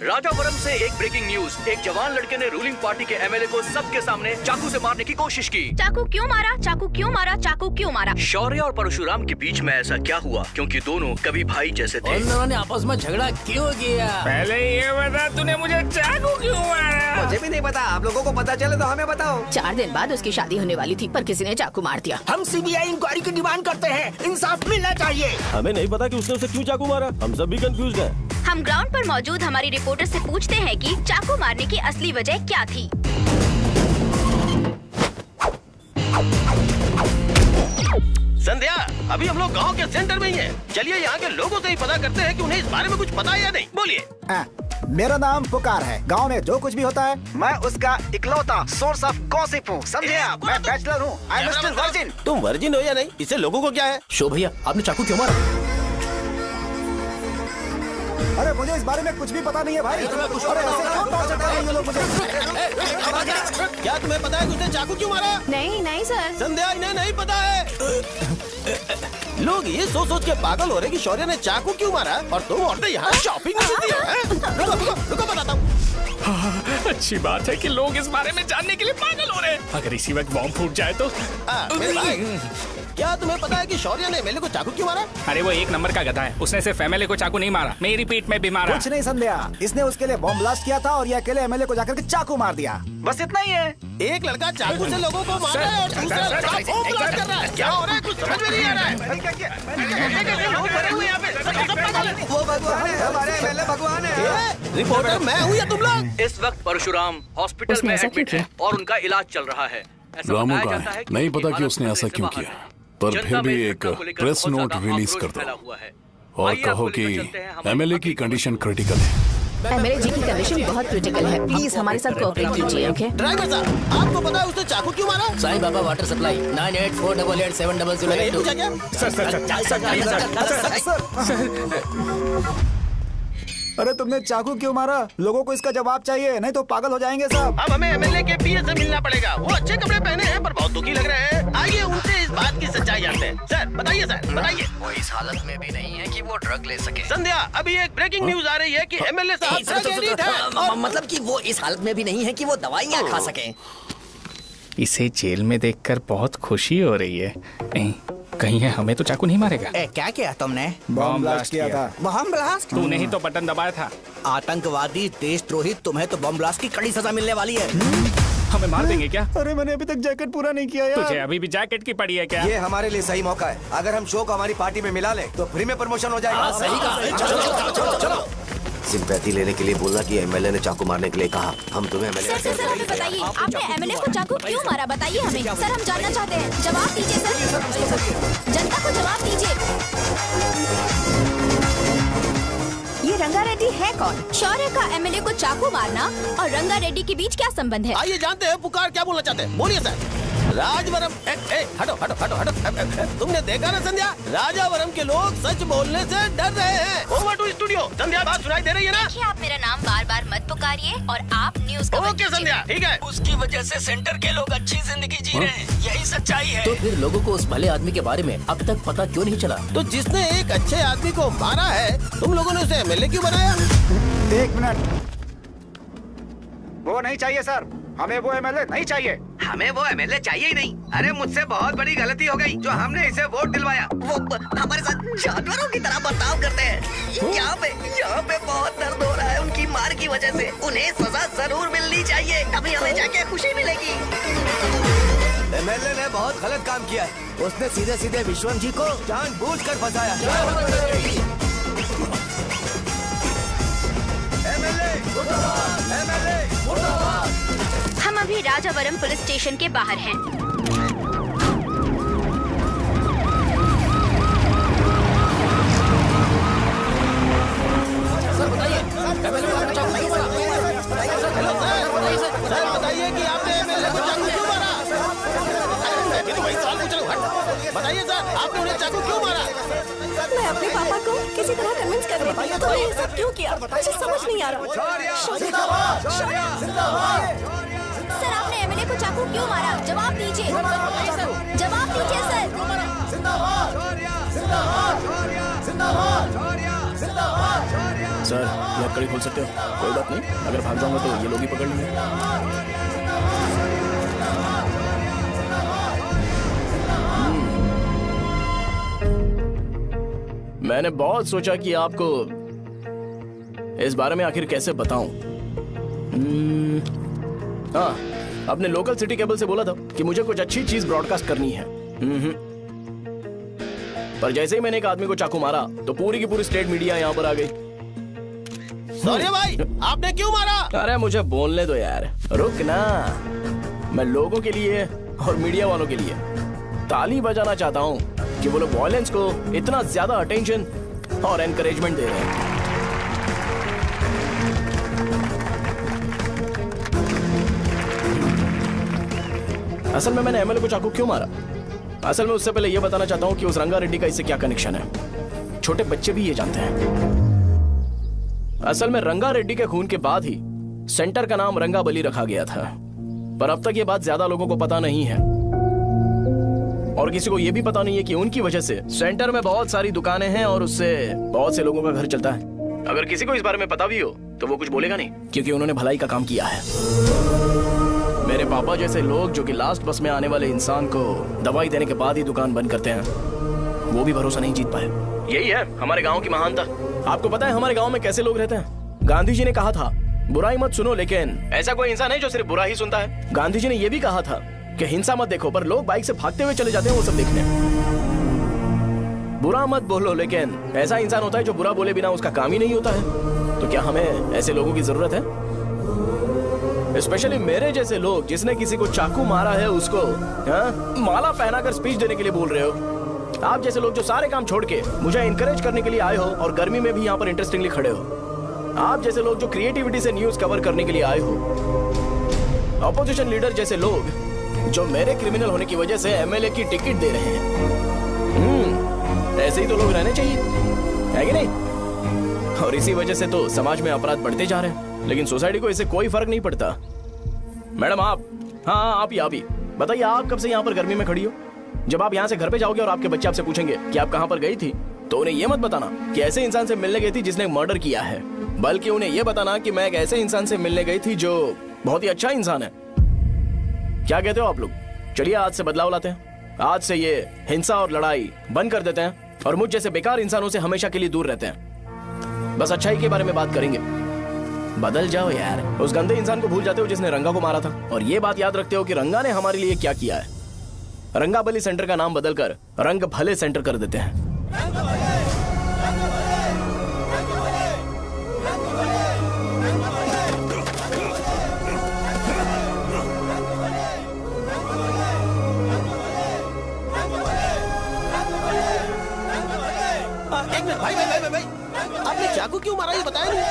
राजापुरम से एक ब्रेकिंग न्यूज। एक जवान लड़के ने रूलिंग पार्टी के एमएलए को सबके सामने चाकू से मारने की कोशिश की। चाकू क्यों मारा? चाकू क्यों मारा? चाकू क्यों मारा? शौर्य और परशुराम के बीच में ऐसा क्या हुआ? क्योंकि दोनों कभी भाई जैसे थे। उन दोनों ने आपस में झगड़ा क्यों किया? पहले ये बता, तूने मुझे चाकू क्यों मारा? मुझे भी नहीं पता। आप लोगों को पता चले तो हमें बताओ। 4 दिन बाद उसकी शादी होने वाली थी पर किसी ने चाकू मार दिया। हम सीबीआई इंक्वायरी की डिमांड करते हैं। इंसाफ मिलना चाहिए। हमें नहीं पता कि उसने उसे क्यों चाकू मारा। हम सब भी कंफ्यूज हैं। हम ग्राउंड पर मौजूद हमारी रिपोर्टर से पूछते हैं कि चाकू मारने की असली वजह क्या थी। संध्या, अभी हम लोग गांव के सेंटर में ही हैं। चलिए यहाँ के लोगों से ही पता करते हैं कि उन्हें इस बारे में कुछ पता है या नहीं। बोलिए। मेरा नाम पुकार है। गांव में जो कुछ भी होता है मैं उसका इकलौता सोर्स ऑफ गॉसिप हूँ। समझे आप? मैं बैचलर हूँ। I am still virgin. तुम वर्जिन हो या नहीं, इससे लोगों को क्या है? शो भैया, आपने चाकू क्यों मारा? अरे मुझे इस बारे में कुछ भी पता नहीं है भाई। अरे ऐसे क्यों टॉर्चर कर रहे हैं ये लोग मुझे? क्या तुम्हें पता है कि उसने चाकू क्यों मारा? नहीं नहीं सर। संध्या, इन्हें नहीं पता है। लोग ये सोच सोच के पागल हो रहे कि शौर्य ने चाकू क्यों मारा और तुम औरतें यहाँ शॉपिंग में बिजी हो। रुको बताता हूँ। अच्छी बात है कि लोग इस बारे में जानने के लिए पागल हो रहे हैं। अगर इसी वक्त बॉम्ब फूट जाए तो। मेरे भाई, क्या तुम्हें पता है कि शौर्य ने एमएलए को चाकू क्यों मारा? अरे वो एक नंबर का गधा है। उसने सिर्फ एमएलए को चाकू नहीं मारा, मेरी पीठ में भी मारा। कुछ नहीं संध्या, इसने उसके लिए बॉम्ब ब्लास्ट किया था और ये अकेले एमएलए को जाकर के चाकू मार दिया। बस इतना ही है। एक लड़का चाकू से लोगों को मार रहा है और दूसरा लड़का बॉम्ब ब्लास्ट कर रहा है। क्या हो रहा है? कुछ समझ में नहीं आ रहा है। वो भगवान है, हमारे एमएलए भगवान है। रिपोर्टर मैं हूँ या तुम लोग? इस वक्त परशुराम हॉस्पिटल में एडमिट है और उनका इलाज चल रहा है। रामू का नहीं पता कि उसने ऐसा क्यों किया, पर फिर भी एक प्रेस नोट रिलीज कर दो और कहो कि एमएलए की कंडीशन क्रिटिकल है। एमएलए जी की कंडीशन बहुत क्रिटिकल है, प्लीज हमारे साथ कोऑपरेट कीजिए। ओके ड्राइवर साहब, आपको पता है उसने चाकू क्यों मारा? Sai Baba water supply 9848870082। अरे तुमने चाकू क्यों मारा? लोगों को इसका जवाब चाहिए, नहीं तो पागल हो जाएंगे सब। अब हमें एमएलए के पीए से मिलना पड़ेगा। वो अच्छे कपड़े पहने हैं पर बहुत दुखी लग रहे हैं। आइए उनसे इस बात की सच्चाई जानते हैं। सर बताइए, सर बताइए। वो इस हालत में भी नहीं है कि वो ड्रग ले सके। संध्या, अभी एक ब्रेकिंग न्यूज आ रही है कि एमएलए साहब ड्रग एडिक्ट हैं। मतलब कि वो इस हालत में भी नहीं है कि वो दवाइयाँ खा सके। इसे जेल में देखकर बहुत खुशी हो रही है। कहीं है हमें तो चाकू नहीं मारेगा। क्या किया तुमने? बम ब्लास्ट किया था। Bomb blast? तूने ही तो बटन दबाया था। आतंकवादी, देशद्रोही, तुम्हें तो बम ब्लास्ट की कड़ी सजा मिलने वाली है। हमें मार देंगे क्या? अरे मैंने अभी तक जैकेट पूरा नहीं किया यार। तुझे अभी भी जैकेट की पड़ी है क्या? ये हमारे लिए सही मौका है। अगर हम शो को हमारी पार्टी में मिला ले तो फ्री में प्रमोशन हो जाएगा। सही कहा। चलो। सिंपैथी लेने के लिए बोला कि एमएलए ने चाकू मारने के लिए कहा। हम तुम्हें एमएलए सर हमें बताइए, आपने एमएलए को चाकू क्यों मारा? बताइए हमें सर, हम जानना चाहते हैं। जवाब दीजिए सर, जनता को जवाब दीजिए। ये रंगा रेड्डी है कौन? शौर्य का एमएलए को चाकू मारना और रंगा रेड्डी के बीच क्या संबंध है? आइए जानते हैं पुकार क्या बोलना चाहते हैं। बोलिए सर। राजवरम हटो हटो हटो हटो। तुमने देखा ना संध्या, राजावरम के लोग सच बोलने से डर रहे हैं। Over to studio. संध्या, बात सुनाई दे रही है ना? देखिए, आप मेरा नाम बार बार मत पुकारिए और आप न्यूज का ओके संध्या, ठीक है। उसकी वजह से सेंटर के लोग अच्छी जिंदगी जी रहे हैं, यही सच्चाई है। तो फिर लोगों को उस भले आदमी के बारे में अब तक पता क्यों नहीं चला? तो जिसने एक अच्छे आदमी को मारा है, तुम लोगों ने उसे एमएलए क्यों बनाया? 1 मिनट, वो नहीं चाहिए सर, हमें वो एमएलए नहीं चाहिए। हमें वो एमएलए चाहिए ही नहीं। अरे मुझसे बहुत बड़ी गलती हो गई जो हमने इसे वोट दिलवाया। वो हमारे साथ जानवरों की तरह बर्ताव करते हैं। यहाँ पे बहुत दर्द हो रहा है उनकी मार की वजह से। उन्हें सजा जरूर मिलनी चाहिए, तभी हमें जाके खुशी मिलेगी। एमएलए ने बहुत गलत काम किया है। उसने सीधे सीधे विश्वम जी को जानबूझकर फंसाया। हम अभी राजावरम पुलिस स्टेशन के बाहर हैं। सर बताइए कि आपने एमएलए को चाकू क्यों मारा? मैं तो वही सवाल पूछ रहा हूँ। बताइए सर, आपने उन्हें चाकू क्यों मारा? मैं अपने पापा को किसी तरह कन्विंस कर रही थी। तो ये सब क्यों किया मुझे समझ नहीं आ रहा। सर, आपने एमएलए को चाकू क्यों मारा? जवाब दीजिए, जवाब दीजिए सर। सर, ये कड़ी खोल सकते हो? कोई बात नहीं, अगर भाग जाऊंगा तो ये लोग ही पकड़ लेंगे। मैंने बहुत सोचा कि आपको इस बारे में आखिर कैसे बताऊं। हाँ, अपने लोकल सिटी केबल से बोला था कि मुझे कुछ अच्छी चीज ब्रॉडकास्ट करनी है। पर जैसे ही मैंने एक आदमी को चाकू मारा तो पूरी की पूरी स्टेट मीडिया यहाँ पर आ गई। सॉरी भाई, आपने क्यों मारा? अरे मुझे बोलने दो यार, रुक ना। मैं लोगों के लिए और मीडिया वालों के लिए ताली बजाना चाहता हूँ कि वो लोग वायलेंस को इतना ज्यादा अटेंशन और एनकरेजमेंट दे रहे हैं। असल में मैंने एमएलए को चाकू क्यों मारा? असल में उससे पहले यह बताना चाहता हूं कि उस रंगा रेड्डी का इससे क्या कनेक्शन है। छोटे बच्चे भी ये जानते हैं। असल में रंगा रेड्डी के खून के बाद ही सेंटर का नाम रंगा बली रखा गया था, पर अब तक ये बात ज्यादा लोगों को पता नहीं है और किसी को यह भी पता नहीं है कि उनकी वजह से सेंटर में बहुत सारी दुकानें हैं और उससे बहुत से लोगों का घर चलता है। अगर किसी को इस बारे में पता भी हो तो वो कुछ बोलेगा नहीं, क्योंकि उन्होंने भलाई का काम किया है। मेरे पापा जैसे लोग जो कि लास्ट बस में आने वाले इंसान को दवाई देने के बाद ही दुकान बंद करते हैं, वो भी भरोसा नहीं जीत पाए। यही है हमारे गांव की महानता। आपको पता है हमारे गांव में कैसे लोग रहते हैं? गांधी जी ने कहा था बुराई मत सुनो, लेकिन ऐसा कोई इंसान है जो सिर्फ बुरा ही सुनता है। गांधी जी ने यह भी कहा था कि हिंसा मत देखो, पर लोग बाइक से भागते हुए चले जाते हैं वो सब देखने। बुरा मत बोलो, लेकिन ऐसा इंसान होता है जो बुरा बोले बिना उसका काम ही नहीं होता है। तो क्या हमें ऐसे लोगों की जरूरत है? स्पेशली मेरे जैसे लोग जिसने किसी को चाकू मारा है उसको माला पहनाकर स्पीच देने के लिए बोल रहे हो। आप जैसे लोग जो सारे काम छोड़ के मुझे इनकरेज करने के लिए आए हो और गर्मी में भी यहाँ पर इंटरेस्टिंगली खड़े हो, आप जैसे लोग जो क्रिएटिविटी से न्यूज कवर करने के लिए आए हो, ऑपोजिशन लीडर जैसे लोग जो मेरे क्रिमिनल होने की वजह से एमएलए की टिकट दे रहे हैं, ऐसे ही तो लोग रहने चाहिए, है कि नहीं? और इसी वजह से तो समाज में अपराध बढ़ते जा रहे हैं, लेकिन सोसाइटी को इससे कोई फर्क नहीं पड़ता। मैडम आप, हाँ आप ही बताइए, आप कब से यहाँ पर गर्मी में खड़ी हो? जब आप यहाँ से घर पे जाओगे और आपके बच्चे आपसे पूछेंगे कि आप कहाँ पर गई थी, तो उन्हें यह मत बताना कि ऐसे इंसान से मिलने गई थी जिसने मर्डर किया है, बल्कि उन्हें यह बताना कि मैं एक ऐसे इंसान से मिलने गई थी जो बहुत ही अच्छा इंसान है। क्या कहते हो आप लोग? चलिए आज से बदलाव लाते हैं। आज से ये हिंसा और लड़ाई बंद कर देते हैं और मुझ जैसे बेकार इंसानों से हमेशा के लिए दूर रहते हैं। बस अच्छाई के बारे में बात करेंगे। बदल जाओ यार, उस गंदे इंसान को भूल जाते हो जिसने रंगा को मारा था, और ये बात याद रखते हो कि रंगा ने हमारे लिए क्या किया है। रंगाबली सेंटर का नाम बदलकर रंग भले सेंटर कर देते हैं। भाई आपने चाकू क्यों मारा, ये बताया नहीं।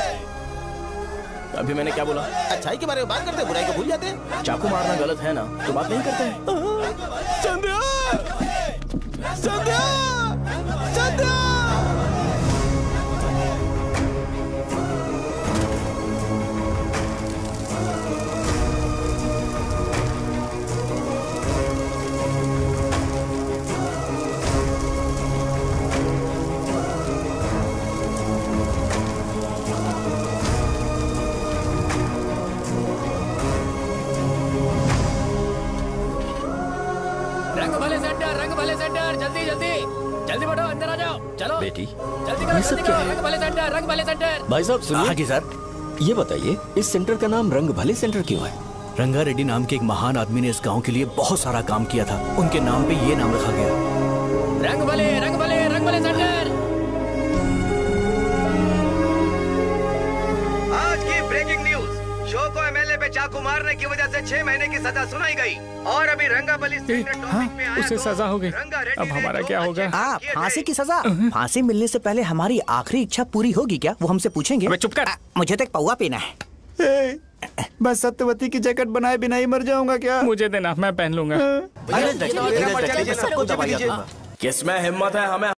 अभी मैंने क्या बोला? अच्छाई के बारे में बात करते हैं, बुराई को भूल जाते हैं। चाकू मारना गलत है ना, तो बात नहीं करते हैं। संध्या! संध्या! संध्या! रंग भले सेंटर, जल्दी जल्दी जल्दी बढ़ो, अंदर आ जाओ। चलो बेटी, जल्दी करो, जल्दी करो। रंग भले सेंटर, रंग भले सेंटर। भाई साहब सुनिए। हाँ जी सर। ये बताइए इस सेंटर का नाम रंग भले सेंटर क्यों है? रंगा रेड्डी नाम के एक महान आदमी ने इस गांव के लिए बहुत सारा काम किया था, उनके नाम पे ये नाम रखा गया। रंग भले सेंटर। आज की ब्रेकिंग न्यूज, शो को एमएलए पे चाकू मारने की वजह से 6 महीने की सजा सुनाई गई और अभी रंगाबली उसे सजा हो गई। अब हमारा क्या होगा? फांसी की सजा? फांसी मिलने से पहले हमारी आखिरी इच्छा पूरी होगी क्या, वो हमसे पूछेंगे। अबे चुप कर। मुझे तो एक पौवा पीना है। बस सत्यवती की जैकेट बनाए बिना ही मर जाऊंगा क्या? मुझे देना, मैं पहन लूंगा। किसमें हिम्मत है हमें